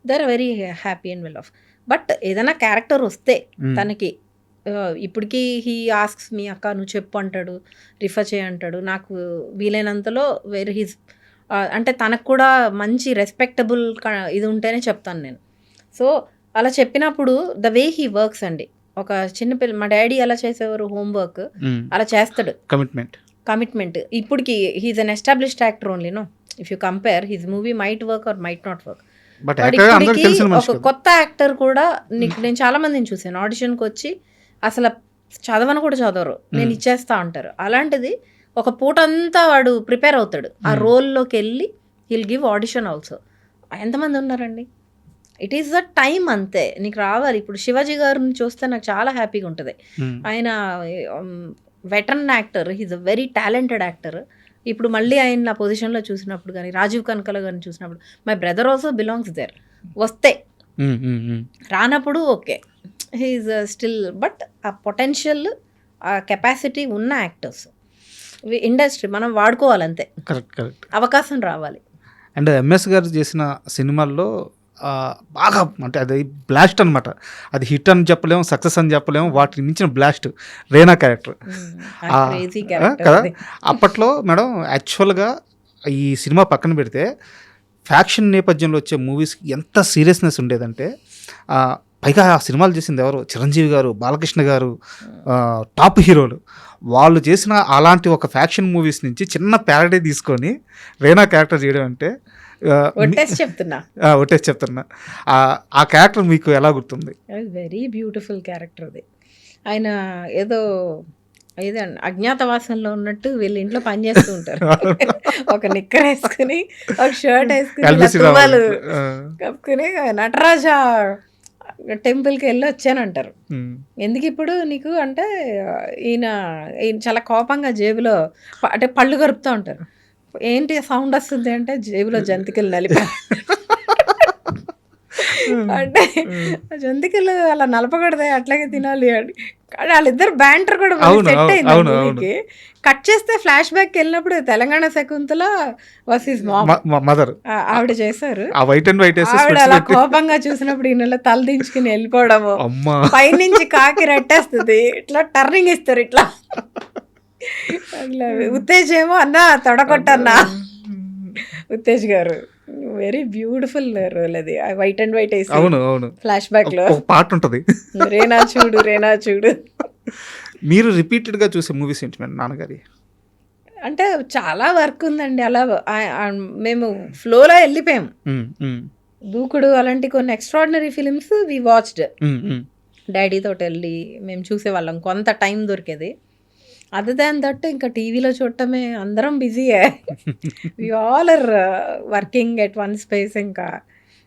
they are very happy and well off. But ఏదైనా క్యారెక్టర్ వస్తే తనకి ఇప్పటికీ హీ ఆస్క్స్ మీ అక్క నువ్వు చెప్పు అంటాడు, రిఫర్ చేయ అంటాడు. నాకు వీలైనంతలో వేరే హీస్ అంటే తనకు కూడా మంచి రెస్పెక్టబుల్ ఇది ఉంటేనే చెప్తాను నేను. సో అలా చెప్పినప్పుడు ద వే హీ వర్క్స్ అండి, ఒక చిన్న పిల్ల, మా డాడీ ఎలా చేసేవారు హోంవర్క్ అలా చేస్తాడు. కమిట్మెంట్. ఇప్పటికి he's an established actor only, no if you compare his movie might work or might not work. But ఇప్పటికి ఒక కొత్త యాక్టర్ కూడా నేను చాలా మందిని చూసాను ఆడిషన్కి వచ్చి అసలు చదవని కూడా చదవరు, నేను ఇచ్చేస్తా అంటారు. అలాంటిది ఒక పూట అంతా వాడు ప్రిపేర్ అవుతాడు, ఆ రోల్లోకి వెళ్ళి హీల్ గివ్ ఆడిషన్ ఆల్సో. ఎంతమంది ఉన్నారండి? ఇట్ ఈస్ ద టైం, అంతే. నీకు రావాలి. ఇప్పుడు శివాజీ గారిని చూస్తే నాకు చాలా హ్యాపీగా ఉంటుంది. ఆయన veteran actor, he's a very talented actor. ఇప్పుడు మళ్ళీ ఆయన నా పొజిషన్లో చూసినప్పుడు కానీ, రాజీవ్ కనకల గారిని చూసినప్పుడు, my brother also belongs there. వస్తే రానప్పుడు ఓకే, హీఈస్ స్టిల్, బట్ ఆ పొటెన్షియల్, ఆ కెపాసిటీ ఉన్న యాక్టర్స్ ఇండస్ట్రీ మనం వాడుకోవాలంతే. కరెక్ట్. అవకాశం రావాలి. అండ్ ఎంఎస్ గారు చేసిన సినిమాల్లో బాగా అంటే అది బ్లాస్ట్ అనమాట. అది హిట్ అని చెప్పలేము, సక్సెస్ అని చెప్పలేము, వాటిని మించిన బ్లాస్ట్ రేనా క్యారెక్టర్ కదా. అప్పట్లో మేడం యాక్చువల్గా ఈ సినిమా పక్కన పెడితే ఫ్యాక్షన్ నేపథ్యంలో వచ్చే మూవీస్కి ఎంత సీరియస్నెస్ ఉండేదంటే, పైగా ఆ సినిమాలు చేసింది ఎవరు? చిరంజీవి గారు, బాలకృష్ణ గారు, టాప్ హీరోలు. వాళ్ళు చేసిన అలాంటి ఒక ఫ్యాక్షన్ మూవీస్ నుంచి చిన్న ప్యారడీ తీసుకొని రేనా క్యారెక్టర్ చేయడం అంటే ఒట్టేసి చెప్తున్నా. ఆ క్యారెక్టర్ మీకు ఎలా గుర్తుంది? వెరీ బ్యూటిఫుల్ క్యారెక్టర్ అది. ఆయన ఏదో అజ్ఞాతవాసంలో ఉన్నట్టు వీళ్ళు ఇంట్లో పని చేస్తూ ఉంటారు. ఒక నిక్కర్ వేసుకుని, ఒక షర్ట్ వేసుకుని, కప్పుకుని నటరాజ టెంపుల్కి వెళ్ళి వచ్చానంటారు. ఎందుకు ఇప్పుడు నీకు అంటే, ఈయన చాలా కోపంగా జేబులో అంటే పళ్ళు కరుపుతూ ఉంటారు. ఏంటి సౌండ్ వస్తుంది అంటే జేబులో జంతికలు నలిపా. అంటే జంతికలు అలా నలపకూడదు, అట్లాగే తినాలి అని. వాళ్ళిద్దరు బ్యాంటర్ కూడా సెట్ అయింది మూవీకి. కట్ చేస్తే ఫ్లాష్ బ్యాక్ వెళ్ళినప్పుడు తెలంగాణ శకుంతల వర్సెస్ మదర్ ఆవిడ చేశారు. ఆవిడ అలా కోపంగా చూసినప్పుడు ఈయన తల దించుకుని వెళ్ళిపోవడము, పైనుంచి కాకి రట్టేస్తుంది, ఇట్లా టర్నింగ్ ఇస్తారు ఇట్లా. ఉత్తేజ్ ఏమో అన్నా తొడగొట్టన్నా, ఉత్తేజ్ గారు వెరీ బ్యూటిఫుల్ రోల్ అది. వైట్ అండ్ వైట్ వేసి ఫ్లాష్ బ్యాక్ లో పాట ఉంటుంది, రేనా చూడు. మీరు రిపీటెడ్ గా చూసే మూవీస్ ఏంటి మేడం నాన్నగారి? అంటే చాలా వర్క్ ఉందండి. అలా మేము ఫ్లోలో వెళ్ళిపోయాము. దూకుడు అలాంటి కొన్ని ఎక్స్ట్రాడినరీ ఫిలిమ్స్ వి వాచ్డ్. డాడీతో వెళ్ళి మేము చూసేవాళ్ళం, కొంత టైం దొరికేది. అదర్ దాన్ దట్ ఇంకా టీవీలో చూడటమే, అందరం బిజీయే, we all are working at one space. ఇంకా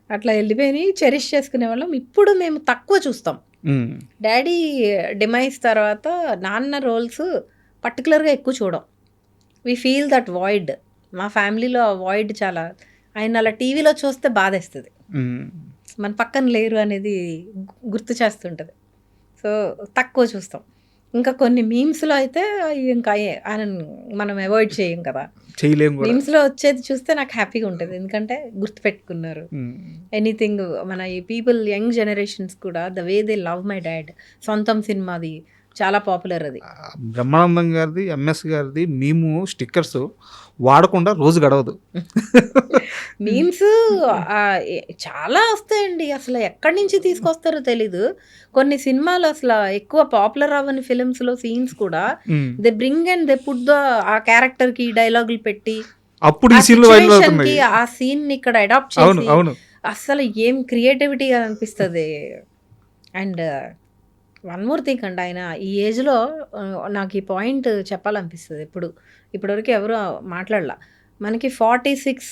అట్లా వెళ్ళిపోయి చెరిష్ చేసుకునే వాళ్ళం. ఇప్పుడు మేము తక్కువ చూస్తాం. డాడీ డిమైజ్ తర్వాత నాన్న రోల్స్ పర్టికులర్గా ఎక్కువ చూడం. We feel that void. మా ఫ్యామిలీలో ఆ వాయిడ్ చాలా. ఆయన అలా టీవీలో చూస్తే బాధేస్తుంది, మన పక్కన లేరు అనేది గుర్తు చేస్తుంటుంది. సో తక్కువ చూస్తాం. ఇంకా కొన్ని మీమ్స్లో అయితే ఇంకా మనం అవాయిడ్ చేయం కదా, మీమ్స్లో వచ్చేది చూస్తే నాకు హ్యాపీగా ఉంటుంది. ఎందుకంటే గుర్తుపెట్టుకున్నారు ఎనీథింగ్. మన ఈ పీపుల్ యంగ్ జనరేషన్స్ కూడా the way they love my dad. సొంతం సినిమాది చాలా పాపులర్ అది. బ్రహ్మానందం గారిది, ఎంఎస్ గారిది మేము స్టిక్కర్స్ వాడకుండా రోజు గడవదు. మీమ్స్ చాలా వస్తాయండి, అసలు ఎక్కడి నుంచి తీసుకొస్తారో తెలీదు. కొన్ని సినిమాలు అసలు ఎక్కువ పాపులర్ అవ్వని ఫిలిమ్స్ లో సీన్స్ కూడా they bring and they put the ఆ క్యారెక్టర్ కి డైలాగులు పెట్టి అప్పుడు ఆ సీన్ ని ఇక్కడ అడాప్ట్ చేసి అసలు ఏం క్రియేటివిటీ అనిపిస్తుంది. అండ్ వన్ మోర్ థింగ్ అండి, ఆయన ఈ ఏజ్లో నాకు ఈ పాయింట్ చెప్పాలనిపిస్తుంది. ఇప్పటివరకు ఎవరు మాట్లాడలా. మనకి 46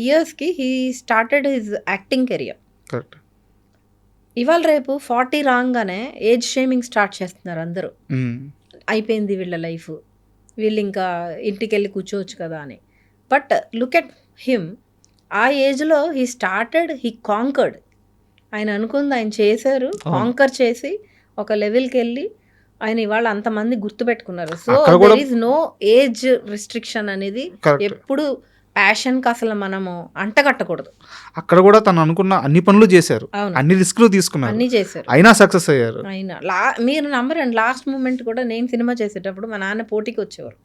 yearsకి he started his acting career. ఇవాళ రేపు 40 రాగానే ఏజ్ షేమింగ్ స్టార్ట్ చేస్తున్నారు అందరూ. అయిపోయింది వీళ్ళ లైఫ్, వీళ్ళు ఇంకా ఇంటికి వెళ్ళి కూర్చోవచ్చు కదా అని. బట్ లుక్ ఎట్ హిమ్, ఆ ఏజ్లో హీ స్టార్టెడ్, హీ కాంకర్డ్. ఆయన అనుకుంది ఆయన చేశారు, కాంకర్ చేసి ఒక లెవెల్కి వెళ్ళి ఆయన ఇవాళ అంతమంది గుర్తుపెట్టుకున్నారు. So there is no age restriction అనేది. ఎప్పుడు ప్యాషన్కి అసలు మనము అంటగట్టకూడదు. అక్కడ కూడా తను అనుకున్న అన్ని పనులు చేశారు, అన్ని రిస్క్లు తీసుకున్నారు, అన్ని చేశారు, అయినా సక్సెస్ అయ్యారు. మీరు నమ్మరండి, లాస్ట్ మూమెంట్ కూడా నేను సినిమా చేసేటప్పుడు మా నాన్న పోటీకి వచ్చేవారు.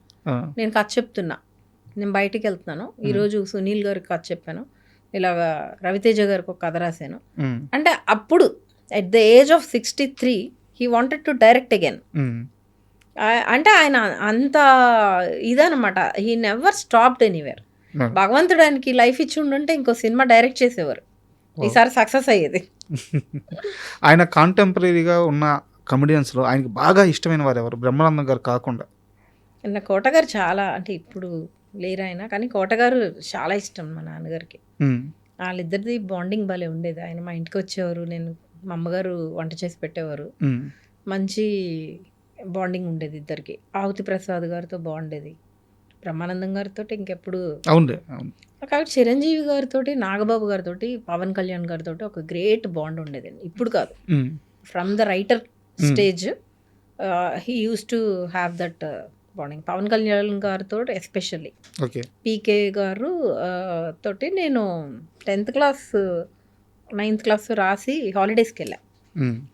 నేను కథ చెప్తున్నా, నేను బయటికి వెళ్తున్నాను, ఈరోజు సునీల్ గారికి కథ చెప్పాను, ఇలాగా రవితేజ గారికి ఒక కథ రాశాను అంటే, అప్పుడు at the age of 63 he wanted to direct again. అంటే ఆయన అంత ఇదనమాట. He never stopped anywhere. భగవంతుడు ఆయనకి లైఫ్ ఇచ్చి ఉండుంటే ఇంకో సినిమా డైరెక్ట్ చేసేవారు, ఈసారి సక్సెస్ అయ్యేది. ఆయన కాంటెంపరీగా ఉన్న కమెడియన్స్లో ఆయనకి బాగా ఇష్టమైన వారు ఎవరు, బ్రహ్మానందం గారు కాకుండా? నా కోటగారు చాలా, అంటే ఇప్పుడు లేరు ఆయన, కానీ కోటగారు చాలా ఇష్టం మా నాన్నగారికి. వాళ్ళిద్దరిది బాండింగ్ భలే ఉండేది. ఆయన మా ఇంటికి వచ్చేవారు, మా అమ్మగారు వంట చేసి పెట్టేవారు. మంచి బాండింగ్ ఉండేది ఇద్దరికి. ఆవుతి ప్రసాద్ గారితో బాగుండేది, బ్రహ్మానందం గారితో ఇంకెప్పుడు. కాబట్టి చిరంజీవి గారితో, నాగబాబు గారితో, పవన్ కళ్యాణ్ గారితో ఒక గ్రేట్ బాండ్ ఉండేదండి. ఇప్పుడు కాదు, from the writer stage he use to have that bonding. Pawan Kalyan గారితో ఎస్పెషల్లీ. పీకే గారు తోటి నేను 10th క్లాస్ 9th క్లాస్ రాసి హాలిడేస్కి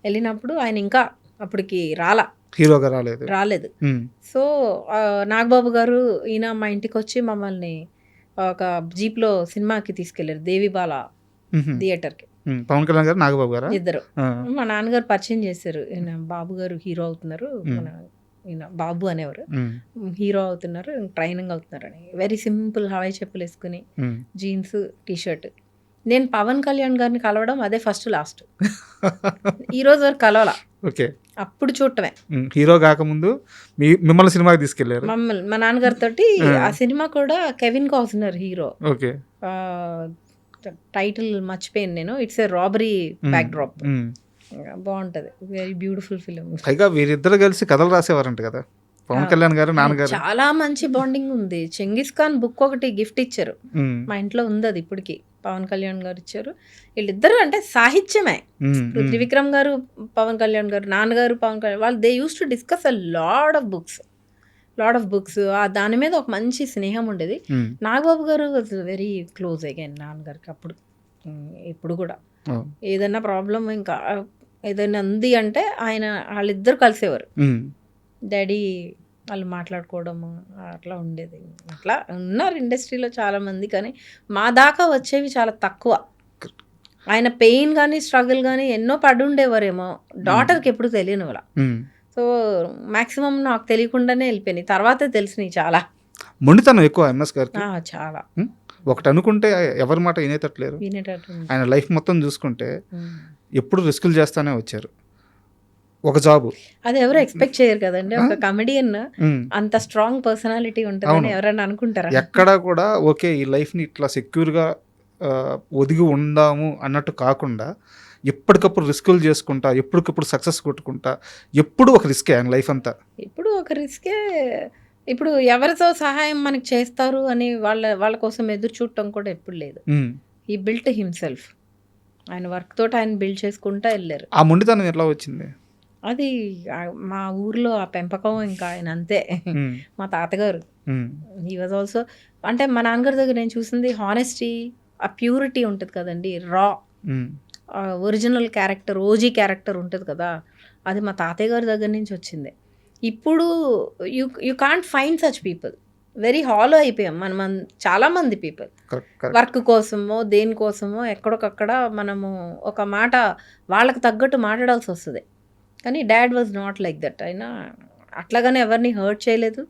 వెళ్ళినప్పుడు ఆయన ఇంకా అప్పటికి హీరోగా రాలేదు. సో నాగబాబు గారు ఈయన మా ఇంటికి వచ్చి మమ్మల్ని ఒక జీప్లో సినిమాకి తీసుకెళ్లారు, దేవిబాల థియేటర్కి. పవన్ కళ్యాణ్ గారు, నాగబాబు గారు ఇద్దరు. మా నాన్నగారు పరిచయం చేశారు, ఈయన బాబు గారు హీరో అవుతున్నారు, ఈయన బాబు అనేవారు, హీరో అవుతున్నారు, ట్రైనింగ్ అవుతున్నారు అని. వెరీ సింపుల్ హవాయి చెప్పులు వేసుకుని, జీన్స్, టీషర్ట్. నేను పవన్ కళ్యాణ్ గారిని కలవడం అదే ఫస్ట్ లాస్ట్. ఈ రోజు వరకు కలవాల, అప్పుడు చూడటమే. హీరో కాకముందు మిమ్మల్ని సినిమాకి తీసుకెళ్లారు మమ్మల్ని, మా నాన్నగారితో. ఆ సినిమా కూడా కెవిన్ కాస్నర్ హీరో. టైటిల్ మర్చిపోయాను నేను. It's a robbery back drop. బాగుంటది, వెరీ బ్యూటిఫుల్ ఫిలిం. పైగా వీరిద్దరు కలిసి కథలు రాసేవారంట కదా, పవన్ కళ్యాణ్ గారు, నాన్నగారు. చాలా మంచి బాండింగ్ ఉంది. చెంగిస్ ఖాన్ బుక్ ఒకటి గిఫ్ట్ ఇచ్చారు, మా ఇంట్లో ఉంది అది ఇప్పటికి. పవన్ కళ్యాణ్ గారు ఇచ్చారు. వీళ్ళిద్దరు అంటే సాహిత్యమే. త్రివిక్రమ్ గారు, పవన్ కళ్యాణ్ గారు, నాన్నగారు, పవన్ కళ్యాణ్ వాళ్ళు, they use to discuss a lot of books. దాని మీద ఒక మంచి స్నేహం ఉండేది. నాగబాబు గారు వాజ్ వెరీ క్లోజ్ అగైన్ నాన్నగారికి. అప్పుడు ఇప్పుడు కూడా ఏదైనా ప్రాబ్లం, ఇంకా ఏదైనా ఉంది అంటే వాళ్ళిద్దరు కలిసేవారు. డాడీ వాళ్ళు మాట్లాడుకోవడము అట్లా ఉండేది. అట్లా ఉన్నారు ఇండస్ట్రీలో చాలా మంది, కానీ మా దాకా వచ్చేవి చాలా తక్కువ. ఆయన పెయిన్ కానీ స్ట్రగుల్ కానీ ఎన్నో పడి ఉండేవారేమో, డాటర్కి ఎప్పుడు తెలియని వాళ్ళ. సో మాక్సిమం నాకు తెలియకుండానే వెళ్ళిపోయినాయి, తర్వాతే తెలిసినాయి. చాలా మొండితనం ఎక్కువ ఎంఎస్ గారికి, చాలా. ఒకటి అనుకుంటే ఎవరి మాట వినేటట్లేరు. ఆయన లైఫ్ మొత్తం చూసుకుంటే ఎప్పుడు రిస్కులు చేస్తానే వచ్చారు. ఒక జాబ్ అది ఎవరు ఎక్స్పెక్ట్ చేయరు కదండి, ఒక కమెడియన్ అంత స్ట్రాంగ్ పర్సనాలిటీ ఉంటుందని ఎవరైనా అనుకుంటారా? ఎక్కడా కూడా ఓకే ఈ లైఫ్ని ఇట్లా సెక్యూర్గా ఒదిగి ఉందాము అన్నట్టు కాకుండా ఎప్పటికప్పుడు రిస్కులు చేసుకుంటా, ఎప్పటికప్పుడు సక్సెస్ కొట్టుకుంటా, ఎప్పుడు ఒక రిస్కే ఆయన లైఫ్ అంతా. ఇప్పుడు ఒక రిస్కే. ఇప్పుడు ఎవరితో సహాయం మనకి చేస్తారు అని వాళ్ళ కోసం ఎదురు చూడటం కూడా ఎప్పుడు లేదు. ఈ బిల్ట్ హిమ్సెల్ఫ్, ఆయన వర్క్ తోటి ఆయన బిల్డ్ చేసుకుంటా వెళ్ళారు. ఆ మొండితనం ఎట్లా వచ్చింది? అది మా ఊర్లో ఆ పెంపకం, ఇంకా ఆయన అంతే. మా తాతగారు హీ వాజ్ ఆల్సో, అంటే మా నాన్నగారి దగ్గర నేను చూసింది హానెస్టీ, ఆ ప్యూరిటీ ఉంటుంది కదండి, రా ఒరిజినల్ క్యారెక్టర్, ఓజీ క్యారెక్టర్ ఉంటుంది కదా, అది మా తాతయ్య గారి దగ్గర నుంచి వచ్చింది. ఇప్పుడు you can't find such people. Very hollow అయిపోయాం మనం, చాలామంది పీపుల్ వర్క్ కోసమో దేనికోసమో ఎక్కడికక్కడ మనము ఒక మాట వాళ్ళకి తగ్గట్టు మాట్లాడాల్సి వస్తుంది. కానీ dad was not like that. ఆయన అట్లాగానే ఎవరిని హర్ట్ చేయలేదు.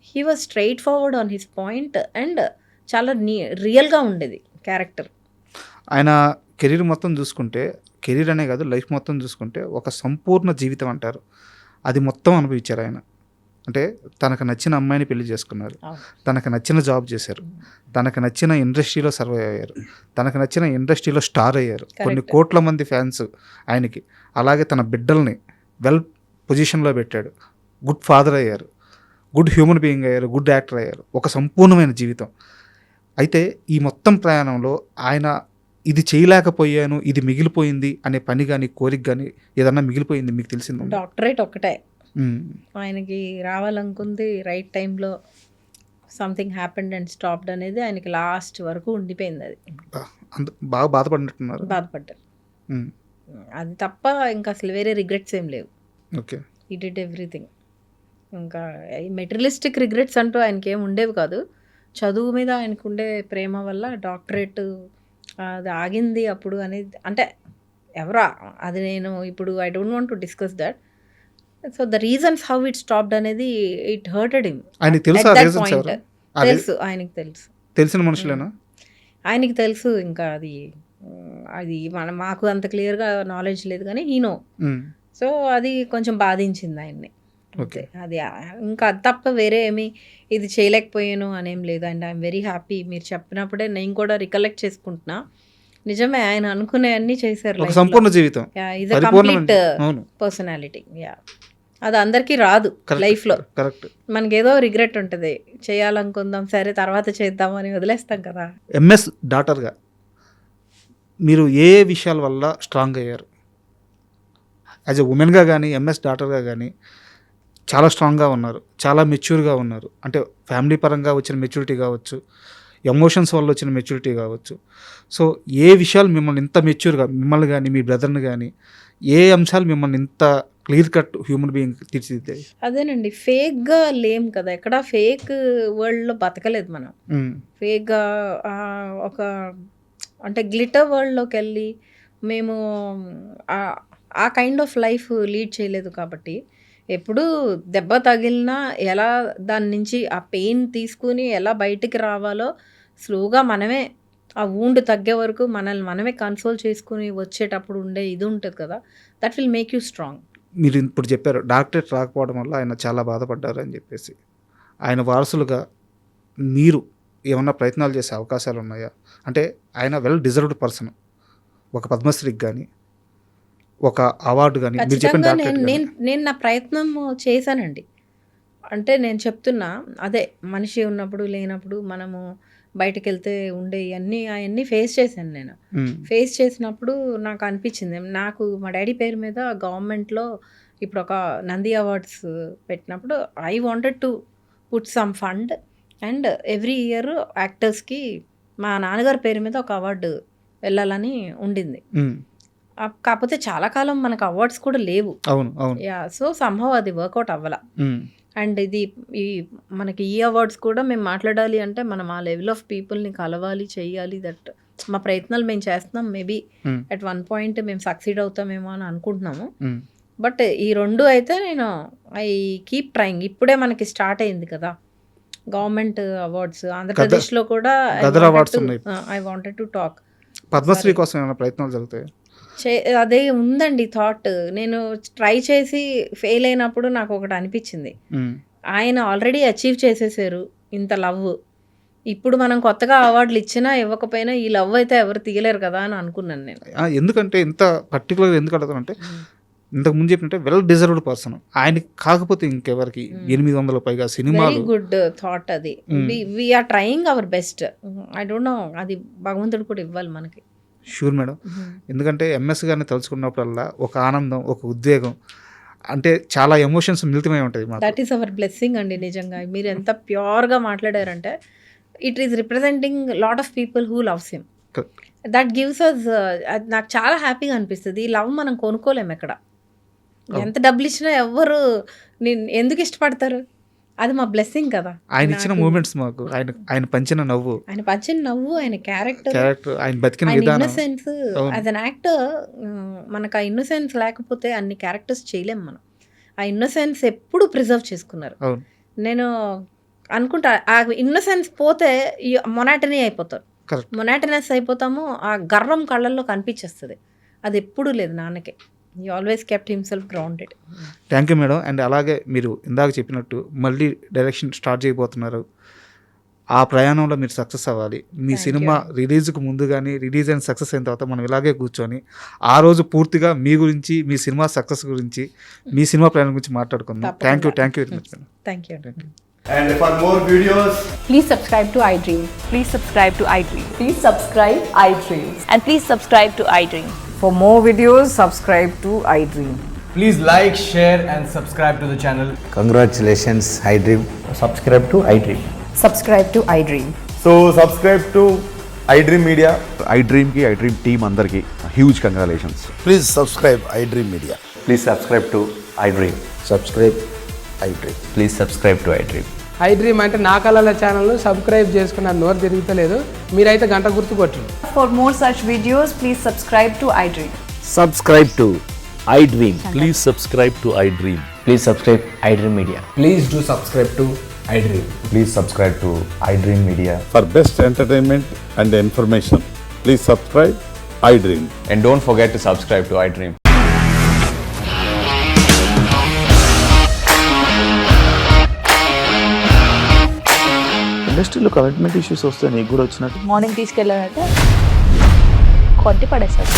He was straight forward on his point and చాలా రియల్గా ఉండేది క్యారెక్టర్. ఆయన కెరీర్ మొత్తం చూసుకుంటే, కెరీర్ అనే కాదు లైఫ్ మొత్తం చూసుకుంటే ఒక సంపూర్ణ జీవితం అంటారు, అది మొత్తం అనుభవించారు ఆయన. అంటే తనకు నచ్చిన అమ్మాయిని పెళ్లి చేసుకున్నారు, తనకు నచ్చిన జాబ్ చేశారు, తనకు నచ్చిన ఇండస్ట్రీలో సర్వైవ్ అయ్యారు, తనకు నచ్చిన ఇండస్ట్రీలో స్టార్ అయ్యారు, కొన్ని కోట్ల మంది ఫ్యాన్స్ ఆయనకి. అలాగే తన బిడ్డల్ని వెల్ పొజిషన్లో పెట్టాడు, గుడ్ ఫాదర్ అయ్యారు, గుడ్ హ్యూమన్ బీయింగ్ అయ్యారు, గుడ్ యాక్టర్ అయ్యారు. ఒక సంపూర్ణమైన జీవితం. అయితే ఈ మొత్తం ప్రయాణంలో ఆయన ఇది చేయలేకపోయాను, ఇది మిగిలిపోయింది అనే పని కానీ కోరిక కానీ ఏదన్నా మిగిలిపోయింది మీకు తెలిసింది? డాక్టరేట్ ఒకటే ఆయనకి రావాలనుకుంది, రైట్ టైంలో సంథింగ్ హ్యాపెండ్ అండ్ స్టాప్డ్ అనేది ఆయనకి లాస్ట్ వరకు ఉండిపోయింది. అది బాగా బాధపడినట్టున్నారు. బాధపడ్డారు, అది తప్ప ఇంకా అసలు వేరే రిగ్రెట్స్ ఏం లేవు. Okay, he did everything. ఇంకా మెటీరియలిస్టిక్ రిగ్రెట్స్ అంటూ ఆయనకి ఏమి ఉండేవి కాదు. చదువు మీద ఆయనకు ఉండే ప్రేమ వల్ల డాక్టరేట్ అది ఆగింది అప్పుడు అనేది, అంటే ఎవరా అది నేను ఇప్పుడు I don't want to discuss that. So the reasons how it stopped అనేది ఇట్ హర్టెడ్ హిమ్. ఆయనకి తెలుసా రీజన్స్ ఎవరు? తెలుసు, ఆయనకి తెలుసు, తెలిసిన మనుషులేనా? ఆయనకి తెలుసు. ఇంకా అది మాకు అంత క్లియర్గా నాలెడ్జ్ లేదు కానీ హీనో. సో అది కొంచెం బాధించింది ఆయన్ని. ఓకే, అది ఇంకా అది తప్ప వేరే ఏమి ఇది చేయలేకపోయాను అనేం లేదు. And I'm very happy. మీరు చెప్పినప్పుడే నేను కూడా రికలెక్ట్ చేసుకుంటున్నా. నిజమే, ఆయన అనుకునే అన్ని చేశారు. సంపూర్ణ జీవితం, ఇది కంప్లీట్ పర్సనాలిటీ. యా, అది అందరికీ రాదు లైఫ్లో. కరెక్ట్. మనకి ఏదో రిగ్రెట్ ఉంటుంది, చేయాలనుకుందాం, సరే తర్వాత చేద్దాం అని వదిలేస్తాం కదా. ఎంఎస్ డాటర్గా మీరు ఏ విషయాల వల్ల స్ట్రాంగ్ అయ్యారు? యాజ్ ఎ ఉమెన్గా కానీ ఎంఎస్ డాటర్గా కానీ చాలా స్ట్రాంగ్గా ఉన్నారు, చాలా మెచ్యూర్గా ఉన్నారు. అంటే ఫ్యామిలీ పరంగా వచ్చిన మెచ్యూరిటీ కావచ్చు, ఎమోషన్స్ వల్ల వచ్చిన మెచ్యూరిటీ కావచ్చు. సో ఏ విషయాలు మిమ్మల్ని ఇంత మెచ్యూర్గా, మిమ్మల్ని కానీ మీ బ్రదర్ని కానీ ఏ అంశాలు మిమ్మల్ని ఇంత క్లియర్ కట్ హ్యూమన్ బీయింగ్ తీర్చిదిద్దాయి? అదేనండి, ఫేక్గా లేం కదా, ఎక్కడ ఫేక్ వరల్డ్లో బతకలేదు మనం. ఫేక్గా ఒక అంటే గ్లిటర్ వరల్డ్లోకి వెళ్ళి మేము ఆ కైండ్ ఆఫ్ లైఫ్ లీడ్ చేయలేదు. కాబట్టి ఎప్పుడు దెబ్బ తగిలినా ఎలా దాని నుంచి ఆ పెయిన్ తీసుకుని ఎలా బయటికి రావాలో స్లోగా మనమే ఆ వూండ్ తగ్గే వరకు మనల్ని మనమే కన్సోల్ చేసుకుని వచ్చేటప్పుడు ఉండే ఇది ఉంటుంది కదా, that will make you strong. మీరు ఇప్పుడు చెప్పారు డాక్టరేట్ రాకపోవడం వల్ల ఆయన చాలా బాధపడ్డారు అని చెప్పేసి. ఆయన వారసులుగా మీరు ఏమన్నా ప్రయత్నాలు చేసే అవకాశాలు ఉన్నాయా? అంటే ఆయన వెల్ డిజర్వ్డ్ పర్సన్, ఒక పద్మశ్రీకి కానీ ఒక అవార్డు కానీ మీరు చెప్పిన నేను నా ప్రయత్నం చేశానండి. అంటే నేను చెప్తున్నా, అదే మనిషి ఉన్నప్పుడు లేనప్పుడు మనము బయటకు వెళ్తే ఉండే అవన్నీ ఫేస్ చేశాను నేను. ఫేస్ చేసినప్పుడు నాకు అనిపించింది, నాకు మా డాడీ పేరు మీద గవర్నమెంట్లో ఇప్పుడు ఒక నంది అవార్డ్స్ పెట్టినప్పుడు I wanted to put some fund and every year యాక్టర్స్కి మా నాన్నగారి పేరు మీద ఒక అవార్డు వెళ్ళాలని ఉండింది. కాకపోతే చాలా కాలం మనకు అవార్డ్స్ కూడా లేవు. యా, సో సంభవ్ అది వర్కౌట్ అవ్వాల. అండ్ మనకి ఈ అవార్డ్స్ కూడా మేము మాట్లాడాలి అంటే మనం ఆ లెవెల్ ఆఫ్ పీపుల్ని కలవాలి, చెయ్యాలి. దట్ మా ప్రయత్నాలు మేము చేస్తున్నాం. మేబీ అట్ వన్ పాయింట్ మేము సక్సీడ్ అవుతామేమో అని అనుకుంటున్నాము. బట్ ఈ రెండు అయితే నేను ఐ కీప్ ట్రయింగ్. ఇప్పుడే మనకి స్టార్ట్ అయింది కదా గవర్నమెంట్ అవార్డ్స్ ఆంధ్రప్రదేశ్లో కూడా. I wanted to talk. Padma Shri కోసం ఏమైనా ప్రయత్నాలు జరుగుతాయి? అదే ఉందండి థాట్. నేను ట్రై చేసి ఫెయిల్ అయినప్పుడు నాకు ఒకటి అనిపించింది, ఆయన ఆల్రెడీ అచీవ్ చేసేసారు ఇంత లవ్. ఇప్పుడు మనం కొత్తగా అవార్డులు ఇచ్చినా ఇవ్వకపోయినా ఈ లవ్ అయితే ఎవరు తీయలేరు కదా అని అనుకున్నాను నేను. ఎందుకంటే ఇంత పర్టికులర్గా ఎందుకు అడుగుతానంటే, ఇంతకు ముందు చెప్పినట్టే వెల్ డిజర్వ్డ్ పర్సన్. ఆయనకి కాకపోతే ఇంకెవరికి 800 పైగా సినిమాలు. వెరీ గుడ్ థాట్ అది. We are trying our best. I don't know, అది భగవంతుడు కూడా ఇవ్వాలి మనకి. Sure madam. ఎందుకంటే ఎంఎస్ గారిని తలుచుకున్నప్పుడల్లా ఒక ఆనందం, ఒక ఉద్వేగం, అంటే చాలా ఎమోషన్స్ మిళితమై ఉంటాయి. దట్ ఈస్ అవర్ బ్లెస్సింగ్ అండి. నిజంగా మీరు ఎంత ప్యూర్గా మాట్లాడారంటే it is representing lot of people who loves him. That gives us, నాకు చాలా హ్యాపీగా అనిపిస్తుంది. ఈ లవ్ మనం కొనుక్కోలేము ఎక్కడ. ఎంత డబ్బులు ఇచ్చినా ఎవ్వరు ఎందుకు ఇష్టపడతారు? అది మా బ్లెస్సింగ్ కదా. ఆయన ఇచ్చిన మూమెంట్స్ మాకు, ఆయన పంచిన నవ్వు, ఆయన క్యారెక్టర్, ఆయన బతికిన విధానం, ఇన్నోసెన్స్. యాజ్ అన్ యాక్టర్ మనకు ఆ ఇన్నోసెన్స్ లేకపోతే అన్ని క్యారెక్టర్స్ చేయలేము మనం. ఆ ఇన్నోసెన్స్ ఎప్పుడు ప్రిజర్వ్ చేసుకున్నారు. నేను అనుకుంటా ఆ ఇన్నోసెన్స్ పోతే మొనాటనీ అయిపోతారు, మొనాటనస్ అయిపోతాము. ఆ గర్వం కళ్ళల్లో కనిపించేస్తుంది. అది ఎప్పుడూ లేదు నాన్నకి. He always kept himself grounded. Thank you madam. And అలాగే మీరు ఇందాక చెప్పినట్టు మళ్ళీ డైరెక్షన్ స్టార్ట్ చేయబోతున్నారు. ఆ ప్రయాణంలో మీరు సక్సెస్ అవ్వాలి. మీ సినిమా రిలీజ్కు ముందు కానీ రిలీజ్ అయిన సక్సెస్ అయిన తర్వాత మనం ఇలాగే కూర్చొని ఆ రోజు పూర్తిగా మీ గురించి, మీ సినిమా సక్సెస్ గురించి, మీ సినిమా ప్రయాణం గురించి మాట్లాడుకుందాం. Thank you very much madam. Thank you. And for more videos, please subscribe to iDream. Please subscribe to iDream. Please subscribe iDream. And please subscribe to iDream. For more videos, subscribe to iDream. please like, share and subscribe to the channel. Congratulations, iDream. Subscribe to iDream. Subscribe to iDream. So subscribe to iDream Media. iDream ki iDream team andarki huge congratulations. Please subscribe iDream Media. Please subscribe to iDream. Subscribe iDream. Please subscribe to iDream. iDream అంటే నా కళల ఛానల్ను సబ్స్క్రైబ్ చేసుకున్న నోరు తిరుగుతలేదు. మీరైతే గంట గుర్తు కొట్టండి. For more such videos, please subscribe to iDream. Subscribe to iDream. Please subscribe to iDream. Please subscribe iDream Media. Please do subscribe to iDream. Please subscribe to iDream Media. For best entertainment and information, please subscribe iDream. And don't forget to subscribe to iDream. ఇండస్ట్రీలో కమిట్మెంట్ ఇష్యూస్ వస్తే నీకు కూడా వచ్చినట్టు మార్నింగ్ తీసుకెళ్ళాలంటే కొట్టి పడేసాడు.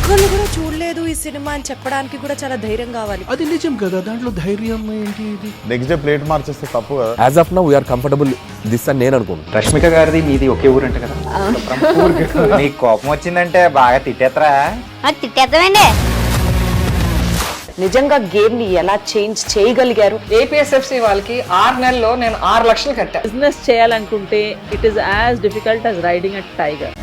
ఒక్కళ్ళు కూడా చూడలేదు ఈ సినిమా అని చెప్పడానికి కూడా చాలా ధైర్యం కావాలి. అది నిజం కదా, దాంట్లో ధైర్యం ఏంటి ఇది? నెక్స్ట్ డే ప్లేట్ మార్చేస్తే తప్పు కదా. As of now we are comfortable this అని నేను అనుకుంటున్నాను. రష్మిక గారిది మీది ఒకే ఊరంట కదా. నీకు కోపం వచ్చిందంటే బాగా తిట్టేత్తరా? తిట్టేద్దామండి. నిజంగా గేమ్ ని ఎలా చేంజ్ చేయగలిగారు? ఏపీఎస్ఎఫ్సి వాళ్ళకి 6 నెలల్లో నేను 6 లక్షలు కట్టా. బిజినెస్ చేయాలనుకుంటే it is as difficult as riding a tiger.